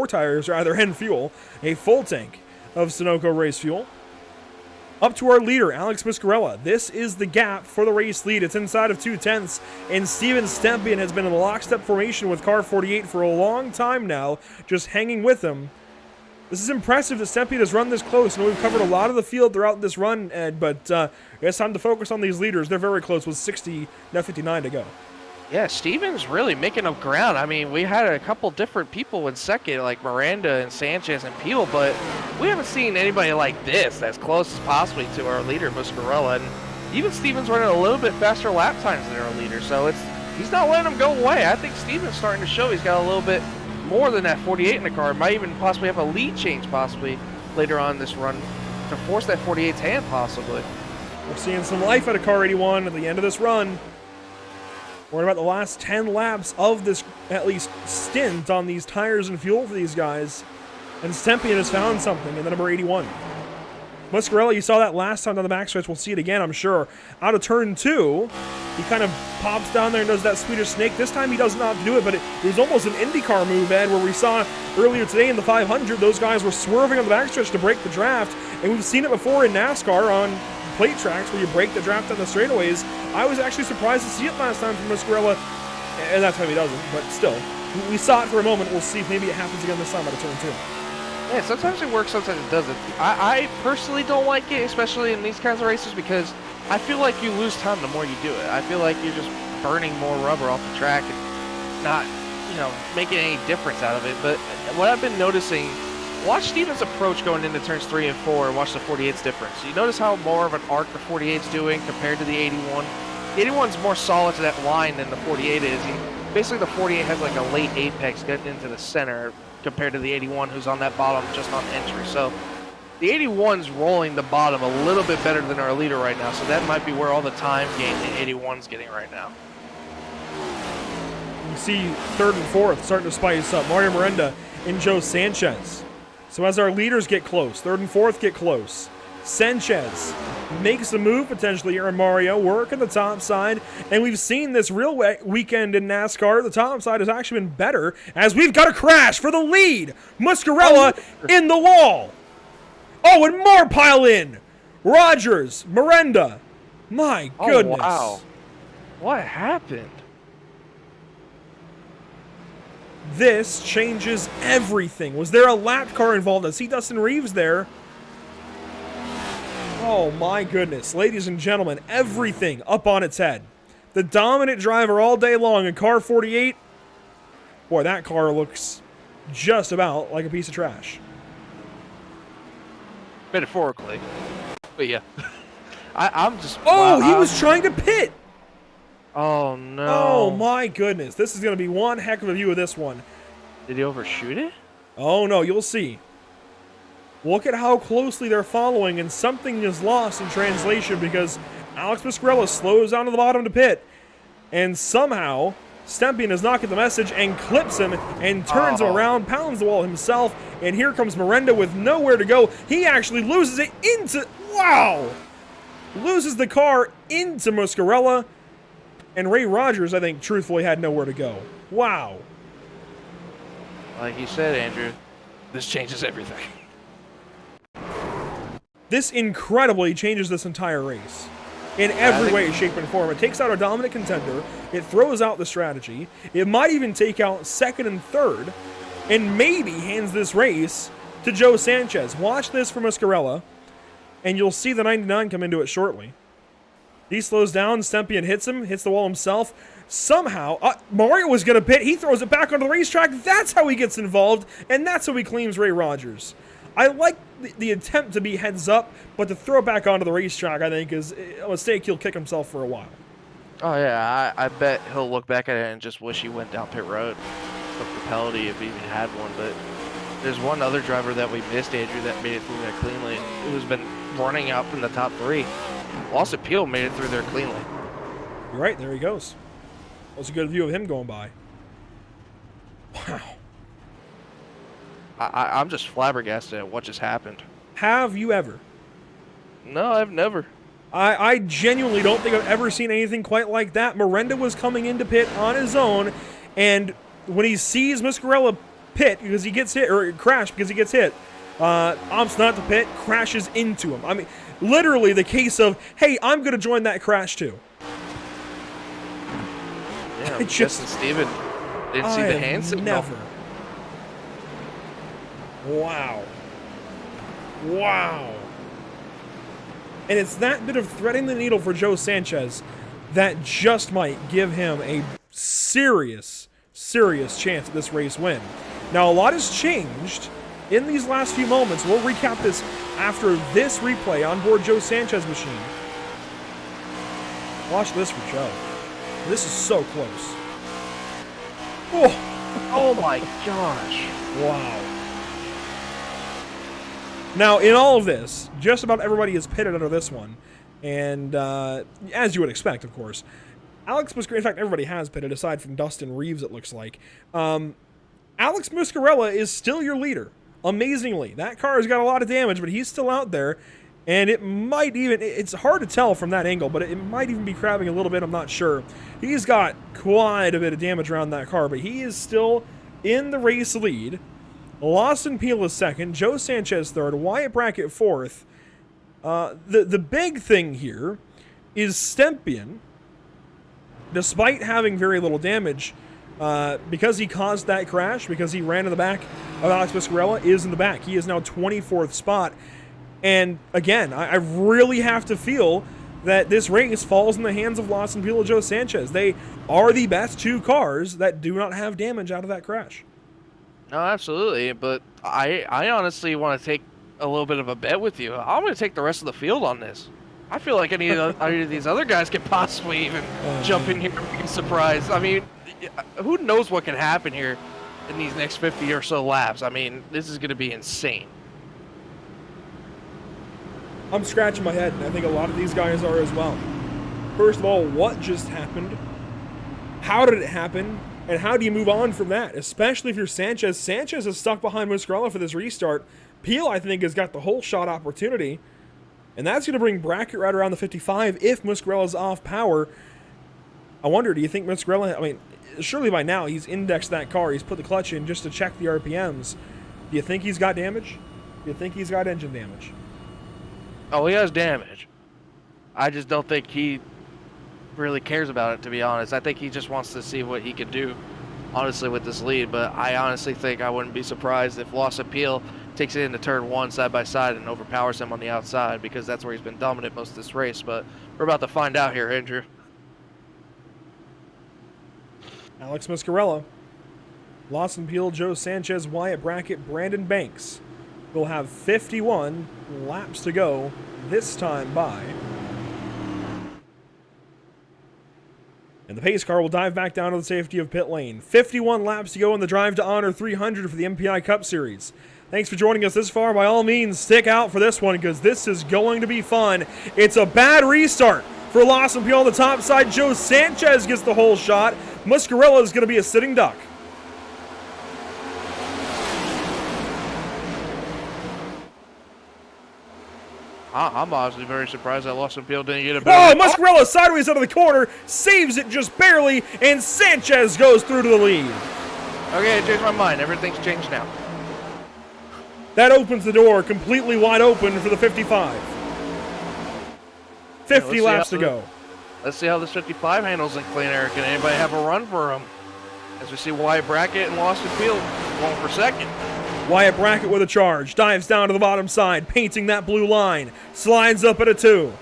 tires rather, and fuel. A full tank of Sunoco race fuel. Up to our leader, Alex Miscarella. This is the gap for the race lead. It's inside of 2/10, and Steven Stempian has been in a lockstep formation with car 48 for a long time now, just hanging with him. This is impressive that Stempian has run this close. And we've covered a lot of the field throughout this run, Ed, but it's time to focus on these leaders. They're very close with 59 to go. Yeah, Steven's really making up ground. I mean, we had a couple different people in second, like Miranda and Sanchez and Peel, but we haven't seen anybody like this as close as possibly to our leader, Muscarella. And even Steven's running a little bit faster lap times than our leader, so he's not letting him go away. I think Steven's starting to show he's got a little bit more than that 48 in the car. Might even possibly have a lead change possibly later on in this run to force that 48's hand possibly. We're seeing some life out of car 81 at the end of this run. We're about the last 10 laps of this, at least, stint on these tires and fuel for these guys. And Stempian has found something in the number 81. Muscarella, you saw that last time on the backstretch. We'll see it again, I'm sure. Out of turn 2, he kind of pops down there and does that Swedish snake. This time he doesn't have to do it, but it was almost an IndyCar move, Ed, where we saw earlier today in the 500, those guys were swerving on the backstretch to break the draft. And we've seen it before in NASCAR on plate tracks where you break the draft on the straightaways. I was actually surprised to see it last time from Muscarella, and that time he doesn't, but still. We saw it for a moment. We'll see if maybe it happens again this time out of turn 2. Yeah, sometimes it works, sometimes it doesn't. I personally don't like it, especially in these kinds of races, because I feel like you lose time the more you do it. I feel like you're just burning more rubber off the track and not, making any difference out of it. But what I've been noticing, watch Steven's approach going into turns 3 and 4 and watch the 48's difference. You notice how more of an arc the 48's doing compared to the 81. The 81's more solid to that line than the 48 is. Basically, the 48 has like a late apex getting into the center compared to the 81 who's on that bottom just on entry. So The 81's rolling the bottom a little bit better than our leader right now, so that might be where all the time gain the 81's getting right now. You see third and fourth starting to spice up. Mario Miranda and Joe Sanchez. So as our leaders get close, third and fourth get close. Sanchez makes a move potentially here in Mario, working the top side, and we've seen this real weekend in NASCAR. The top side has actually been better as we've got a crash for the lead. Muscarella in the wall. Oh, and more pile in. Rogers, Miranda. My goodness. Oh, wow. What happened? This changes everything. Was there a lap car involved? I see Dustin Reeves there. Oh my goodness. Ladies and gentlemen, everything up on its head. The dominant driver all day long in car 48. Boy, that car looks just about like a piece of trash. Metaphorically. But yeah. I'm just... Oh, he was trying to pit. Oh, no. Oh my goodness. This is going to be one heck of a view of this one. Did he overshoot it? Oh no, you'll see. Look at how closely they're following, and something is lost in translation because Alex Muscarella slows down to the bottom to pit, and somehow Stempian does not get the message and clips him and turns him around, pounds the wall himself, and here comes Miranda with nowhere to go. He actually loses it into... Wow! Loses the car into Muscarella, and Ray Rogers, I think, truthfully had nowhere to go. Wow. Like you said, Andrew, this changes everything. This incredibly changes this entire race. In every way, shape, and form. It takes out a dominant contender. It throws out the strategy. It might even take out second and third. And maybe hands this race to Joe Sanchez. Watch this for Muscarella. And you'll see the 99 come into it shortly. He slows down. Stempian hits him. Hits the wall himself. Somehow, Mario was going to pit. He throws it back onto the racetrack. That's how he gets involved. And that's how he claims Ray Rogers. I like the attempt to be heads up, but to throw it back onto the racetrack, I think, is a mistake he'll kick himself for a while. Oh, yeah, I bet he'll look back at it and just wish he went down pit road. Took the penalty if he even had one, but there's one other driver that we missed, Andrew, that made it through there cleanly, who's been running up in the top three. Lawson Peel made it through there cleanly. You're right, there he goes. That was a good view of him going by. Wow. I'm just flabbergasted at what just happened. Have you ever? No, I've never. I genuinely don't think I've ever seen anything quite like that. Miranda was coming into pit on his own, and when he sees Muscarella pit because he gets hit, or crash because he gets hit, opts not to pit, crashes into him. I mean, literally the case of, hey, I'm going to join that crash too. Yeah, Justin Steven didn't see the hand signal. Never. Wow. Wow. And it's that bit of threading the needle for Joe Sanchez that just might give him a serious chance at this race win. Now, a lot has changed in these last few moments. We'll recap this after this replay on board Joe Sanchez's machine. Watch this for Joe. This is so close. Oh my gosh. Wow. Now, in all of this, just about everybody is pitted under this one. And as you would expect, of course. Alex Muscarella, in fact, everybody has pitted, aside from Dustin Reeves, it looks like. Alex Muscarella is still your leader, amazingly. That car has got a lot of damage, but he's still out there. And it might even, it's hard to tell from that angle, but it might even be crabbing a little bit, I'm not sure. He's got quite a bit of damage around that car, but he is still in the race lead. Lawson Peel is second, Joe Sanchez third, Wyatt Brackett fourth. The big thing here is Stempian, despite having very little damage, because he caused that crash, because he ran in the back of Alex Muscarella, is in the back. He is now 24th spot. And again, I really have to feel that this race falls in the hands of Lawson Peel and Joe Sanchez. They are the best two cars that do not have damage out of that crash. No, absolutely, but I honestly want to take a little bit of a bet with you. I'm going to take the rest of the field on this. I feel like any of these other guys could possibly even jump in here and be surprised. I mean, who knows what can happen here in these next 50 or so laps. I mean, this is going to be insane. I'm scratching my head, and I think a lot of these guys are as well. First of all, what just happened? How did it happen? And how do you move on from that? Especially if you're Sanchez. Sanchez is stuck behind Muscarella for this restart. Peel, I think, has got the whole shot opportunity. And that's going to bring Brackett right around the 55 if Muscarella's off power. I wonder, do you think Muscarella, I mean, surely by now he's indexed that car. He's put the clutch in just to check the RPMs. Do you think he's got damage? Do you think he's got engine damage? Oh, he has damage. I just don't think he really cares about it, to be honest. I think he just wants to see what he can do, honestly, with this lead. But I honestly think I wouldn't be surprised if Lost Appeal takes it into turn 1 side by side and overpowers him on the outside, because that's where he's been dominant most of this race. But we're about to find out here, Andrew. Alex Muscarella, Lawson Peel, Joe Sanchez, Wyatt Brackett, Brandon Banks will have 51 laps to go, this time by. And the pace car will dive back down to the safety of pit lane. 51 laps to go in the Drive to Honor 300 for the MPI Cup Series. Thanks for joining us this far. By all means, stick out for this one because this is going to be fun. It's a bad restart for Lawson Peel on the top side. Joe Sanchez gets the whole shot. Muscarella is going to be a sitting duck. I'm honestly very surprised that Lawson Peel didn't get a Oh, Muscarella sideways out of the corner, saves it just barely, and Sanchez goes through to the lead. Okay, I changed my mind. Everything's changed now. That opens the door completely wide open for the 55. 50 laps to go. Let's see how this 55 handles in clean air. Can anybody have a run for him? As we see Wyatt Brackett and Lawson Peel going for second. Wyatt Brackett with a charge, dives down to the bottom side, painting that blue line, slides up at a 2.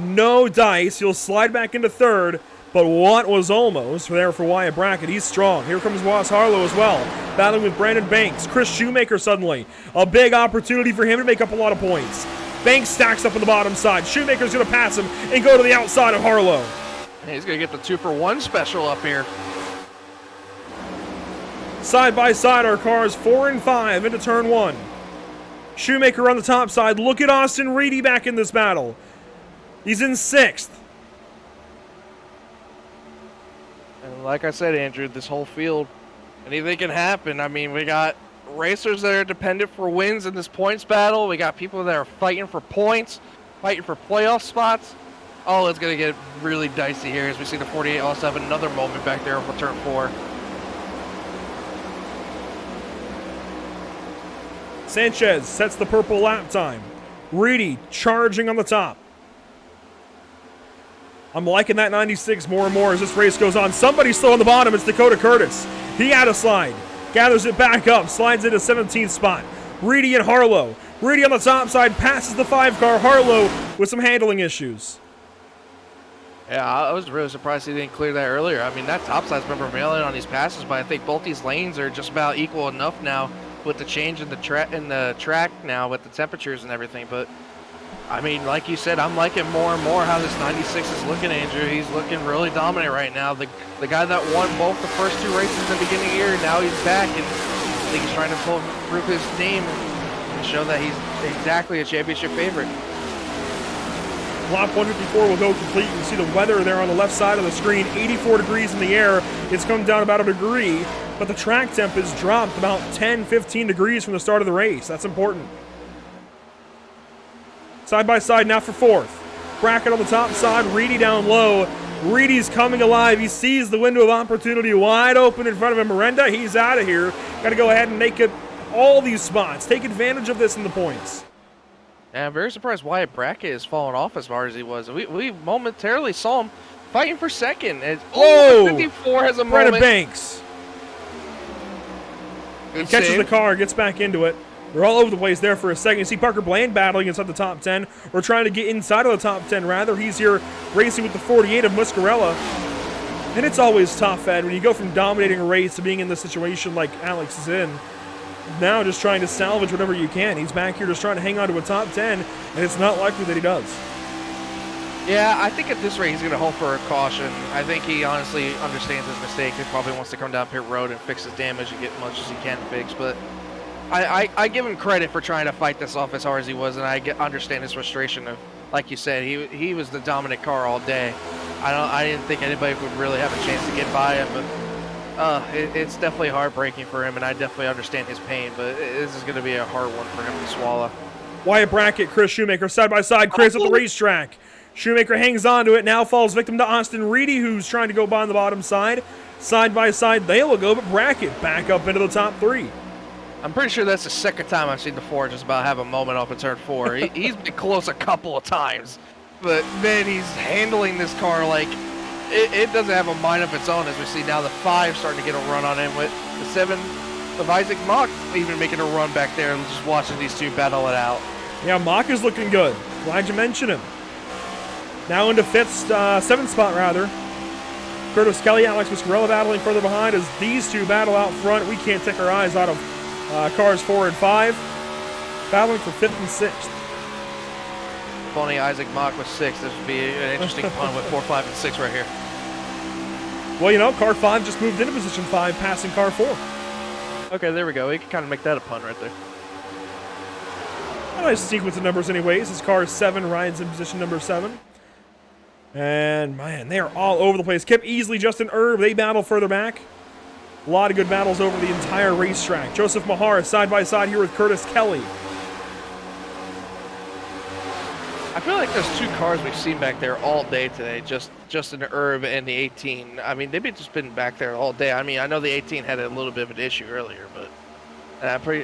No dice, he'll slide back into third, but what was almost there for Wyatt Brackett. He's strong. Here comes Ross Harlow as well, battling with Brandon Banks. Chris Shoemaker suddenly, a big opportunity for him to make up a lot of points. Banks stacks up on the bottom side. Shoemaker's going to pass him and go to the outside of Harlow. And he's going to get the 2-for-1 special up here. Side by side, our cars 4 and 5 into turn 1. Shoemaker on the top side. Look at Austin Reedy back in this battle. He's in 6th. And like I said, Andrew, this whole field, anything can happen. I mean, we got racers that are dependent for wins in this points battle. We got people that are fighting for points, fighting for playoff spots. Oh, it's going to get really dicey here as we see the 48 also have another moment back there for turn 4. Sanchez sets the purple lap time. Reedy charging on the top. I'm liking that 96 more and more as this race goes on. Somebody's slow on the bottom. It's Dakota Curtis. He had a slide. Gathers it back up. Slides into 17th spot. Reedy and Harlow. Reedy on the top side passes the 5 car. Harlow with some handling issues. Yeah, I was really surprised he didn't clear that earlier. I mean, that topside's been prevailing on these passes, but I think both these lanes are just about equal enough now with the change in the track now with the temperatures and everything. But I mean, like you said, I'm liking more and more how this 96 is looking, Andrew. He's looking really dominant right now. The guy that won both the first 2 races in the beginning of the year, now he's back, and I think he's trying to prove his name and show that he's exactly a championship favorite. Lap 154 will go complete. You can see the weather there on the left side of the screen. 84 degrees in the air. It's come down about a degree, but the track temp has dropped about 10-15 degrees from the start of the race. That's important. Side by side now for 4th. Brackett on the top side, Reedy down low. Reedy's coming alive. He sees the window of opportunity wide open in front of him. Miranda, he's out of here. Got to go ahead and make it all these spots. Take advantage of this in the points. Yeah, I'm very surprised Wyatt Brackett has fallen off as far as he was. We momentarily saw him fighting for second. Oh, 54 has a Brandon moment. Banks. Good Catches save. the car, gets back into it. They're all over the place there for a second. You see Parker Bland battling inside the top 10. We're trying to get inside of the top 10, rather. He's here racing with the 48 of Muscarella. And it's always tough, Ed, when you go from dominating a race to being in this situation like Alex is in. Now just trying to salvage whatever you can. He's back here just trying to hang on to a top 10, and it's not likely that he does. Yeah, I think at this rate he's going to hold for a caution. I think he honestly understands his mistake. He probably wants to come down pit road and fix his damage and get as much as he can fixed. But I give him credit for trying to fight this off as hard as he was, and I understand his frustration of, like you said, he was the dominant car all day. I didn't think anybody would really have a chance to get by him, but it's definitely heartbreaking for him, and I definitely understand his pain. But this is going to be a hard one for him to swallow. Wyatt Brackett, Chris Shoemaker, side by side. Chris at the racetrack. Shoemaker hangs on to it, now falls victim to Austin Reedy, who's trying to go by on the bottom side. Side by side, they will go, but Brackett back up into the top 3. I'm pretty sure that's the second time I've seen the Ford just about have a moment off of turn 4. He's been close a couple of times, but man, he's handling this car like it doesn't have a mind of its own, as we see now the 5 starting to get a run on him, with the 7 of Isaac Mock even making a run back there and just watching these two battle it out. Yeah, Mock is looking good. Glad you mentioned him. Now into 7th spot, rather. Curtis Kelly, Alex Viscarella battling further behind as these two battle out front. We can't take our eyes out of cars 4 and 5. Battling for 5th and 6th. If only Isaac Mock was 6, this would be an interesting pun with 4, 5, and 6 right here. Well, you know, car 5 just moved into position 5, passing car 4. Okay, there we go. We can kind of make that a pun right there. A nice sequence of numbers anyways, as car 7 rides in position number 7. And, man, they are all over the place. Kip Easley, Justin Erb, they battle further back. A lot of good battles over the entire racetrack. Joseph Mahar side by side here with Curtis Kelly. I feel like there's 2 cars we've seen back there all day today, just Justin Erb and the 18. I mean, they've just been back there all day. I mean, I know the 18 had a little bit of an issue earlier, but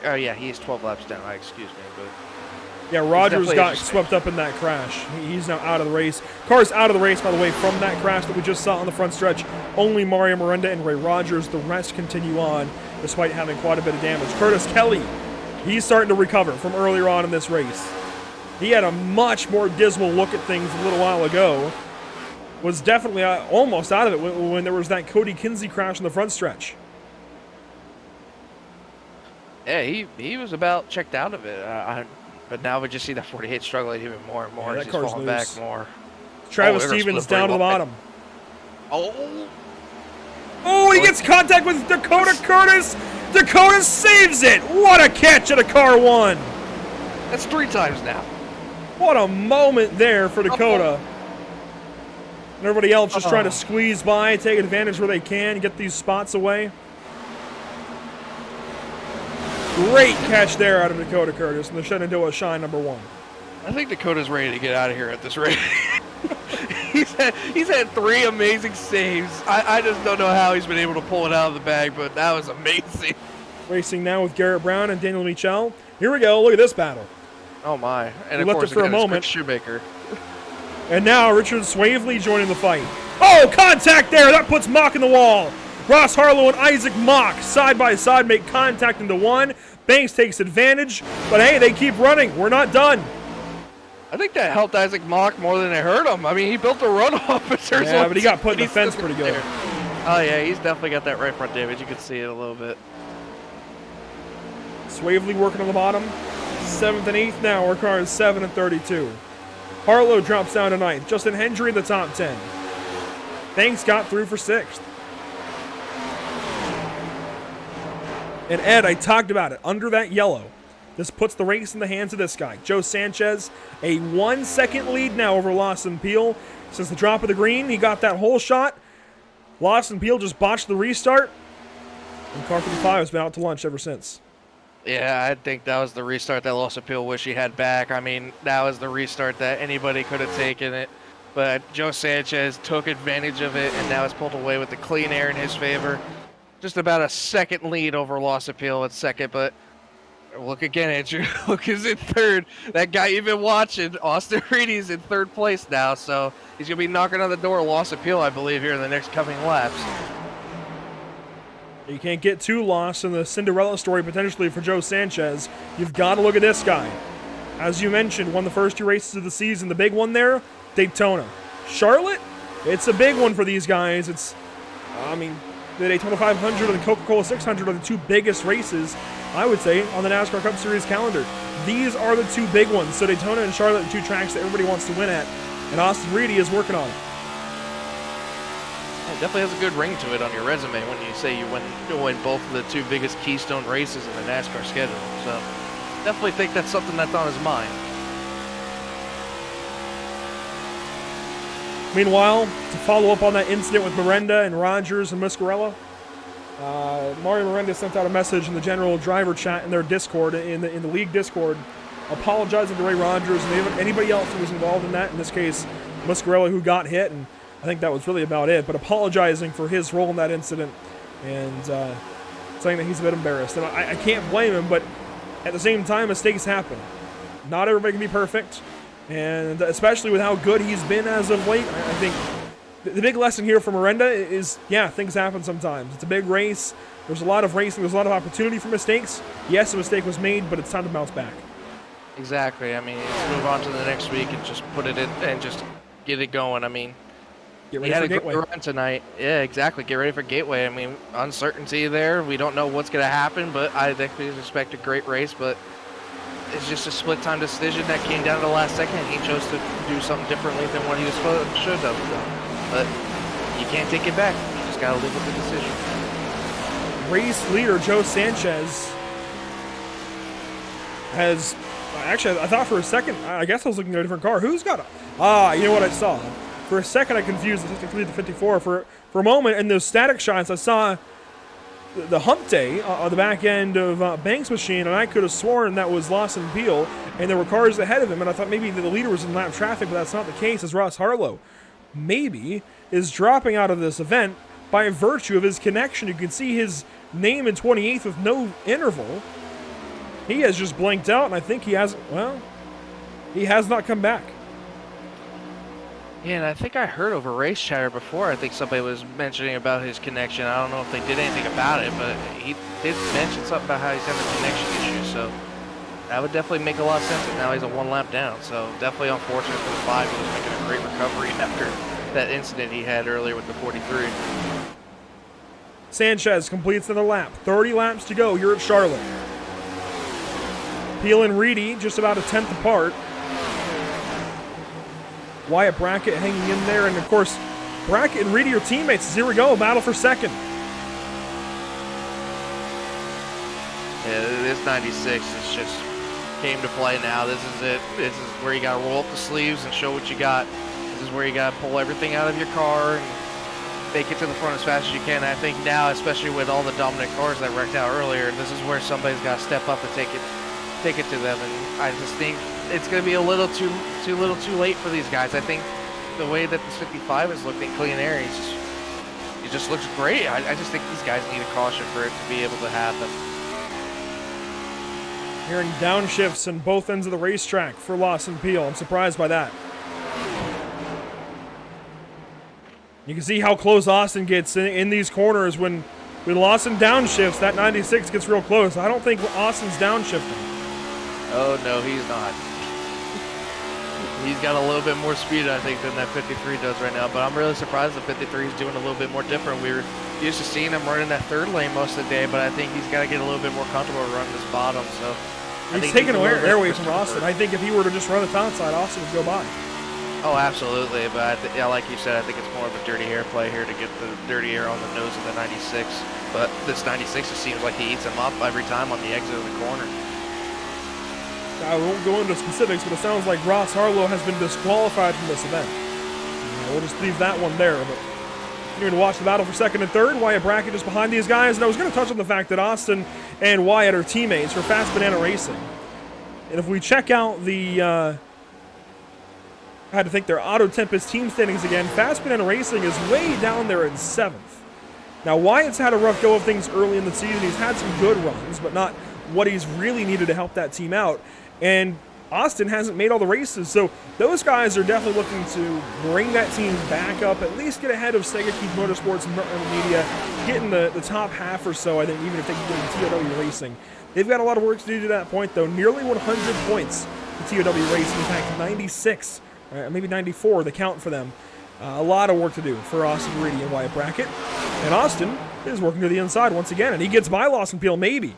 oh yeah, he's 12 laps down. Excuse me, but yeah, Rogers got swept up in that crash. He's now out of the race. Car's out of the race, by the way, from that crash that we just saw on the front stretch. Only Mario Miranda and Ray Rogers. The rest continue on, despite having quite a bit of damage. Curtis Kelly, he's starting to recover from earlier on in this race. He had a much more dismal look at things a little while ago. Was definitely almost out of it when there was that Cody Kinsey crash in the front stretch. Yeah, he was about checked out of it. But now we just see that 48 struggling even more and more. Yeah, as he's falling back more. Travis Stevens down to the bottom. Oh, he gets contact with Dakota Curtis. Dakota saves it. What a catch at a car 1. that's 3 times now. What a moment there for Dakota. And everybody else just trying to squeeze by, take advantage where they can, get these spots away. Great catch there out of Dakota Curtis in the Shenandoah Shine number 1. I think Dakota's ready to get out of here at this rate. he's had 3 amazing saves. I just don't know how he's been able to pull it out of the bag, but that was amazing. Racing now with Garrett Brown and Daniel Michel. Here we go. Look at this battle. Oh my! And we of left course, it for a moment. Shoemaker. And now Richard Swavely joining the fight. Oh, contact there. That puts Mock in the wall. Ross Harlow and Isaac Mock side by side make contact into 1. Banks takes advantage, but hey, they keep running. We're not done. I think that helped Isaac Mock more than it hurt him. I mean, he built a runoff. Yeah, but he got put in the fence pretty good. Oh yeah, he's definitely got that right front damage. You can see it a little bit. Swavely working on the bottom. 7th and 8th now. Our car is 7 and 32. Harlow drops down to 9th. Justin Hendry in the top 10. Banks got through for 6th. And Ed, I talked about it. Under that yellow, this puts the race in the hands of this guy. Joe Sanchez, a 1-second lead now over Lawson Peel. Since the drop of the green, he got that whole shot. Lawson Peel just botched the restart. And car 55 has been out to lunch ever since. Yeah, I think that was the restart that Lawson Peel wish he had back. I mean, that was the restart that anybody could have taken it. But Joe Sanchez took advantage of it, and now has pulled away with the clean air in his favor. Just about a second lead over Lawson Peel at second, but look again, Andrew. Look, who's in 3rd. That guy you've been watching, Austin Reedy's in 3rd place now, so he's going to be knocking on the door of Lawson Peel, I believe, here in the next coming laps. You can't get too lost in the Cinderella story potentially for Joe Sanchez. You've got to look at this guy. As you mentioned, won the first 2 races of the season. The big one there, Daytona. Charlotte, it's a big one for these guys. It's, I mean, the Daytona 500 and the Coca-Cola 600 are the 2 biggest races, I would say, on the NASCAR Cup Series calendar. These are the 2 big ones. So Daytona and Charlotte are 2 tracks that everybody wants to win at, and Austin Reedy is working on it. It definitely has a good ring to it on your resume when you say you win both of the 2 biggest Keystone races in the NASCAR schedule. So definitely think that's something that's on his mind. Meanwhile, to follow up on that incident with Miranda and Rogers and Muscarella, Mario Miranda sent out a message in the general driver chat in their Discord, in the league Discord, apologizing to Ray Rogers and anybody else who was involved in that. In this case, Muscarella, who got hit, and I think that was really about it. But apologizing for his role in that incident and saying that he's a bit embarrassed. And I can't blame him, but at the same time, mistakes happen. Not everybody can be perfect, and especially with how good he's been as of late, I think the big lesson here for Miranda is, yeah, things happen sometimes. It's a big race. There's a lot of racing. There's a lot of opportunity for mistakes. Yes, a mistake was made, but it's time to bounce back. Exactly. I mean, let's move on to the next week and just put it in and just get it going. I mean, Get he ready had for a good Gateway. run tonight. Yeah, exactly. Get ready for Gateway. I mean, uncertainty there. We don't know what's going to happen, but I think we expect a great race. But it's just a split-time decision that came down to the last second. He chose to do something differently than what he was should have done. But you can't take it back. You just got to live with the decision. Race leader Joe Sanchez has... Actually, I thought for a second, I guess I was looking at a different car. Who's got a... you know what I saw? For a second, I confused the 53 to the 54. For a moment, in those static shots, I saw the hump day on the back end of Banks' machine, and I could have sworn that was Lawson Peel, and there were cars ahead of him, and I thought maybe the leader was in lap traffic, but that's not the case, as Ross Harlow maybe is dropping out of this event by virtue of his connection. You can see his name in 28th with no interval. He has just blanked out, and I think he has not come back. Yeah, and I think I heard over race chatter before. I think somebody was mentioning about his connection. I don't know if they did anything about it, but he did mention something about how he's having connection issues. So that would definitely make a lot of sense. And now he's a 1 lap down. So definitely unfortunate for the 5. He was making a great recovery after that incident he had earlier with the 43. Sanchez completes another lap. 30 laps to go here at Charlotte. Peel and Reedy just about a 10th apart. Wyatt Brackett hanging in there, and of course, Brackett and Reedy are teammates. Here we go, battle for second. Yeah, this 96 is just came to play now. This is it. This is where you got to roll up the sleeves and show what you got. This is where you got to pull everything out of your car and make it to the front as fast as you can. And I think now, especially with all the dominant cars that wrecked out earlier, this is where somebody's got to step up and take it to them. And I just think it's going to be a little too late for these guys. I think the way that this 55 is looking clean air, it just looks great. I just think these guys need a caution for it to be able to happen. Hearing downshifts on both ends of the racetrack for Lawson Peel. I'm surprised by that. You can see how close Austin gets in these corners. When Lawson downshifts, that 96 gets real close. I don't think Austin's downshifting. Oh, no, he's not. He's got a little bit more speed, I think, than that 53 does right now. But I'm really surprised the 53 is doing a little bit more different. We were used to seeing him running that 3rd lane most of the day, but I think he's got to get a little bit more comfortable running this bottom. So he's taking airway from Austin. I think if he were to just run the top side, Austin would go by. Oh, absolutely. But yeah, like you said, I think it's more of a dirty air play here to get the dirty air on the nose of the 96. But this 96, it seems like he eats him up every time on the exit of the corner. I won't go into specifics, but it sounds like Ross Harlow has been disqualified from this event. We'll just leave that one there. But you're going to watch the battle for 2nd and 3rd. Wyatt Brackett just behind these guys. And I was going to touch on the fact that Austin and Wyatt are teammates for Fast Banana Racing. And if we check out the... I had to think their Auto Tempest team standings again. Fast Banana Racing is way down there in 7th. Now, Wyatt's had a rough go of things early in the season. He's had some good runs, but not what he's really needed to help that team out. And Austin hasn't made all the races, so those guys are definitely looking to bring that team back up, at least get ahead of Sega Keith Motorsports and Whiplash Media, get in the top half or so, I think, even if they can get in TOW Racing. They've got a lot of work to do to that point, though. Nearly 100 points in TOW Racing, in fact, 96, maybe 94, the count for them. A lot of work to do for Austin Reedy and Wyatt Brackett. And Austin is working to the inside once again, and he gets by Lawson Peel, maybe.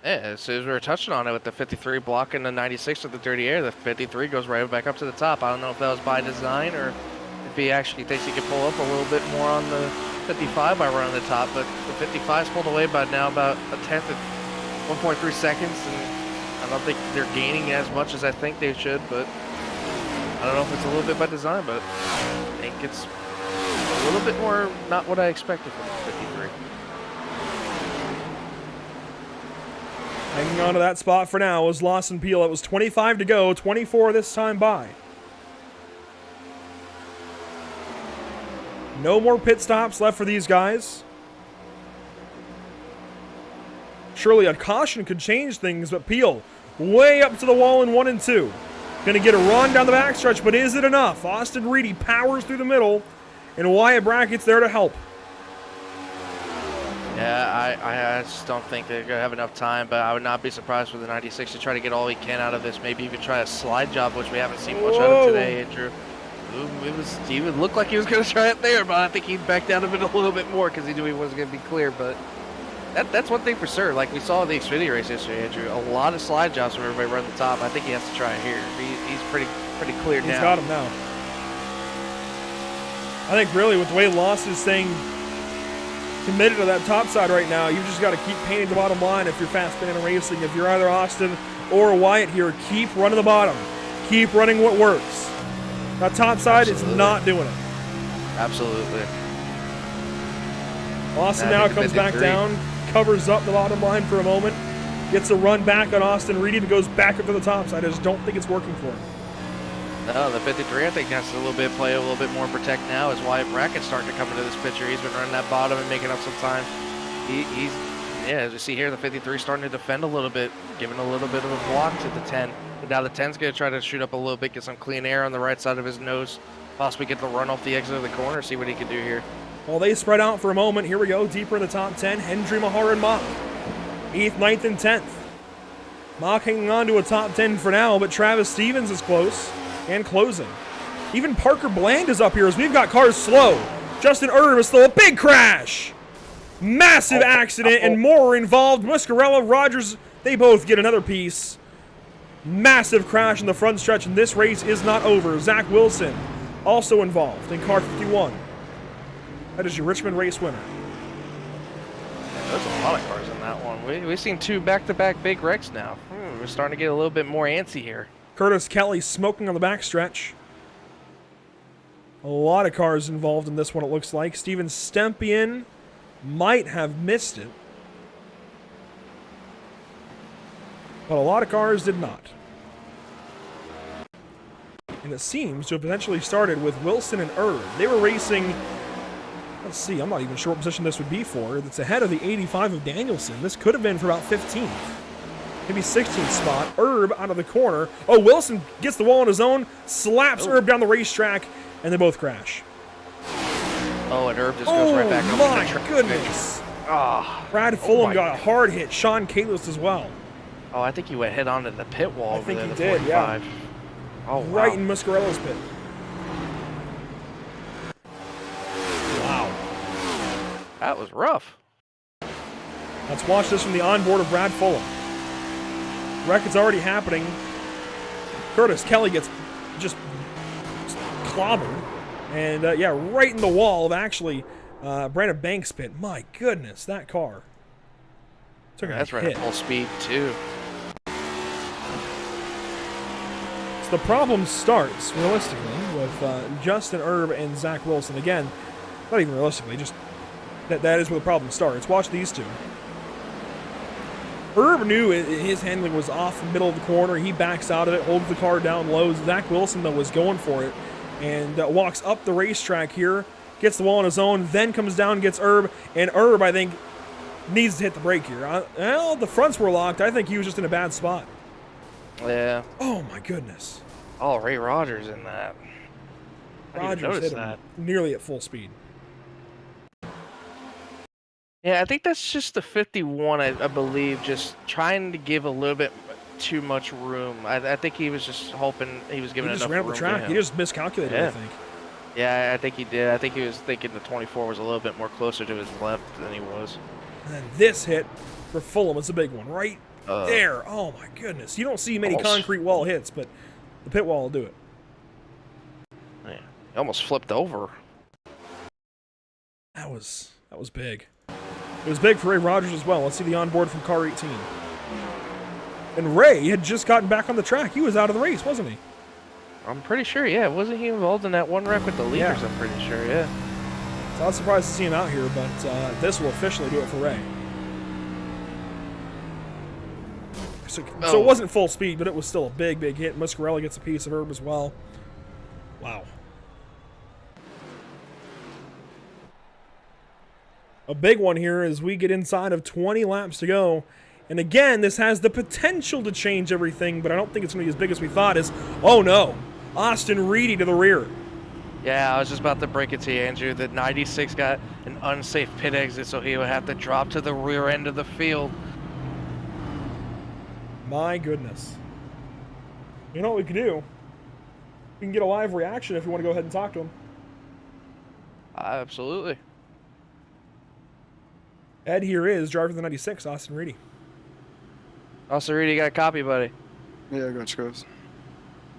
Yeah, as soon as we were touching on it with the 53 blocking the 96 with the dirty air, the 53 goes right back up to the top. I don't know if that was by design or if he actually thinks he can pull up a little bit more on the 55 by running the top, but the 55's pulled away by now about a tenth of 1.3 seconds, and I don't think they're gaining as much as I think they should, but I don't know if it's a little bit by design, but I think it's a little bit more not what I expected from the 53. Hanging on to that spot for now was Lawson Peel. It was 25 to go, 24 this time by. No more pit stops left for these guys. Surely a caution could change things, but Peel way up to the wall in 1 and 2. Gonna get a run down the backstretch, but is it enough? Austin Reedy powers through the middle, and Wyatt Brackett's there to help. Yeah, I just don't think they're going to have enough time, but I would not be surprised for the 96 to try to get all he can out of this. Maybe even try a slide job, which we haven't seen much out of today, Andrew. He would look like he was going to try it there, but I think he'd back down a little bit more because he knew he wasn't going to be clear. But that's one thing for sure. Like we saw in the Xfinity race yesterday, Andrew, a lot of slide jobs from everybody running the top. I think he has to try it here. He's pretty clear now. He's got him now. I think really with the way Lawson is staying committed to that top side right now, you've just got to keep painting the bottom line if you're Fast Banana Racing. If you're either Austin or Wyatt here, keep running the bottom. Keep running what works. That top side is not doing it. Absolutely. Austin now comes back down, covers up the bottom line for a moment, gets a run back on Austin Reedy and goes back up to the top side. I just don't think it's working for him. No, the 53 I think has to play a little bit more protect now as Wyatt Brackett's starting to come into this picture. He's been running that bottom and making up some time. As you see here, the 53 starting to defend a little bit, giving a little bit of a block to the 10. But now the 10's going to try to shoot up a little bit, get some clean air on the right side of his nose, possibly get the run off the exit of the corner, see what he can do here. Well, they spread out for a moment. Here we go, deeper in the top 10. Hendry, Mahar, and Mock. 8th, 9th, and 10th. Mock hanging on to a top 10 for now, but Travis Stevens is close and closing. Even Parker Bland is up here as we've got cars slow. Justin Erb is still a big crash. Massive accident and more involved. Muscarella, Rogers, they both get another piece. Massive crash in the front stretch, and this race is not over. Zach Wilson also involved in car 51. That is your Richmond race winner. Yeah, there's a lot of cars in that one. We've seen 2 back-to-back big wrecks now. We're starting to get a little bit more antsy here. Curtis Kelly smoking on the backstretch. A lot of cars involved in this one, it looks like. Steven Stempian might have missed it, but a lot of cars did not. And it seems to have potentially started with Wilson and Erb. They were racing, let's see, I'm not even sure what position this would be for. It's ahead of the 85 of Danielson. This could have been for about 15th. Maybe 16th spot. Erb out of the corner. Oh, Wilson gets the wall on his own, slaps Erb down the racetrack, and they both crash. Oh, and Erb just goes right back up my the track. goodness. Oh, Brad Fulham got a hard hit. Sean Kalis as well. Oh, I think he went head on to the pit wall over there. I think he did, yeah. Oh, right wow. in Muscarella's pit. Wow. That was rough. Let's watch this from the onboard of Brad Fulham. Wreck is already happening. Curtis Kelly gets just clobbered. And, yeah, right in the wall of actually Brandon Banks' pit. My goodness, that car took a That's hit. right at full speed, too. So the problem starts, realistically, with Justin Erb and Zach Wilson. Again, not even realistically, just that is where the problem starts. Watch these two. Erb knew his handling was off the middle of the corner. He backs out of it, holds the car down low. Zach Wilson, though, was going for it and walks up the racetrack here, gets the wall on his own, then comes down, gets Erb, and Erb, I think, needs to hit the brake here. Well, the fronts were locked. I think he was just in a bad spot. Yeah. Oh, my goodness. Oh, Ray Rogers in that. I didn't even Rogers notice hit him that. nearly at full speed. Yeah, I think that's just the 51, I believe, just trying to give a little bit too much room. I think he was just hoping he was giving He just enough ran up room the to track. him. He just miscalculated, I think. Yeah, I think he did. I think he was thinking the 24 was a little bit more closer to his left than he was. And then this hit for Fulham is a big one, right there. Oh, my goodness. You don't see many concrete wall hits, but the pit wall will do it. Yeah. Almost flipped over. That was big. It was big for Ray Rogers as well. Let's see the onboard from car 18. And Ray had just gotten back on the track. He was out of the race, wasn't he? I'm pretty sure, yeah. Wasn't he involved in that one wreck with the leaders? Yeah. I'm pretty sure, yeah. So I was surprised to see him out here, but this will officially do it for Ray. So it wasn't full speed, but it was still a big, big hit. Muscarelli gets a piece of Herb as well. Wow. A big one here as we get inside of 20 laps to go. And again, this has the potential to change everything, but I don't think it's going to be as big as we thought. Oh no, Austin Reedy to the rear. Yeah, I was just about to break it to you, Andrew, that 96 got an unsafe pit exit, so he would have to drop to the rear end of the field. My goodness. You know what we can do? We can get a live reaction if you want to go ahead and talk to him. Absolutely. Ed here is driver of the 96, Austin Reedy. Also, Reedy, you got a copy, buddy? Yeah, I got you guys.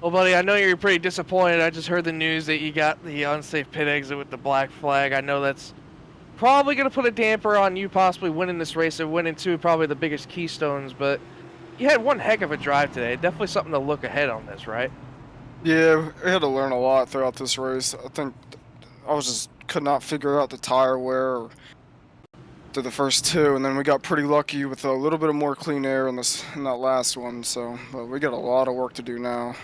Well, buddy, I know you're pretty disappointed. I just heard the news that you got the unsafe pit exit with the black flag. I know that's probably going to put a damper on you possibly winning this race and winning two probably the biggest keystones, but you had one heck of a drive today. Definitely something to look ahead on this, right? Yeah, I had to learn a lot throughout this race. I think I could not figure out the tire wear through the first two, and then we got pretty lucky with a little bit of more clean air in that last one. So, but we got a lot of work to do now.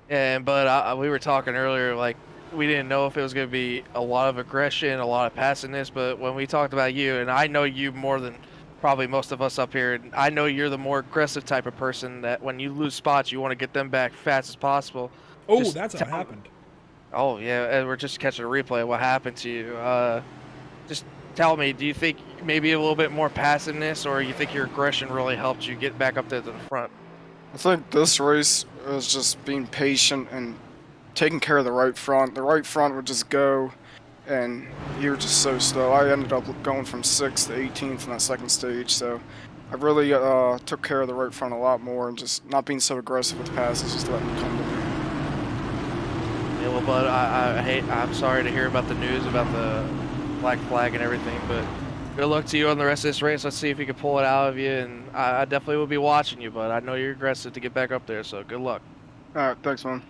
Yeah, but we were talking earlier, like, we didn't know if it was going to be a lot of aggression, a lot of passingness, but when we talked about you, and I know you more than probably most of us up here, and I know you're the more aggressive type of person that when you lose spots, you want to get them back fast as possible. Oh, that's how it happened. Oh, yeah, and we're just catching a replay of what happened to you. Just tell me, do you think maybe a little bit more passiveness, or you think your aggression really helped you get back up there to the front? I think this race was just being patient and taking care of the right front. The right front would just go, and you were just so slow. I ended up going from 6th to 18th in that second stage, so I really took care of the right front a lot more and just not being so aggressive with passes, just letting them come to me. Yeah, well, bud, I'm sorry to hear about the news about the black flag and everything, but good luck to you on the rest of this race. Let's see if you can pull it out of you, and I definitely will be watching you, but I know you're aggressive to get back up there, so good luck. All right, thanks, man.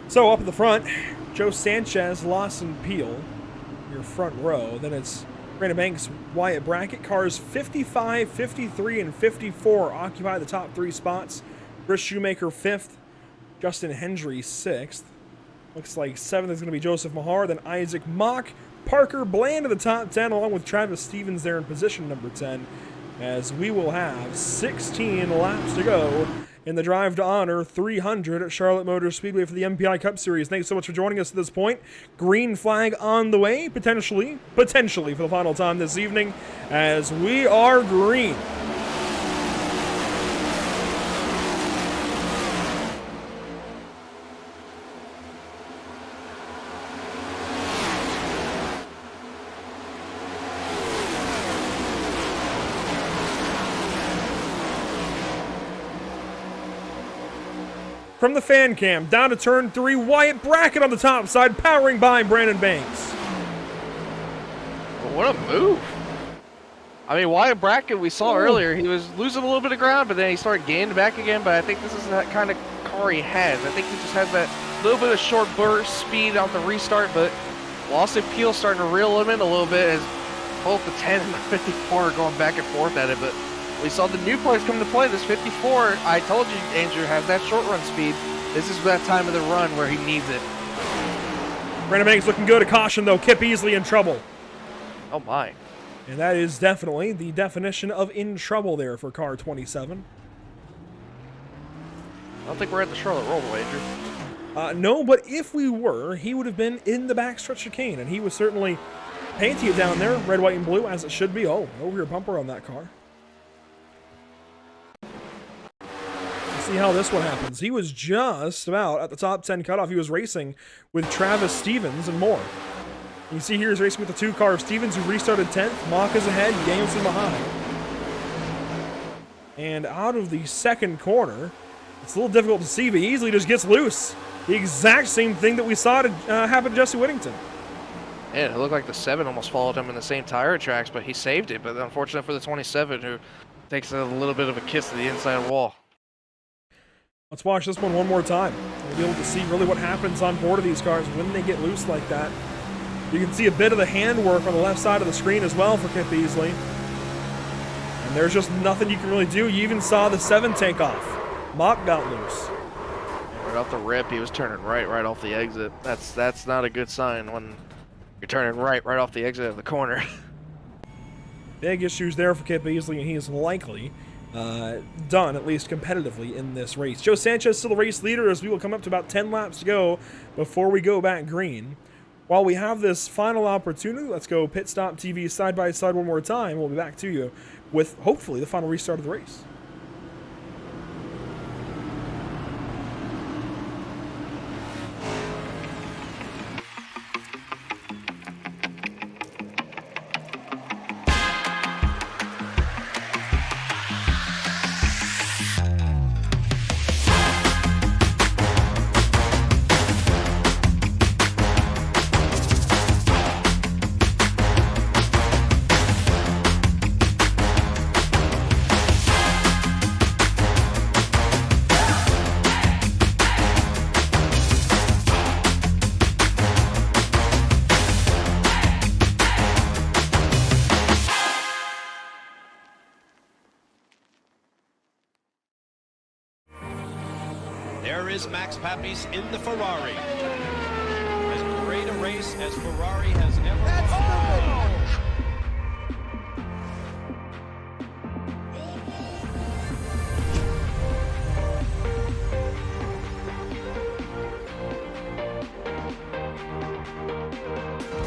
So up at the front, Joe Sanchez, Lawson Peel, your front row. Then it's Brandon Banks, Wyatt Brackett. Cars 55, 53, and 54 occupy the top three spots. Chris Shoemaker 5th, Justin Hendry 6th. Looks like 7th is going to be Joseph Mahar, then Isaac Mock, Parker Bland to the top 10, along with Travis Stevens there in position number 10, as we will have 16 laps to go in the Drive to Honor 300 at Charlotte Motor Speedway for the MPI Cup Series. Thanks so much for joining us at this point. Green flag on the way, potentially for the final time this evening, as we are green. From the fan cam, down to turn 3, Wyatt Brackett on the top side, powering by Brandon Banks. What a move. I mean, Wyatt Brackett, we saw earlier, he was losing a little bit of ground, but then he started gaining back again, but I think this is that kind of car he has. I think he just has that little bit of short burst speed on the restart, but Lawson Peel starting to reel him in a little bit as both the 10 and the 54 are going back and forth at it, but we saw the new players come to play. This 54, I told you, Andrew, has that short run speed. This is that time of the run where he needs it. Brandon Banks looking good. A caution, though. Kip Easley in trouble. Oh, my. And that is definitely the definition of in trouble there for car 27. I don't think we're at the Charlotte Roval, Andrew. No, but if we were, he would have been in the backstretch chicane, and he was certainly painting it down there, red, white, and blue, as it should be. Oh, over your bumper on that car. See how this one happens. He was just about at the top 10 cutoff. He was racing with Travis Stevens and more. You see here he's racing with the 2 car of Stevens, who restarted 10th. Mock is ahead, Jameson behind. And out of the second corner, It's a little difficult to see, but he easily just gets loose. The exact same thing that we saw to, happen to Jesse Whittington. Yeah, it looked like the 7 almost followed him in the same tire tracks, but he saved it. But unfortunate for the 27, who takes a little bit of a kiss to the inside wall. Let's watch this one more time. We'll be able to see really what happens on board of these cars when they get loose like that. You can see a bit of the handwork on the left side of the screen as well for Kip Beasley. And there's just nothing you can really do. You even saw the 7 take off. Mock got loose. Right off the rip, he was turning right off the exit. That's not a good sign when you're turning right off the exit of the corner. Big issues there for Kip Beasley, and he is likely done, at least competitively, in this race. Joe Sanchez still the race leader as we will come up to about 10 laps to go before we go back green. While we have this final opportunity, let's go PitStop TV side by side one more time. We'll be back to you with, hopefully, the final restart of the race. There is Max Papis in the Ferrari. As great a race as Ferrari has ever won.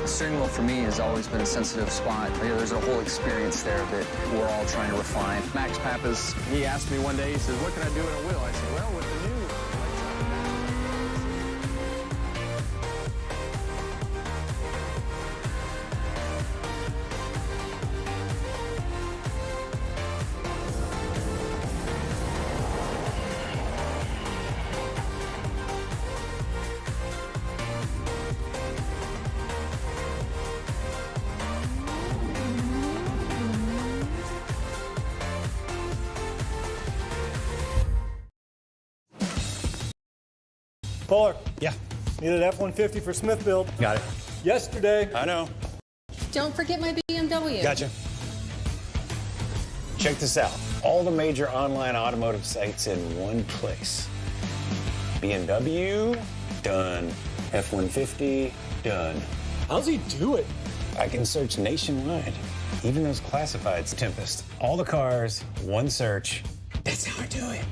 The steering wheel for me has always been a sensitive spot. There's a whole experience there that we're all trying to refine. Max Pappas, he asked me one day, he says, what can I do in a wheel? I said, well, with the new Fuller. Yeah. Needed F-150 for Smith build. Got it. Yesterday. I know. Don't forget my BMW. Gotcha. Check this out. All the major online automotive sites in one place. BMW, done. F-150, done. How's he do it? I can search nationwide. Even those classifieds, Tempest. All the cars, one search. That's how I do it.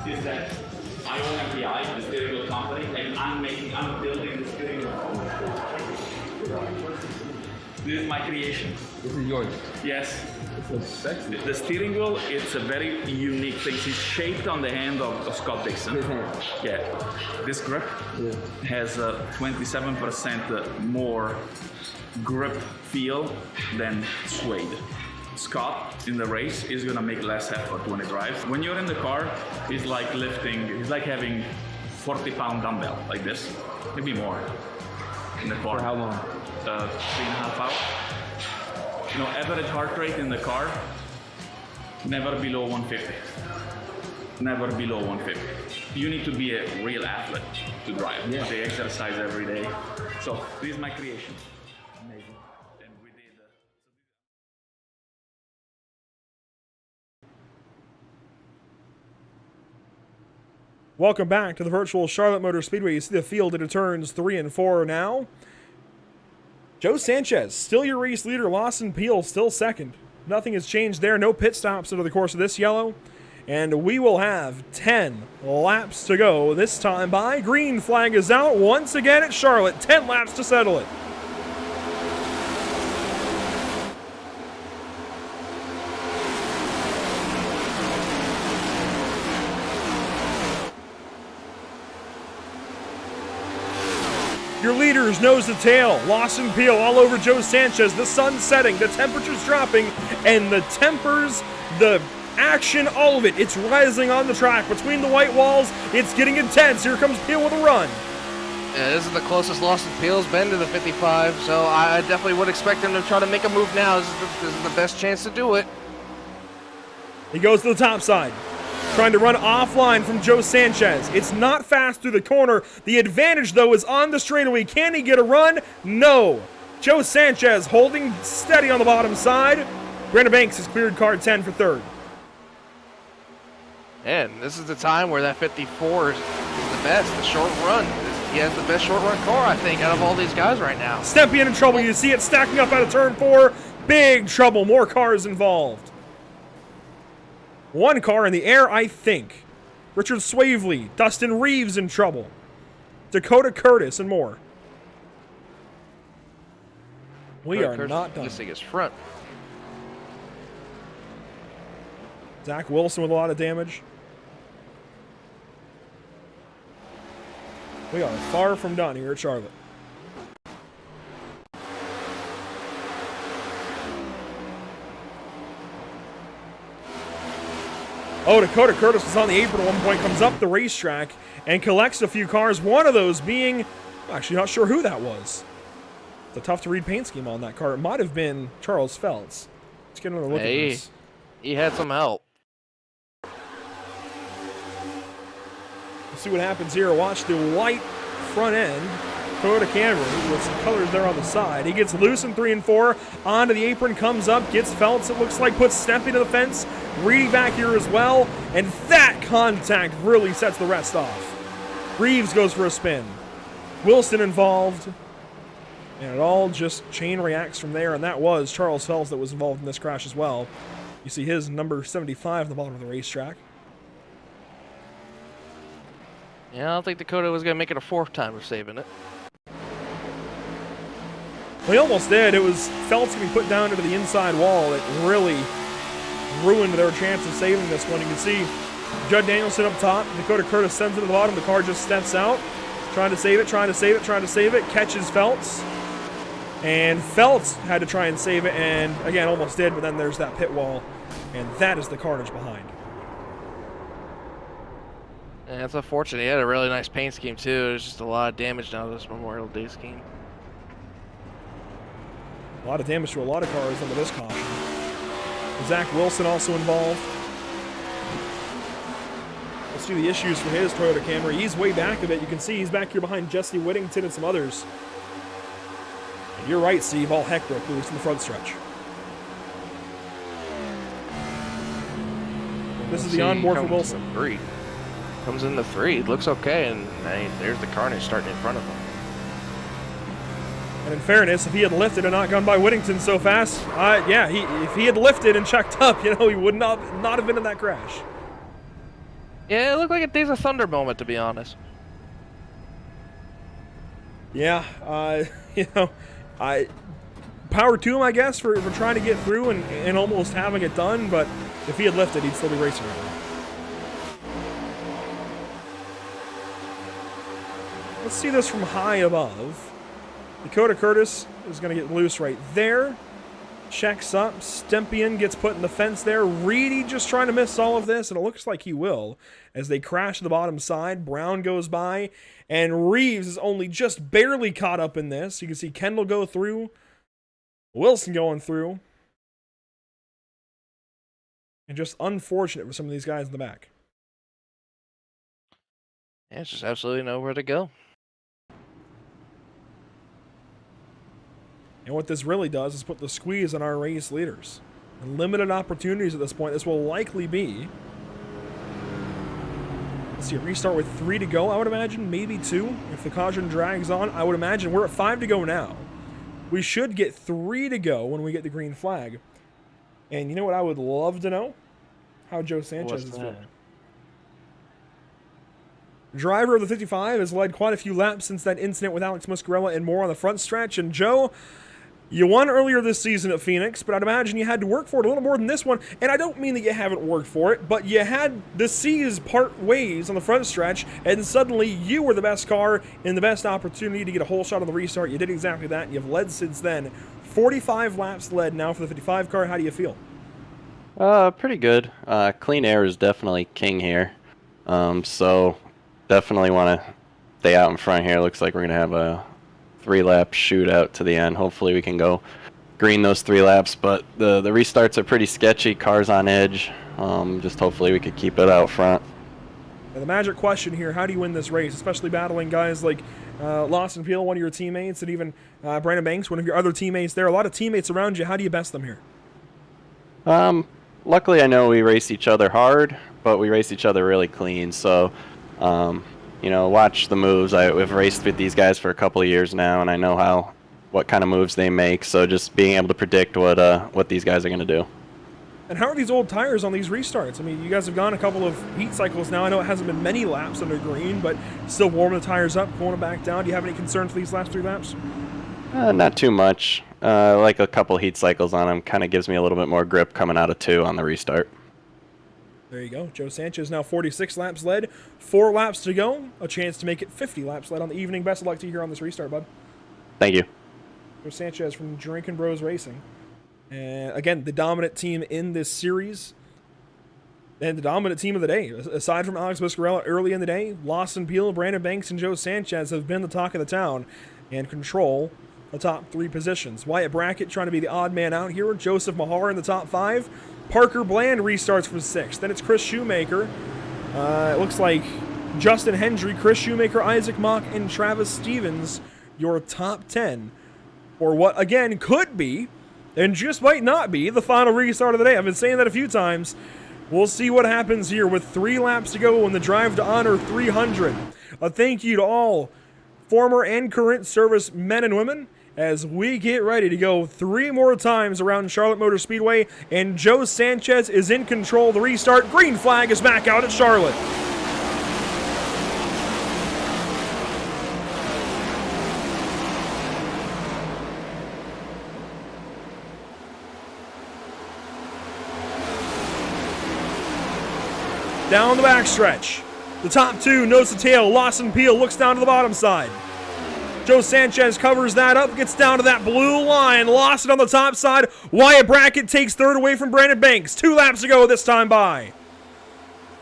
Is that I own MPI, the steering wheel company, and I'm building the steering wheel. This is my creation. This is yours? Yes. This is sexy. The steering wheel, it's a very unique thing. It's shaped on the hand of Scott Dixon. His hand. Yeah. This grip has 27% more grip feel than suede. Scott in the race is gonna make less effort when he drives. When you're in the car, it's like having 40-pound dumbbell like this, maybe more in the car. For how long? 3.5 hours. You know, average heart rate in the car, never below 150. Never below 150. You need to be a real athlete to drive. Yeah. They exercise every day. So this is my creation. Amazing. And we did. Welcome back to the virtual Charlotte Motor Speedway. You see the field into turns 3 and 4 now. Joe Sanchez, still your race leader. Lawson Peel, still second. Nothing has changed there. No pit stops over the course of this yellow. And we will have 10 laps to go this time by. Green flag is out once again at Charlotte. 10 laps to settle it. Your leaders nose to tail. Lawson Peel all over Joe Sanchez. The sun's setting, the temperature's dropping, and the tempers, the action, all of it. It's rising on the track. Between the white walls, it's getting intense. Here comes Peel with a run. Yeah, this is the closest Lawson Peel's been to the 55, so I definitely would expect him to try to make a move now. This is the best chance to do it. He goes to the top side. Trying to run offline from Joe Sanchez. It's not fast through the corner. The advantage, though, is on the straightaway. Can he get a run? No. Joe Sanchez holding steady on the bottom side. Brandon Banks has cleared car 10 for third. And this is the time where that 54 is the best, the short run. He has the best short run car, I think, out of all these guys right now. Stempien in trouble. You see it stacking up out of turn 4. Big trouble. More cars involved. One car in the air, I think. Richard Swavely, Dustin Reeves in trouble. Dakota Curtis and more. We are not done. This thing is front. Zach Wilson with a lot of damage. We are far from done here at Charlotte. Oh, Dakota Curtis was on the apron at one point, comes up the racetrack and collects a few cars, one of those being, I'm actually not sure who that was. It's a tough to read paint scheme on that car. It might have been Charles Feltz. Let's get another look at this. He had some help. Let's see what happens here. Watch the white front end. Toyota Camry with some colors there on the side. He gets loose in 3 and 4. Onto the apron, comes up, gets Feltz, it looks like, puts Stempien to the fence. Reedy back here as well. And that contact really sets the rest off. Reeves goes for a spin. Wilson involved. And it all just chain reacts from there. And that was Charles Feltz that was involved in this crash as well. You see his number 75 at the bottom of the racetrack. Yeah, I don't think Dakota was going to make it a 4th time of saving it. Well, he almost did. It was Feltz going to be put down into the inside wall. It really ruined their chance of saving this one. You can see Judd Danielson up top. Dakota Curtis sends it to the bottom. The car just steps out. Trying to save it, trying to save it, trying to save it. Catches Feltz. And Feltz had to try and save it, and again, almost did, but then there's that pit wall. And that is the carnage behind. Yeah, it's unfortunate. He had a really nice paint scheme, too. There's just a lot of damage now to this Memorial Day scheme. A lot of damage to a lot of cars under this caution. Zach Wilson also involved. Let's see the issues for his Toyota Camry. He's way back a bit. You can see he's back here behind Jesse Whittington and some others. And you're right, Steve. All heck broke loose in the front stretch. This is the onboard for Wilson. Comes in the 3. Looks okay, and there's the carnage starting in front of him. And in fairness, if he had lifted and not gone by Whittington so fast, yeah, if he had lifted and checked up, he would not have been in that crash. Yeah, it looked like a Days of Thunder moment, to be honest. Yeah, power to him, I guess, for trying to get through and almost having it done, but if he had lifted, he'd still be racing right now. Let's see this from high above. Dakota Curtis is going to get loose right there. Checks up. Stempien gets put in the fence there. Reedy just trying to miss all of this, and it looks like he will as they crash to the bottom side. Brown goes by, and Reeves is only just barely caught up in this. You can see Kendall go through. Wilson going through. And just unfortunate for some of these guys in the back. Yeah, it's just absolutely nowhere to go. And what this really does is put the squeeze on our race leaders. And limited opportunities at this point. This will likely be Let's see, a restart with 3 to go, I would imagine, maybe 2. If the caution drags on, I would imagine we're at 5 to go now. We should get 3 to go when we get the green flag. And you know what I would love to know? How Joe Sanchez is feeling. Driver of the 55 has led quite a few laps since that incident with Alex Muscarella and more on the front stretch. And Joe, you won earlier this season at Phoenix, but I'd imagine you had to work for it a little more than this one. And I don't mean that you haven't worked for it, but you had the C's part ways on the front stretch, and suddenly you were the best car and the best opportunity to get a whole shot on the restart. You did exactly that, and you've led since then. 45 laps led now for the 55 car. How do you feel? Pretty good. Clean air is definitely king here. So definitely want to stay out in front here. Looks like we're going to have a 3-lap shootout to the end. Hopefully we can go green those 3 laps, but the restarts are pretty sketchy. Cars on edge. Just hopefully we could keep it out front. Now the magic question here, how do you win this race, especially battling guys like Lawson Peel, one of your teammates, and even Brandon Banks, one of your other teammates there. A lot of teammates around you. How do you best them here? Luckily I know we race each other hard, but we race each other really clean. So, you know, watch the moves. I've raced with these guys for a couple of years now, and I know what kind of moves they make. So just being able to predict what these guys are going to do. And how are these old tires on these restarts? I mean, you guys have gone a couple of heat cycles now. I know it hasn't been many laps under green, but still warming the tires up, pulling them back down. Do you have any concerns for these last 3 laps? Not too much. Like a couple heat cycles on them kind of gives me a little bit more grip coming out of 2 on the restart. There you go. Joe Sanchez now 46 laps led, 4 laps to go. A chance to make it 50 laps led on the evening. Best of luck to you here on this restart, bud. Thank you. Joe Sanchez from Drinkin' Bros Racing. And again, the dominant team in this series. And the dominant team of the day. Aside from Alex Muscarella early in the day, Lawson Peel, Brandon Banks, and Joe Sanchez have been the talk of the town and control the top 3 positions. Wyatt Brackett trying to be the odd man out here. Joseph Mahar in the top 5. Parker Bland restarts from 6th. Then it's Chris Shoemaker. It looks like Justin Hendry, Chris Shoemaker, Isaac Mock, and Travis Stevens, your top 10. Or what, again, could be, and just might not be, the final restart of the day. I've been saying that a few times. We'll see what happens here with 3 laps to go in the Drive to Honor 300. A thank you to all former and current service men and women as we get ready to go 3 more times around Charlotte Motor Speedway, and Joe Sanchez is in control of the restart. Green flag is back out at Charlotte. Down the backstretch. The top 2, nose to tail. Lawson Peel looks down to the bottom side. Joe Sanchez covers that up, gets down to that blue line. Lawson on the top side. Wyatt Brackett takes 3rd away from Brandon Banks. 2 laps to go this time by.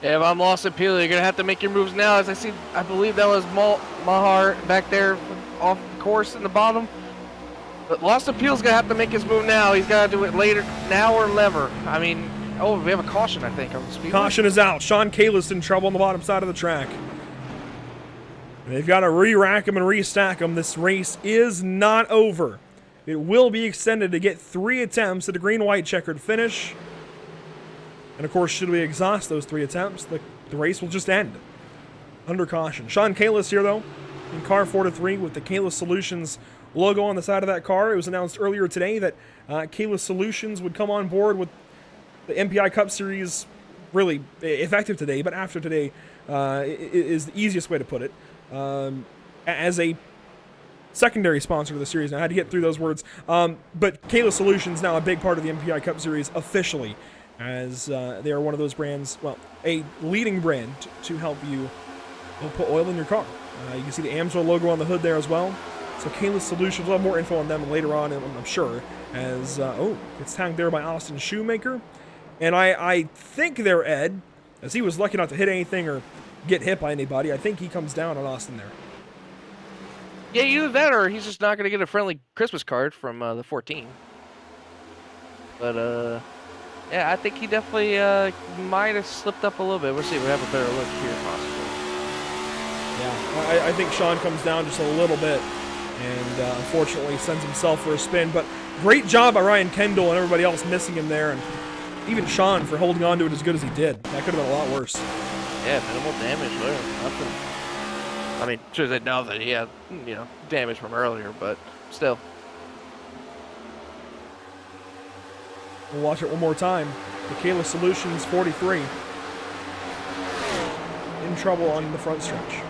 Yeah, if I'm Lawson Peel, you're going to have to make your moves now. As I believe that was Mahar back there off course in the bottom. But Lawson Peel's going to have to make his move now. He's got to do it later, now or never. I mean, oh, we have a caution, I think, on the speedway. Caution is out. Sean Kalis in trouble on the bottom side of the track. They've got to re-rack them and restack them. This race is not over. It will be extended to get 3 attempts at a green-white-checkered finish. And, of course, should we exhaust those 3 attempts, the race will just end under caution. Sean Kalis here, though, in car 4-3 with the Kalis Solutions logo on the side of that car. It was announced earlier today that Kalis Solutions would come on board with the MPI Cup Series, really effective today, but after today is the easiest way to put it. As a secondary sponsor to the series. Now, I had to get through those words. But Kalis Solutions now a big part of the MPI Cup Series officially, as they are one of those brands, well, a leading brand to help you put oil in your car. You can see the Amsoil logo on the hood there as well. So Kalis Solutions, we'll have more info on them later on, I'm sure, as, it's tagged there by Austin Shoemaker. And I think there, Ed, as he was lucky not to hit anything or get hit by anybody, I think he comes down on Austin there. Yeah, either that or he's just not going to get a friendly Christmas card from the 14. But, yeah, I think he definitely might have slipped up a little bit. We'll see. We'll have a better look here, possibly. Yeah, I think Sean comes down just a little bit and unfortunately sends himself for a spin. But great job by Ryan Kendall and everybody else missing him there. And even Sean for holding on to it as good as he did. That could have been a lot worse. Yeah, minimal damage there. Nothing. I mean, sure they know that he had, damage from earlier, but still. We'll watch it one more time. Michaela Solutions 43. In trouble on the front stretch.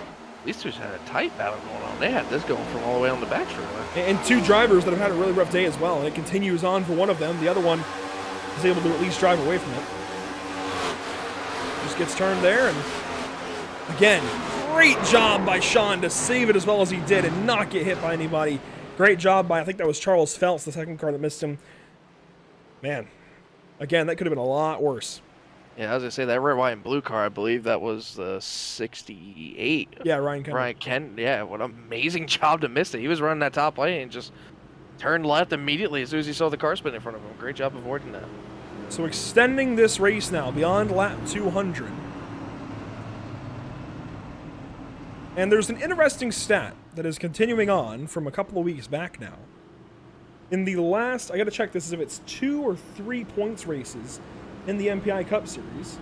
These two had a tight battle going on. They had this going from all the way on the back straight. And two drivers that have had a really rough day as well. And it continues on for one of them. The other one is able to at least drive away from it. Just gets turned there. And again, great job by Sean to save it as well as he did and not get hit by anybody. Great job by, I think that was Charles Phelps, the second car that missed him. Man, again, that could have been a lot worse. Yeah, I was going to say, that red, white, and blue car, I believe that was the 68. Yeah, Ryan Kent. Ryan Kent, yeah, what an amazing job to miss it. He was running that top lane and just turned left immediately as soon as he saw the car spin in front of him. Great job avoiding that. So extending this race now beyond lap 200. And there's an interesting stat that is continuing on from a couple of weeks back now. In the last, I got to check this as if it's 2 or 3 points races in the MPI Cup Series.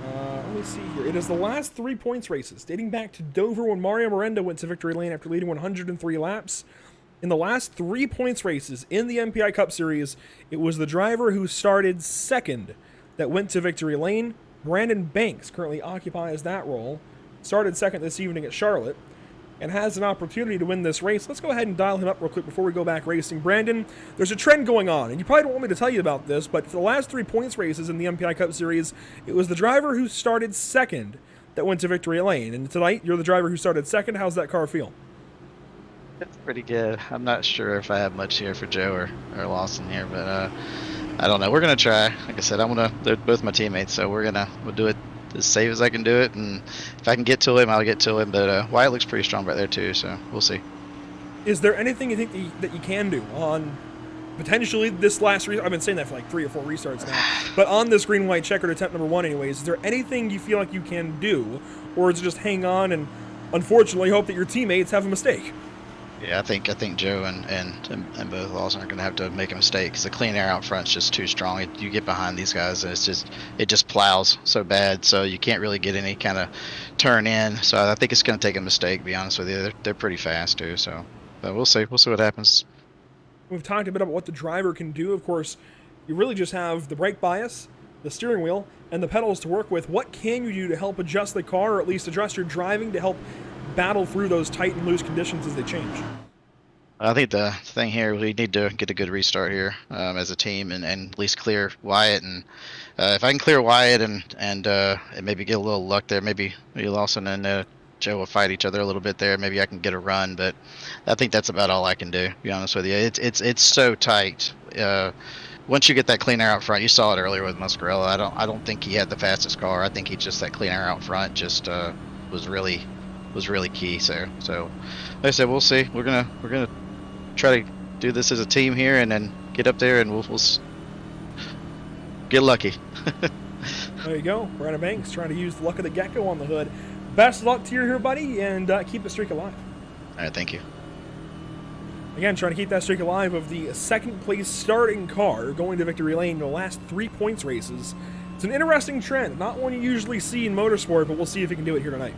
Let me see here. It is the last 3 points races, dating back to Dover when Mario Miranda went to victory lane after leading 103 laps. In the last 3 points races in the MPI Cup Series, it was the driver who started second that went to victory lane. Brandon Banks currently occupies that role. Started second this evening at Charlotte and has an opportunity to win this race. Let's go ahead and dial him up real quick before we go back racing. Brandon, there's a trend going on, and you probably don't want me to tell you about this, but for the last 3 points races in the MPI Cup Series, it was the driver who started second that went to victory lane. And tonight, you're the driver who started second. How's that car feel? It's pretty good. I'm not sure if I have much here for Joe or Lawson here, but I don't know. We're gonna try. Like I said, they're both my teammates, so we'll do it as safe as I can do it, and if I can get to him, I'll get to him. But Wyatt looks pretty strong right there too, so we'll see. Is there anything you think that you can do on potentially this last restart? I've been saying that for like 3 or 4 restarts now, but on this green-white-checkered attempt number 1 anyways, is there anything you feel like you can do, or is it just hang on and unfortunately hope that your teammates have a mistake? Yeah, I think Joe and both Lawson are going to have to make a mistake because the clean air out front is just too strong. You get behind these guys and it just plows so bad, so you can't really get any kind of turn in. So I think it's going to take a mistake, to be honest with you. They're pretty fast too, so but we'll see what happens. We've talked a bit about what the driver can do. Of course, you really just have the brake bias, the steering wheel, and the pedals to work with. What can you do to help adjust the car, or at least adjust your driving to help battle through those tight and loose conditions as they change? I think the thing here, we need to get a good restart here as a team and at least clear Wyatt. And if I can clear Wyatt and maybe get a little luck there, maybe Lawson and Joe will fight each other a little bit there. Maybe I can get a run, but I think that's about all I can do, to be honest with you. It's so tight. Once you get that clean air out front, you saw it earlier with Muscarella. I don't think he had the fastest car. I think he just that clean air out front just was really key. So like I said, we'll see. We're gonna try to do this as a team here, and then get up there, and we'll get lucky. There you go, Brandon Banks trying to use the luck of the gecko on the hood. Best of luck to you here, buddy, and keep the streak alive. All right, thank you. Again, trying to keep that streak alive of the second place starting car going to victory lane in the last 3 points races. It's an interesting trend, not one you usually see in motorsport, but we'll see if he can do it here tonight.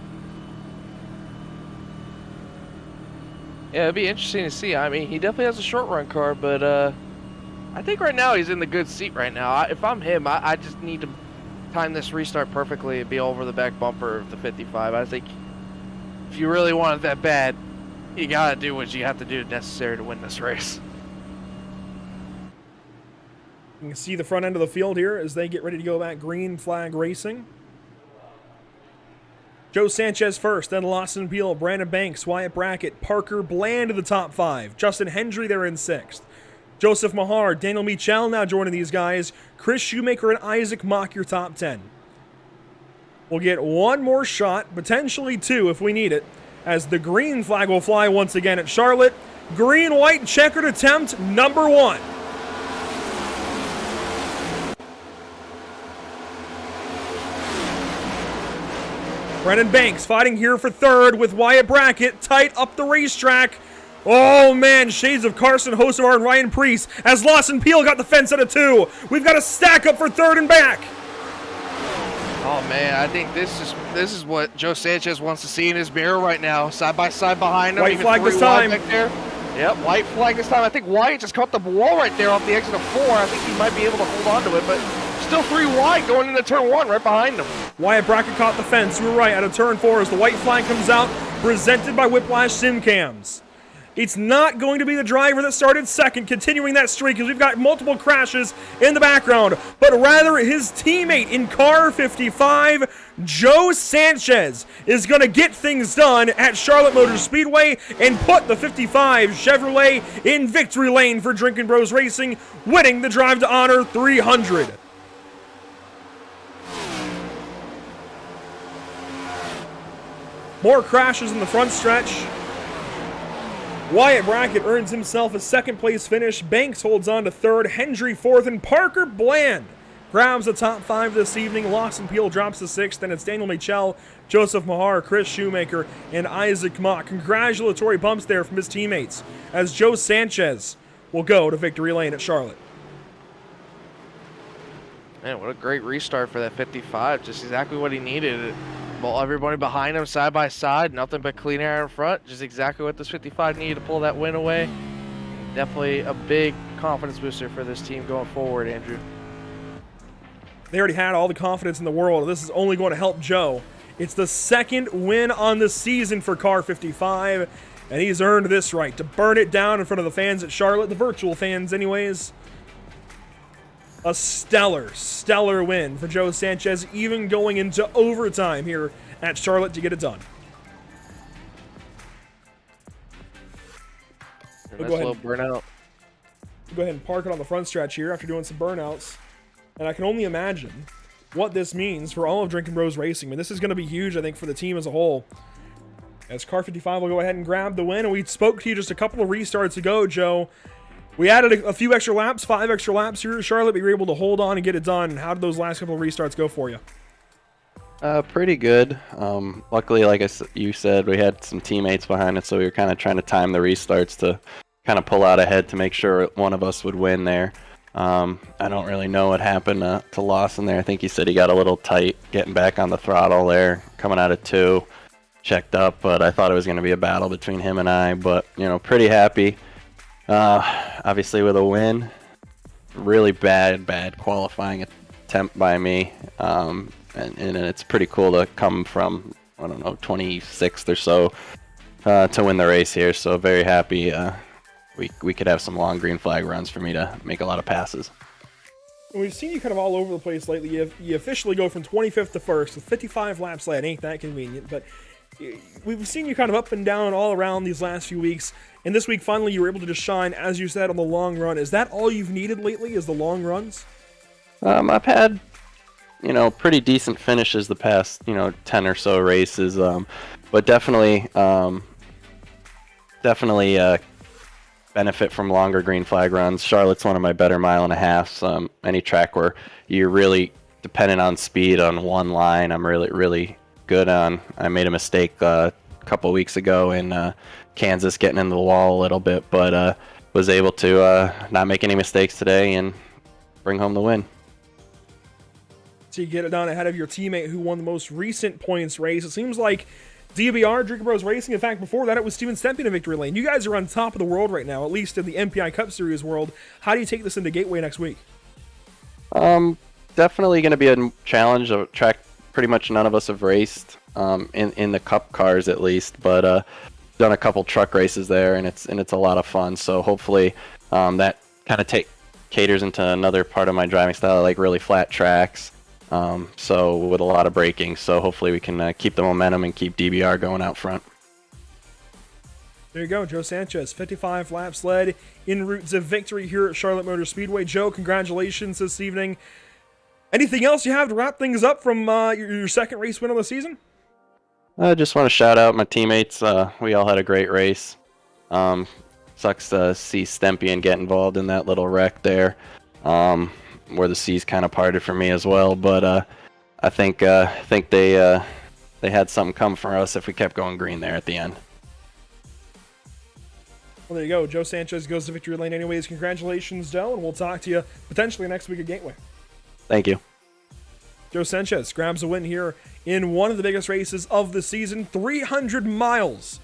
Yeah, it'd be interesting to see. I mean, he definitely has a short run car, but I think right now he's in the good seat right now. If I'm him, I just need to time this restart perfectly and be over the back bumper of the 55. I think if you really want it that bad, you gotta do what you have to do necessary to win this race. You can see the front end of the field here as they get ready to go back green flag racing. Joe Sanchez first, then Lawson Peel, Brandon Banks, Wyatt Brackett, Parker Bland in the top 5. Justin Hendry there in 6th. Joseph Mahar, Daniel Michel now joining these guys. Chris Shoemaker and Isaac Mock your top 10. We'll get one more shot, potentially 2 if we need it, as the green flag will fly once again at Charlotte. Green-white-checkered attempt number 1. Brandon Banks fighting here for 3rd with Wyatt Brackett tight up the racetrack. Oh man, shades of Carson Hosevar and Ryan Priest as Lawson Peel got the fence at a 2. We've got a stack up for 3rd and back. Oh man, I think this is what Joe Sanchez wants to see in his mirror right now. Side by side behind him. White even flag this 3 wide time. back there. Yep, white flag this time. I think Wyatt just caught the wall right there off the exit of 4. I think he might be able to hold on to it, but still 3 wide going into turn 1 right behind him. Wyatt Brackett caught the fence. You were right, out of turn 4 as the white flag comes out, presented by Whiplash Sim Cams. It's not going to be the driver that started second, continuing that streak, because we've got multiple crashes in the background, but rather his teammate in car 55, Joe Sanchez, is going to get things done at Charlotte Motor Speedway and put the 55 Chevrolet in victory lane for Drinkin' Bros Racing, winning the Drive to Honor 300. More crashes in the front stretch. Wyatt Brackett earns himself a second-place finish. Banks holds on to third. Hendry fourth. And Parker Bland grabs the top 5 this evening. Lawson Peel drops to 6th. And it's Daniel Michel, Joseph Mahar, Chris Shoemaker, and Isaac Mock. Congratulatory bumps there from his teammates as Joe Sanchez will go to victory lane at Charlotte. Man, what a great restart for that 55. Just exactly what he needed. Well, everybody behind him side by side, nothing but clean air in front. Just exactly what this 55 needed to pull that win away. Definitely a big confidence booster for this team going forward, Andrew. They already had all the confidence in the world. This is only going to help Joe. It's the second win on the season for Car 55, and he's earned this right to burn it down in front of the fans at Charlotte, the virtual fans anyways. A stellar win for Joe Sanchez, even going into overtime here at Charlotte to get it done. Nice little burnout. Go ahead and park it on the front stretch here after doing some burnouts. And I can only imagine what this means for all of Drinkin' Bros Racing. I mean, this is going to be huge, I think, for the team as a whole. As Car 55 will go ahead and grab the win. And we spoke to you just a couple of restarts ago, Joe. We added a few extra laps, 5 extra laps here at Charlotte, but you were able to hold on and get it done. How did those last couple of restarts go for you? Pretty good. Luckily, like you said, we had some teammates behind us, so we were kind of trying to time the restarts to kind of pull out ahead to make sure one of us would win there. I don't really know what happened to Lawson there. I think he said he got a little tight getting back on the throttle there, coming out of 2, checked up, but I thought it was going to be a battle between him and I, but, you know, pretty happy. Obviously with a win. Really bad qualifying attempt by me, and it's pretty cool to come from, I don't know, 26th or so to win the race here, so very happy we could have some long green flag runs for me to make a lot of passes. We've seen you kind of all over the place lately. You officially go from 25th to 1st with 55 laps left. Ain't that convenient, but we've seen you kind of up and down all around these last few weeks, and this week finally you were able to just shine, as you said, on the long run. Is that all you've needed lately, is the long runs? I've had, you know, pretty decent finishes the past, 10 or so races, but definitely benefit from longer green flag runs. Charlotte's one of my better mile and a halves. Any track where you're really dependent on speed on one line, I'm really good on. I made a mistake a couple weeks ago in Kansas, getting into the wall a little bit, but was able to not make any mistakes today and bring home the win. So you get it done ahead of your teammate who won the most recent points race. It seems like DBR, Drinkin' Bros Racing, in fact, before that it was Steven Stempy in victory lane. You guys are on top of the world right now, at least in the MPI Cup Series world. How do you take this into Gateway next week? Definitely going to be a challenge, a track pretty much none of us have raced in the Cup cars at least, but done a couple truck races there, and it's a lot of fun. So hopefully that kind of caters into another part of my driving style. I like really flat tracks, so with a lot of braking. So hopefully we can keep the momentum and keep DBR going out front. There you go, Joe Sanchez, 55 laps led en route to victory here at Charlotte Motor Speedway. Joe, congratulations this evening. Anything else you have to wrap things up from your second race win of the season? I just want to shout out my teammates. We all had a great race. Sucks to see Stempy and get involved in that little wreck there, where the seas kind of parted for me as well. But I think they had something come for us if we kept going green there at the end. Well, there you go. Joe Sanchez goes to victory lane anyways. Congratulations, Joe, and we'll talk to you potentially next week at Gateway. Thank you. Joe Sanchez grabs a win here in one of the biggest races of the season, 300 miles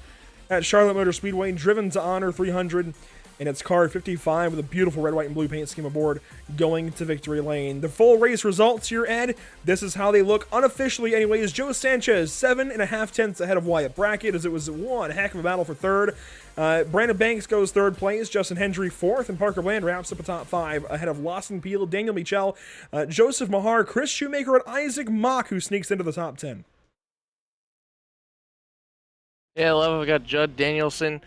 at Charlotte Motor Speedway, driven to honor 300. And it's car 55 with a beautiful red, white, and blue paint scheme aboard going to victory lane. The full race results here, Ed. This is how they look unofficially anyways. Joe Sanchez, 7.5 tenths ahead of Wyatt Brackett, as it was one heck of a battle for third. Brandon Banks goes third place, Justin Hendry fourth, and Parker Bland wraps up a top 5 ahead of Lawson Peel, Daniel Michel, Joseph Mahar, Chris Shoemaker, and Isaac Mock, who sneaks into the top 10. Yeah, 11, we got Judd Danielson.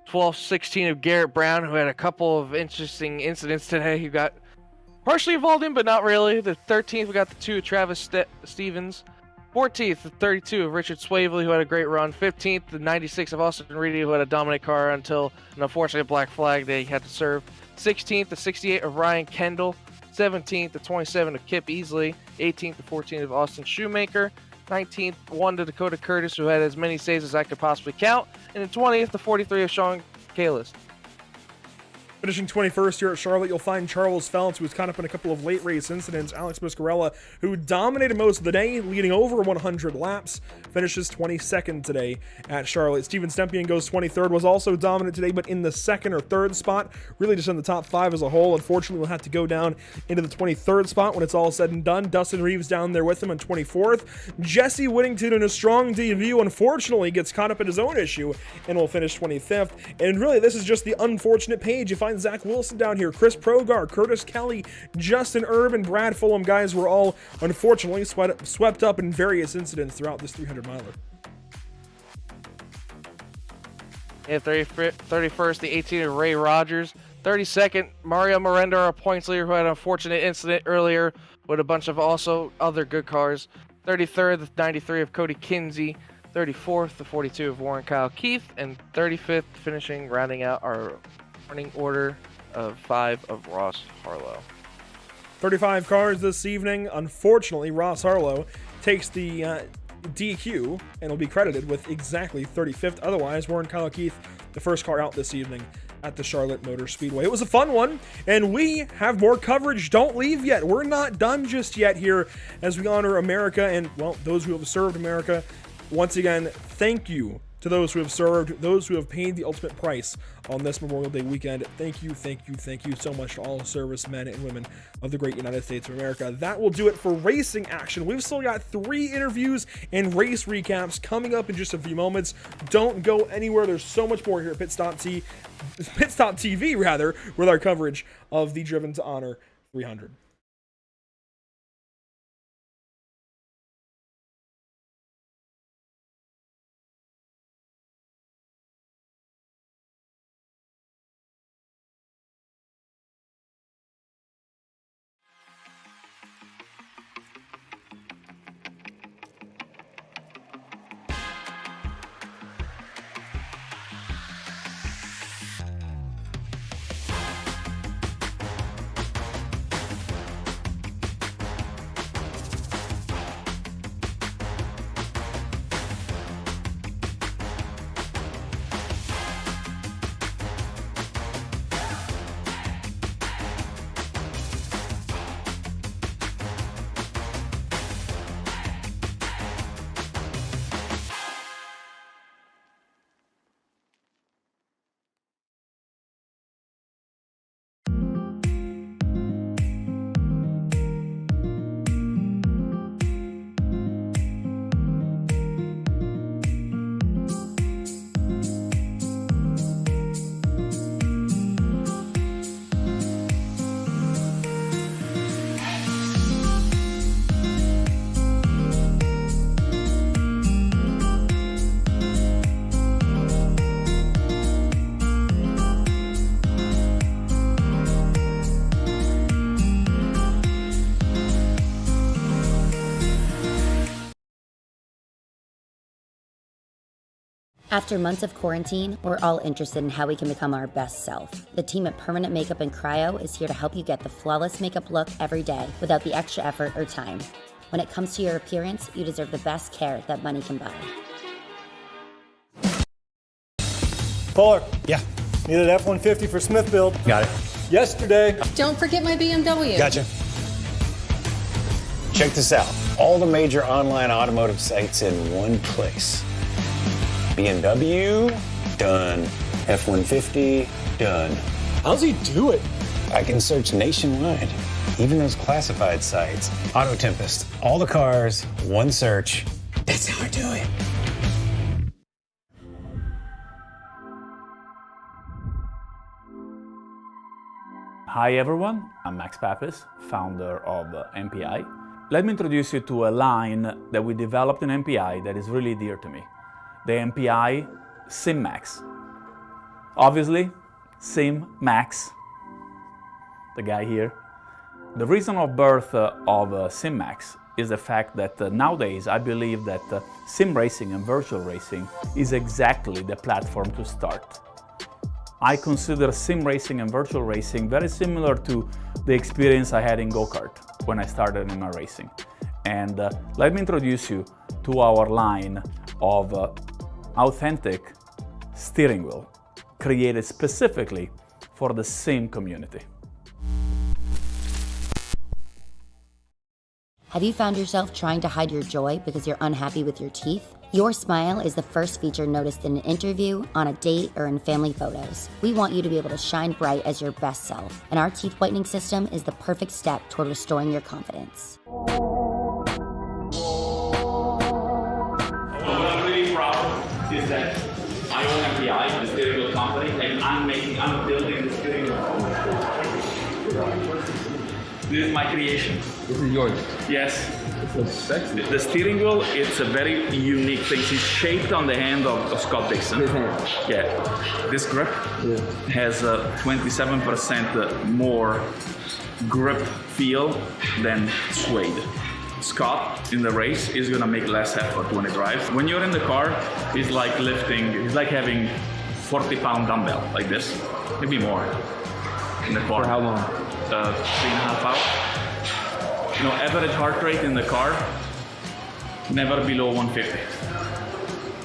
12th, 16 of Garrett Brown, who had a couple of interesting incidents today. He got partially involved in, but not really. The 13th, we got the 2 of Travis Stevens. 14th, the 32 of Richard Swavely, who had a great run. 15th, the 96 of Austin Reedy, who had a dominant car until an unfortunate black flag day he had to serve. 16th, the 68 of Ryan Kendall. 17th, the 27 of Kip Easley. 18th, the 14 of Austin Shoemaker. 19th, 1 to Dakota Curtis, who had as many saves as I could possibly count. And then 20th, the 43 of Sean Kalis. Finishing 21st here at Charlotte, you'll find Charles Feltz, who was caught up in a couple of late race incidents. Alex Biscarella, who dominated most of the day, leading over 100 laps, finishes 22nd today at Charlotte. Steven Stempian goes 23rd, was also dominant today, but in the second or third spot, really just in the top 5 as a whole. Unfortunately, we'll have to go down into the 23rd spot when it's all said and done. Dustin Reeves down there with him on 24th. Jesse Whittington in a strong debut, unfortunately, gets caught up in his own issue and will finish 25th. And really, this is just the unfortunate page. You find Zach Wilson down here, Chris Progar, Curtis Kelly, Justin Urban, Brad Fulham. Guys were all unfortunately swept up in various incidents throughout this 300-miler. Yeah, 31st, the 18 of Ray Rogers. 32nd, Mario Miranda, our points leader, who had an unfortunate incident earlier with a bunch of also other good cars. 33rd, the 93 of Cody Kinsey. 34th, the 42 of Warren Kyle Keith. And 35th, finishing, rounding out our running order of 5 of Ross Harlow. 35 cars this evening. Unfortunately, Ross Harlow takes the DQ and will be credited with exactly 35th. Otherwise, Warren Kyle Keith, the first car out this evening at the Charlotte Motor Speedway. It was a fun one, and we have more coverage. Don't leave yet. We're not done just yet here as we honor America and, well, those who have served America. Once again, thank you to those who have served, those who have paid the ultimate price on this Memorial Day weekend. Thank you, thank you, thank you so much to all servicemen and women of the great United States of America. That will do it for racing action. We've still got 3 interviews and race recaps coming up in just a few moments. Don't go anywhere. There's so much more here at PitStop TV, with our coverage of the Driven to Honor 300. After months of quarantine, we're all interested in how we can become our best self. The team at Permanent Makeup and Cryo is here to help you get the flawless makeup look every day without the extra effort or time. When it comes to your appearance, you deserve the best care that money can buy. Fuller. Yeah. Needed F-150 for Smith build. Got it. Yesterday. Don't forget my BMW. Gotcha. Check this out. All the major online automotive sites in one place. BMW, done. F-150, done. How's he do it? I can search nationwide, even those classified sites. Auto Tempest, all the cars, one search. That's how I do it. Hi everyone, I'm Max Papis, founder of MPI. Let me introduce you to a line that we developed in MPI that is really dear to me. The MPI SimMax. Obviously, SimMax, the guy here. The reason of birth of SimMax is the fact that nowadays I believe that sim racing and virtual racing is exactly the platform to start. I consider sim racing and virtual racing very similar to the experience I had in go-kart when I started in my racing. And let me introduce you to our line of authentic steering wheel created specifically for the sim community. Have you found yourself trying to hide your joy because you're unhappy with your teeth? Your smile is the first feature noticed in an interview, on a date, or in family photos. We want you to be able to shine bright as your best self, and our teeth whitening system is the perfect step toward restoring your confidence. What I'm really proud is that I own MPI, the steering wheel company, and I'm building the steering wheel. This is my creation. This is yours. Yes. It's so sexy. The steering wheel, it's a very unique thing. It's shaped on the hand of Scott Dixon. This hand. Yeah. This grip has 27% more grip feel than suede. Scott in the race is gonna make less effort when he drives. When you're in the car, it's like lifting, it's like having 40-pound dumbbell like this, maybe more in the car. For how long? 3.5 hours. You know, average heart rate in the car, never below 150.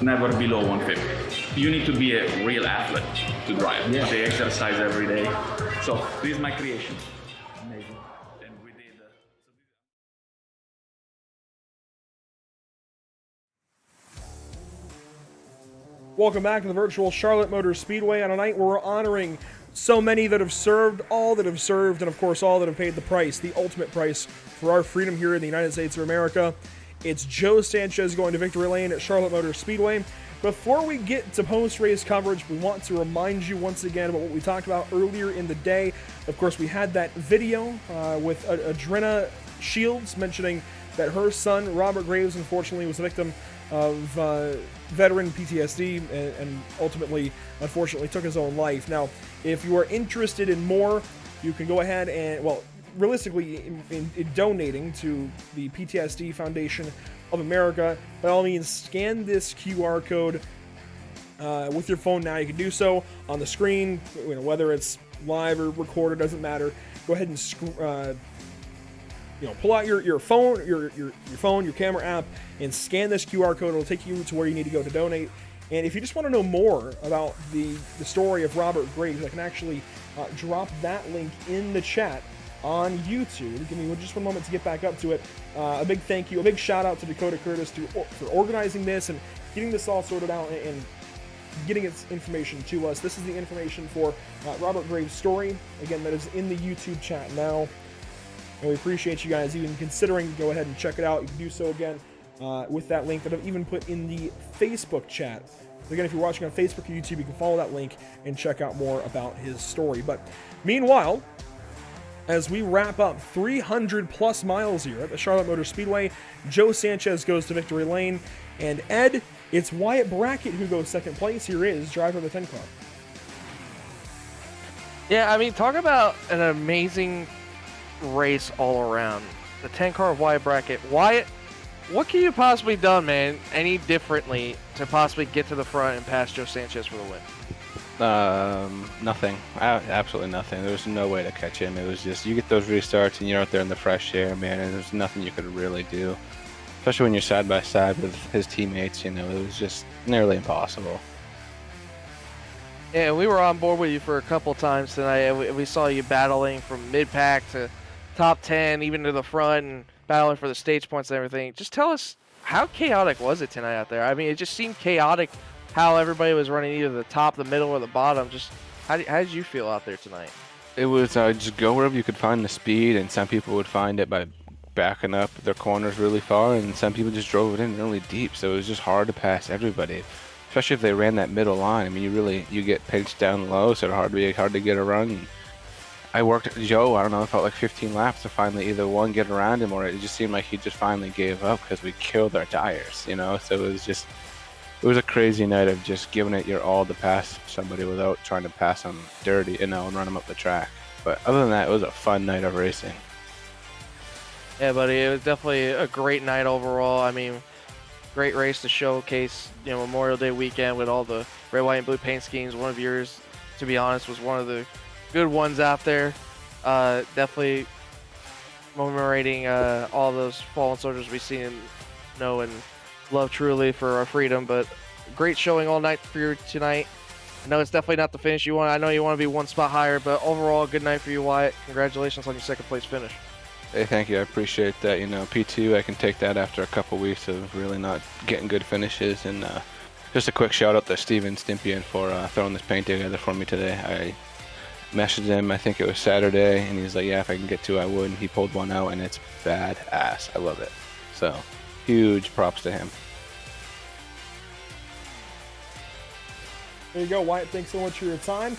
Never below 150. You need to be a real athlete to drive. Yeah. They exercise every day. So this is my creation. Amazing. And we did. Welcome back to the virtual Charlotte Motor Speedway on a night where we're honoring so many that have served, all that have served, and of course all that have paid the price, the ultimate price for our freedom here in the United States of America. It's Joe Sanchez going to victory lane at Charlotte Motor Speedway. Before we get to post-race coverage, we want to remind you once again about what we talked about earlier in the day. Of course, we had that video with Adrena Shields mentioning that her son, Robert Graves, unfortunately was a victim of veteran PTSD and ultimately, unfortunately, took his own life. Now, if you are interested in more, you can go ahead and, well, realistically, in donating to the PTSD Foundation of America, by all means, scan this QR code with your phone now. You can do so on the screen, you know, whether it's live or recorded, doesn't matter. Go ahead and pull out your phone, your phone, your camera app, and scan this QR code. It'll take you to where you need to go to donate. And if you just want to know more about the story of Robert Graves, I can actually drop that link in the chat on YouTube. Give me just one moment to get back up to it. A big thank you, a big shout out to Dakota Curtis for organizing this and getting this all sorted out and getting its information to us. This is the information for Robert Graves' story. Again, that is in the YouTube chat now. And we appreciate you guys even considering to go ahead and check it out. You can do so again with that link that I've even put in the Facebook chat. Again, if you're watching on Facebook or YouTube, you can follow that link and check out more about his story. But meanwhile, as we wrap up 300 plus miles here at the Charlotte Motor Speedway, Joe Sanchez goes to victory lane. And Ed, it's Wyatt Brackett who goes second place. Here is driver of the 10 car. Yeah, I mean, talk about an amazing race all around. The 10 car of Wyatt Brackett. Wyatt, what can you possibly done, man, any differently to possibly get to the front and pass Joe Sanchez for the win? Nothing. Absolutely nothing. There was no way to catch him. It was just, you get those restarts and you're out there in the fresh air, man, and there's nothing you could really do. Especially when you're side by side with his teammates, you know, it was just nearly impossible. Yeah, we were on board with you for a couple times tonight. We saw you battling from mid-pack to top 10, even to the front, and battling for the stage points and everything. Just tell us, how chaotic was it tonight out there? I mean, it just seemed chaotic how everybody was running either the top, the middle, or the bottom. Just how did you feel out there tonight? It was just go wherever you could find the speed, and some people would find it by backing up their corners really far, and some people just drove it in really deep. So it was just hard to pass everybody, especially if they ran that middle line. I mean, you get pinched down low, so it's hard to get a run. And I worked Joe, I don't know, it felt like 15 laps to finally either one get around him, or it just seemed like he just finally gave up because we killed our tires, you know. So it was a crazy night of just giving it your all to pass somebody without trying to pass them dirty, and run them up the track. But other than that, it was a fun night of racing. Yeah, buddy, it was definitely a great night overall. I mean, great race to showcase, Memorial Day weekend with all the red, white, and blue paint schemes. One of yours, to be honest, was one of the good ones out there. Definitely commemorating all those fallen soldiers we see and know and love truly for our freedom. But great showing all night for you tonight. I know it's definitely not the finish you want. I know you want to be one spot higher, but overall, good night for you, Wyatt. Congratulations on your second place finish. Hey, thank you. I appreciate that. P2, I can take that after a couple weeks of really not getting good finishes. And just a quick shout out to Steven Stimpian for throwing this paint together for me today. I messaged him, I think it was Saturday, and he's like, yeah, if I can get to, I would. And he pulled one out, and it's badass. I love it. So, huge props to him. There you go, Wyatt. Thanks so much for your time.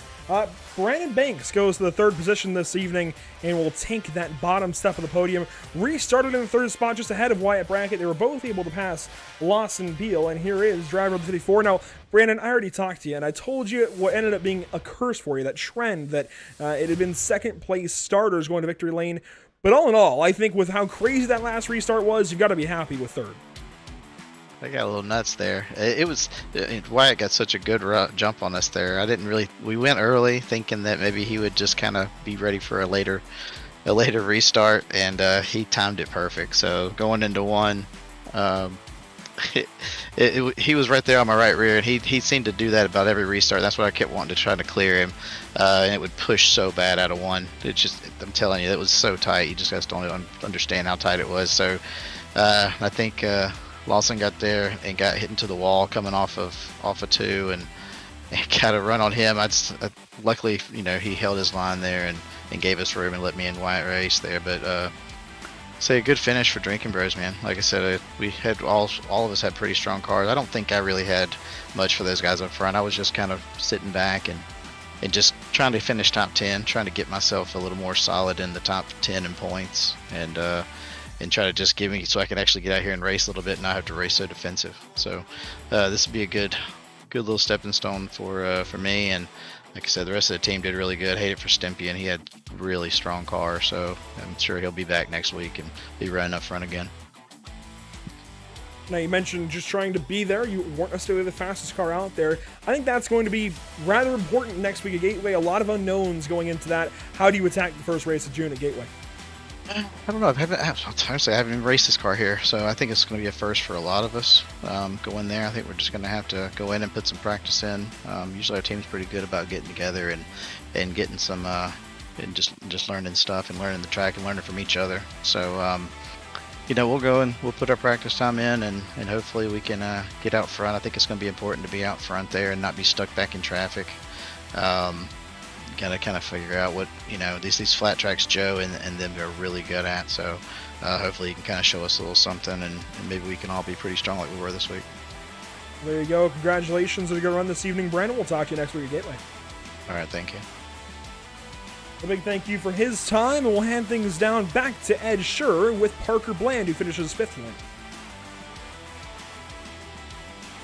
Brandon Banks goes to the third position this evening and will take that bottom step of the podium. Restarted in the third spot just ahead of Wyatt Brackett. They were both able to pass Lawson Beal, and here is driver of the 54. Now, Brandon, I already talked to you, and I told you what ended up being a curse for you, that trend that it had been second place starters going to victory lane. But all in all, I think with how crazy that last restart was, you've got to be happy with third. I got a little nuts there. Wyatt got such a good jump on us there. We went early thinking that maybe he would just kind of be ready for a later restart, and he timed it perfect. So going into one, he was right there on my right rear, and he seemed to do that about every restart. That's why I kept wanting to try to clear him, and it would push so bad out of one. I'm telling you, it was so tight. You just guys don't understand how tight it was. So I think Lawson got there and got hit into the wall coming off of two, and got a run on him. Luckily, he held his line there and gave us room and let me and Wyatt race there. But say a good finish for Drinking Bros, man. Like I said, we had all of us had pretty strong cars. I don't think I really had much for those guys up front. I was just kind of sitting back and just trying to finish top 10, trying to get myself a little more solid in the top 10 in points, and try to just give me so I can actually get out here and race a little bit and not have to race so defensive. So this would be a good little stepping stone for me. And like I said, the rest of the team did really good. Hate it for Stimpy, and he had really strong car, so I'm sure he'll be back next week and be running up front again. Now, you mentioned just trying to be there. You weren't necessarily the fastest car out there. I think that's going to be rather important next week at Gateway. A lot of unknowns going into that. How do you attack the first race of June at Gateway? I don't know. Honestly, I haven't even raced this car here, so I think it's going to be a first for a lot of us going there. I think we're just going to have to go in and put some practice in. Usually our team's pretty good about getting together and getting some and just learning stuff and learning the track and learning from each other. So we'll go and we'll put our practice time in, and hopefully we can get out front. I think it's going to be important to be out front there and not be stuck back in traffic. Gotta kind of figure out what these flat tracks Joe and them are really good at. So hopefully you can kind of show us a little something, and maybe we can all be pretty strong like we were this week. There you go. Congratulations on a good run this evening, Brandon. We'll talk to you next week at Gateway. All right, thank you. A big thank you for his time, and we'll hand things down back to Ed Schur with Parker Bland, who finishes fifth win.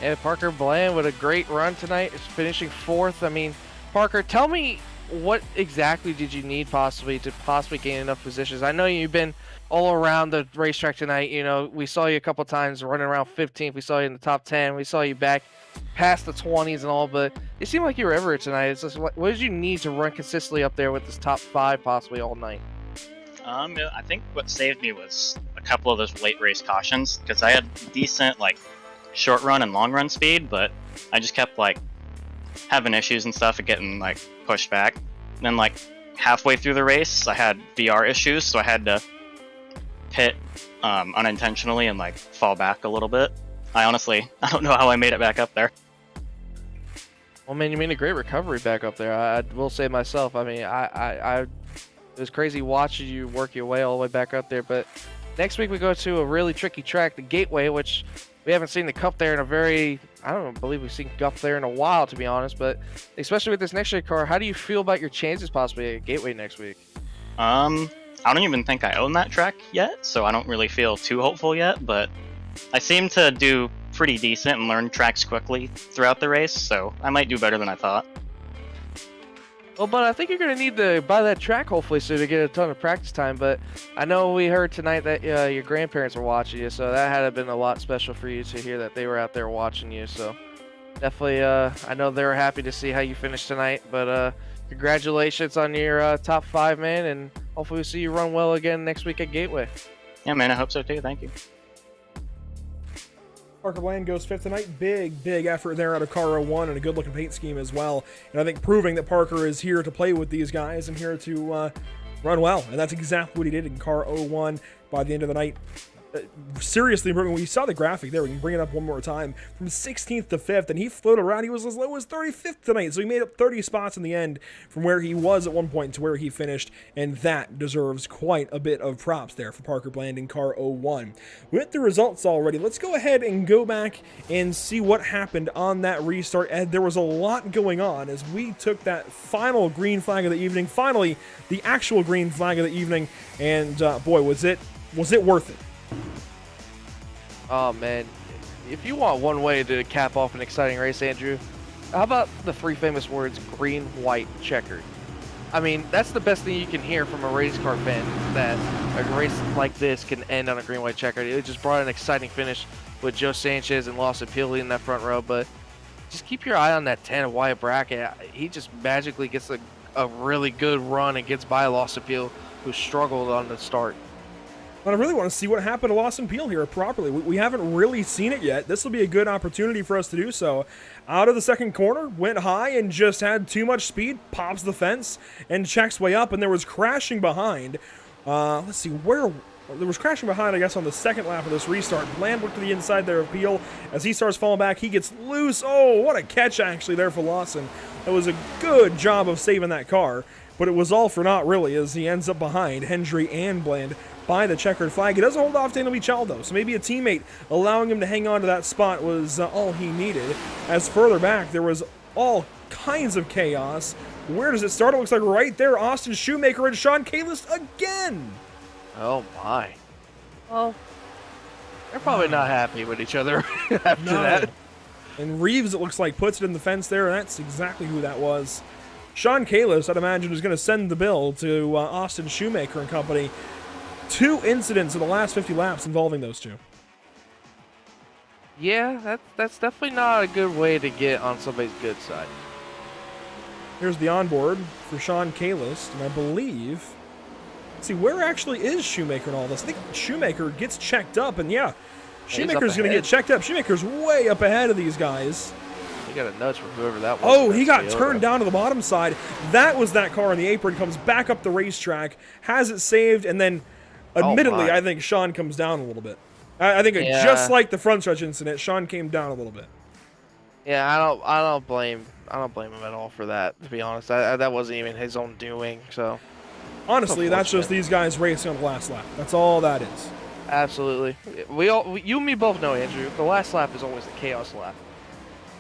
Yeah, Parker Bland with a great run tonight, is finishing fourth. I mean, Parker, tell me, what exactly did you need to gain enough positions? I know you've been all around the racetrack tonight. We saw you a couple times running around 15th. We saw you in the top 10. We saw you back past the 20s and all, but it seemed like you were everywhere tonight. It's just, what did you need to run consistently up there with this top 5 possibly all night? I think what saved me was a couple of those late race cautions, because I had decent short run and long run speed, but I just kept having issues and stuff and getting pushed back. And then halfway through the race I had VR issues, so I had to pit unintentionally and like fall back a little bit. I don't know how I made it back up there. Well, man, you made a great recovery back up there. I will say myself. I mean, it was crazy watching you work your way all the way back up there. But next week we go to a really tricky track, the Gateway, which we haven't seen the Cup there in I don't believe we've seen Cup there in a while, to be honest. But especially with this next year car, how do you feel about your chances possibly at Gateway next week? I don't even think I own that track yet, so I don't really feel too hopeful yet. But I seem to do pretty decent and learn tracks quickly throughout the race, so I might do better than I thought. Well, but I think you're going to need to buy that track hopefully so to get a ton of practice time. But I know we heard tonight that your grandparents were watching you, so that had been a lot special for you to hear that they were out there watching you. So definitely, I know they were happy to see how you finished tonight. But congratulations on your top 5, man, and hopefully we'll see you run well again next week at Gateway. Yeah, man, I hope so too. Thank you. Parker Bland goes 5th tonight. Big effort there out of car 01 and a good-looking paint scheme as well. And I think proving that Parker is here to play with these guys and here to run well. And that's exactly what he did in car 01 by the end of the night. Seriously, we saw the graphic there. We can bring it up one more time. From 16th to 5th, and he floated around. He was as low as 35th tonight, so he made up 30 spots in the end from where he was at one point to where he finished, and that deserves quite a bit of props there for Parker Bland in car 01. With the results already, let's go ahead and go back and see what happened on that restart. And there was a lot going on as we took that final green flag of the evening, finally the actual green flag of the evening, and boy, was it worth it. Oh, man. If you want one way to cap off an exciting race, Andrew, how about the 3 famous words, green-white-checkered? I mean, that's the best thing you can hear from a race car fan, that a race like this can end on a green-white-checkered. It just brought an exciting finish with Joe Sanchez and Lawson Peely in that front row, but just keep your eye on that 10 of Wyatt Brackett. He just magically gets a really good run and gets by Lawson Peely, who struggled on the start. But I really want to see what happened to Lawson Peely here properly. We haven't really seen it yet. This will be a good opportunity for us to do so. Out of the second corner, went high and just had too much speed, pops the fence, and checks way up, and there was crashing behind. Let's see, where... There was crashing behind, I guess, on the second lap of this restart. Bland looked to the inside there of Peely. As he starts falling back, he gets loose. Oh, what a catch, actually, there for Lawson. That was a good job of saving that car, but it was all for naught, really, as he ends up behind Hendry and Bland by the checkered flag. He doesn't hold off Daniel Michaldo, so maybe a teammate allowing him to hang on to that spot was all he needed. As further back, there was all kinds of chaos. Where does it start? It looks like right there, Austin Shoemaker and Sean Kalis again. Oh, my. Well, they're probably not happy with each other after that. And Reeves, it looks like, puts it in the fence there, and that's exactly who that was. Sean Kalis, I'd imagine, is going to send the bill to Austin Shoemaker and company. 2 incidents in the last 50 laps involving those two. Yeah, that's definitely not a good way to get on somebody's good side. Here's the onboard for Sean Kalis, and I believe... Let's see, where actually is Shoemaker in all this? I think Shoemaker gets checked up, and yeah, Shoemaker's going to get checked up. Shoemaker's way up ahead of these guys. He got a nudge from whoever that was. Oh, he got turned down to the bottom side. That was that car on the apron, comes back up the racetrack, has it saved, and then... Admittedly, I think Sean comes down a little bit. I think just like the front stretch incident, Sean came down a little bit. Yeah, I don't blame him at all for that. To be honest, that wasn't even his own doing. So honestly, that's just these guys racing on the last lap. That's all that is. Absolutely. You and me both know, Andrew. The last lap is always the chaos lap.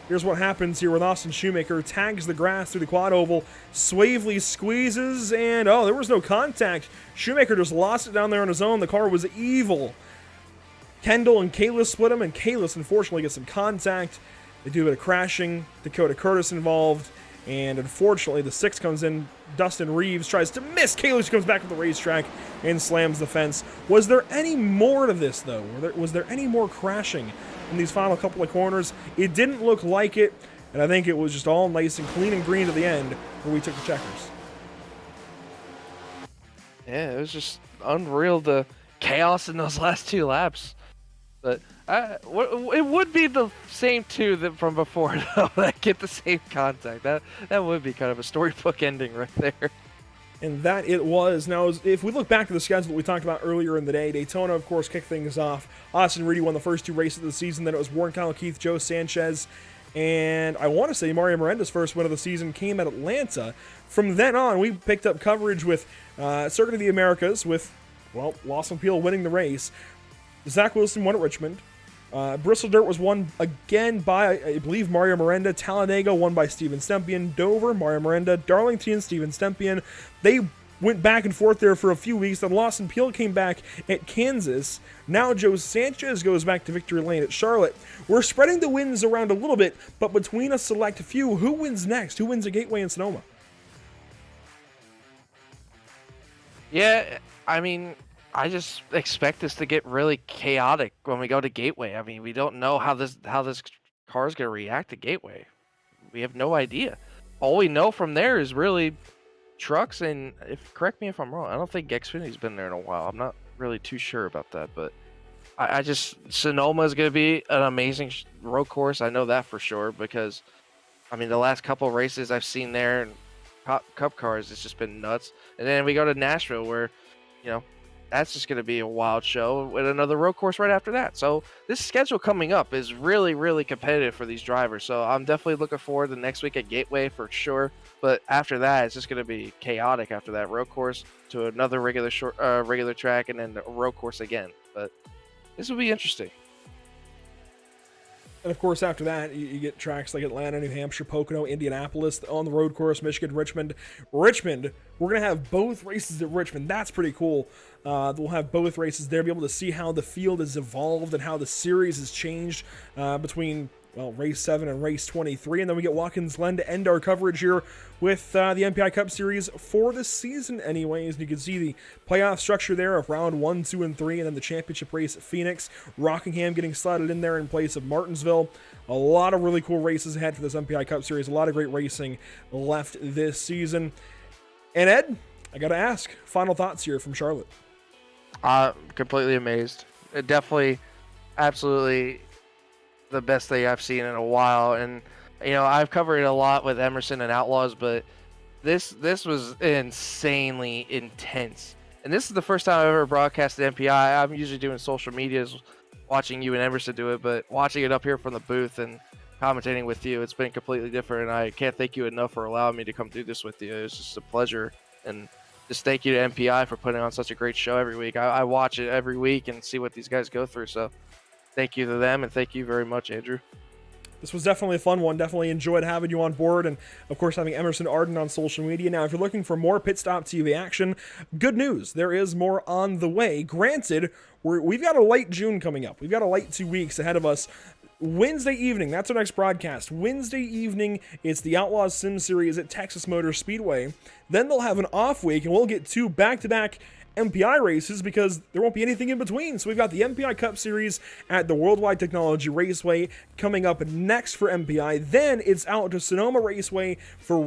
Here's what happens here with Austin Shoemaker. Tags the grass through the quad oval. Swavely squeezes, and oh, there was no contact. Shoemaker just lost it down there on his own. The car was evil. Kendall and Kalis split him, and Kalis unfortunately gets some contact. They do a bit of crashing. Dakota Curtis involved, and unfortunately the 6 comes in. Dustin Reeves tries to miss. Kalis comes back to the racetrack and slams the fence. Was there any more to this, though? Was there any more crashing in these final couple of corners? It didn't look like it, and I think it was just all nice and clean and green to the end where we took the checkers. Yeah, it was just unreal, the chaos in those last 2 laps. But it would be the same 2 that from before, though, that get the same contact. That would be kind of a storybook ending right there. And that it was. Now, if we look back to the schedule that we talked about earlier in the day, Daytona, of course, kicked things off. Austin Reedy won the first 2 races of the season. Then it was Warren Kyle Keith, Joe Sanchez, and I want to say Mario Miranda's first win of the season came at Atlanta. From then on, we picked up coverage with Circuit of the Americas with, well, Lawson Peel winning the race. Zach Wilson won at Richmond. Bristol Dirt was won again by, I believe, Mario Miranda. Talladega won by Steven Stempien. Dover, Mario Miranda. Darlington, Steven Stempien. They went back and forth there for a few weeks. Then Lawson Peel came back at Kansas. Now Joe Sanchez goes back to victory lane at Charlotte. We're spreading the wins around a little bit, but between a select few, who wins next? Who wins at Gateway and Sonoma? Yeah, I mean, I just expect this to get really chaotic when we go to Gateway. I mean, we don't know how this car is going to react to Gateway. We have no idea. All we know from there is really trucks, and correct me if I'm wrong, I don't think Xfinity's been there in a while. I'm not really too sure about that, but I just, Sonoma is going to be an amazing road course. I know that for sure because, I mean, the last couple of races I've seen there and Cup cars, it's just been nuts. And then we go to Nashville where, you know, that's just going to be a wild show with another road course right after that. So this schedule coming up is really, really competitive for these drivers. So I'm definitely looking forward to next week at Gateway for sure. But after that, it's just going to be chaotic after that road course to another regular track and then a road course again. But this will be interesting. And of course, after that, you get tracks like Atlanta, New Hampshire, Pocono, Indianapolis, on the road course, Michigan, Richmond. Richmond, we're going to have both races at Richmond. That's pretty cool. We'll have both races there, be able to see how the field has evolved and how the series has changed between, well, race 7 and race 23. And then we get Watkins Glen to end our coverage here with the MPI Cup Series for the season anyways. And you can see the playoff structure there of round 1, 2, and 3, and then the championship race at Phoenix. Rockingham getting slotted in there in place of Martinsville. A lot of really cool races ahead for this MPI Cup Series. A lot of great racing left this season. And Ed, I got to ask, final thoughts here from Charlotte. Completely amazed. It definitely, absolutely the best thing I've seen in a while. And, you know, I've covered it a lot with Emerson and Outlaws, but this was insanely intense. And this is the first time I've ever broadcasted MPI. I'm usually doing social medias, watching you and Emerson do it, but watching it up here from the booth and commentating with you, it's been completely different. And I can't thank you enough for allowing me to come do this with you. It's just a pleasure. And just thank you to MPI for putting on such a great show every week. I watch it every week and see what these guys go through. So thank you to them, and thank you very much, Andrew. This was definitely a fun one. Definitely enjoyed having you on board, and of course having Emerson Arden on social media. Now, if you're looking for more PitStop TV action, good news. There is more on the way. Granted, we've got a light June coming up. We've got a light 2 weeks ahead of us. Wednesday evening, that's our next broadcast. Wednesday evening, it's the Outlaws Sim Series at Texas Motor Speedway. Then they'll have an off week, and we'll get 2 back-to-back MPI races because there won't be anything in between. So we've got the MPI Cup Series at the Worldwide Technology Raceway coming up next for MPI. Then it's out to Sonoma Raceway for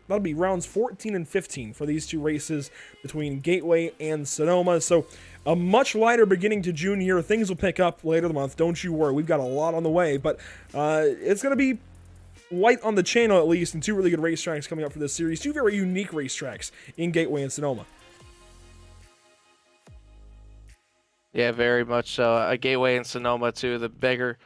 that'll be rounds 14 and 15 for these 2 races between Gateway and Sonoma. So a much lighter beginning to June here. Things will pick up later in the month. Don't you worry. We've got a lot on the way, but it's going to be light on the channel at least, and 2 really good racetracks coming up for this series. 2 very unique racetracks in Gateway and Sonoma. Yeah, very much so. A Gateway and Sonoma, too, the bigger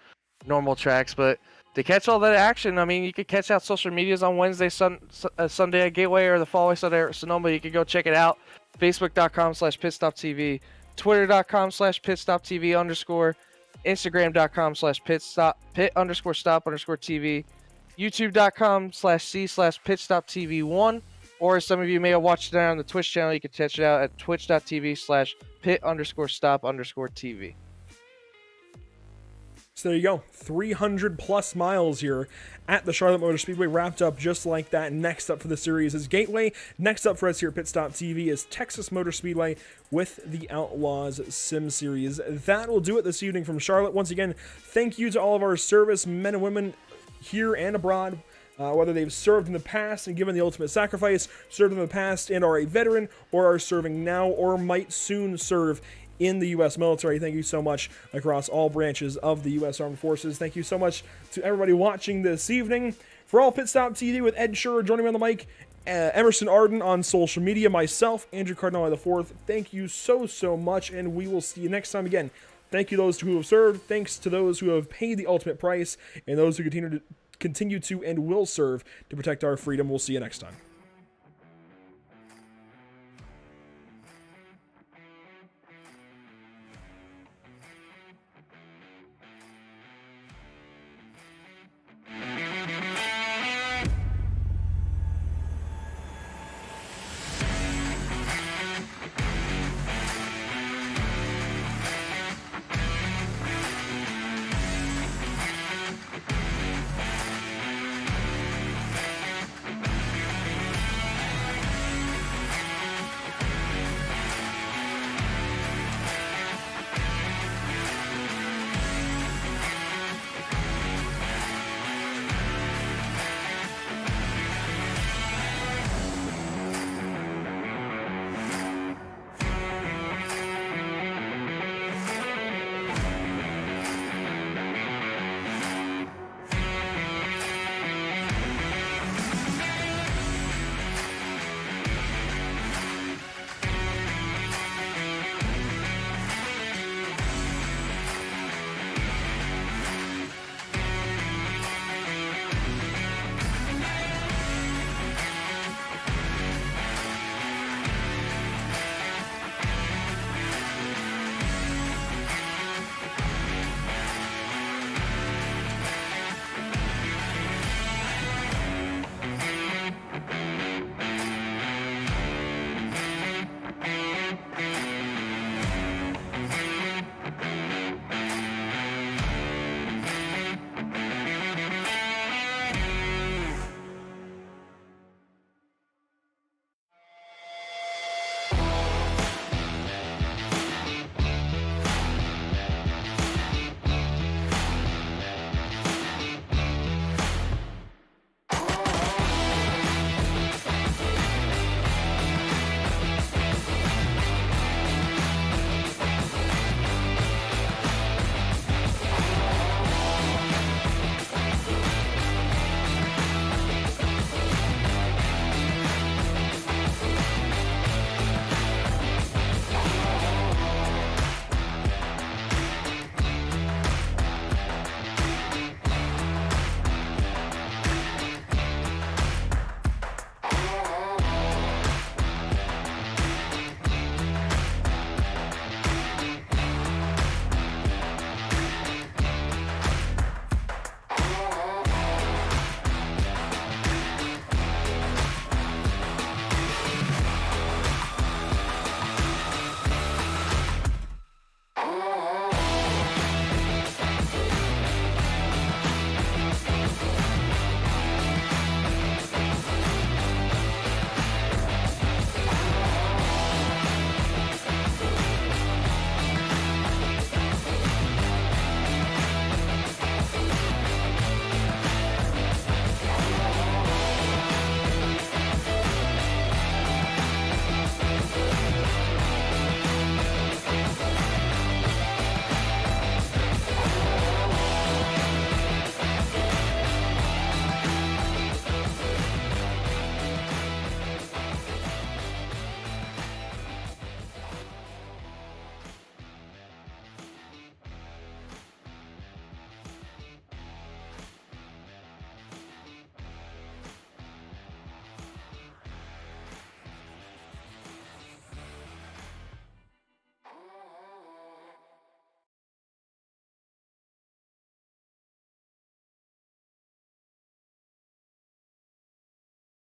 normal tracks. But to catch all that action, I mean, you could catch out social medias on Wednesday, Sunday at Gateway, or the following Sunday at Sonoma. You can go check it out. Facebook.com/PitStopTV, Twitter.com/PitStopTV_, Instagram.com/Pit_Stop_TV, YouTube.com/C/PitStopTV1, or as some of you may have watched it on the Twitch channel, you can check it out at Twitch.tv/Pit_Stop_TV. So there you go, 300 plus miles here at the Charlotte Motor Speedway, wrapped up just like that. Next up for the series is Gateway. Next up for us here at PitStop TV is Texas Motor Speedway with the Outlaws Sim Series. That will do it this evening from Charlotte. Once again, thank you to all of our service men and women here and abroad. Whether they've served in the past and given the ultimate sacrifice, served in the past and are a veteran, or are serving now or might soon serve in the U.S. military. Thank you so much across all branches of the U.S. Armed Forces. Thank you so much to everybody watching this evening. For all PitStop TV with Ed Shearer joining me on the mic, Emerson Arden on social media, myself, Andrew Cardinale IV. Thank you so much, and we will see you next time again. Thank you those who have served. Thanks to those who have paid the ultimate price, and those who continue to and will serve to protect our freedom. We'll see you next time.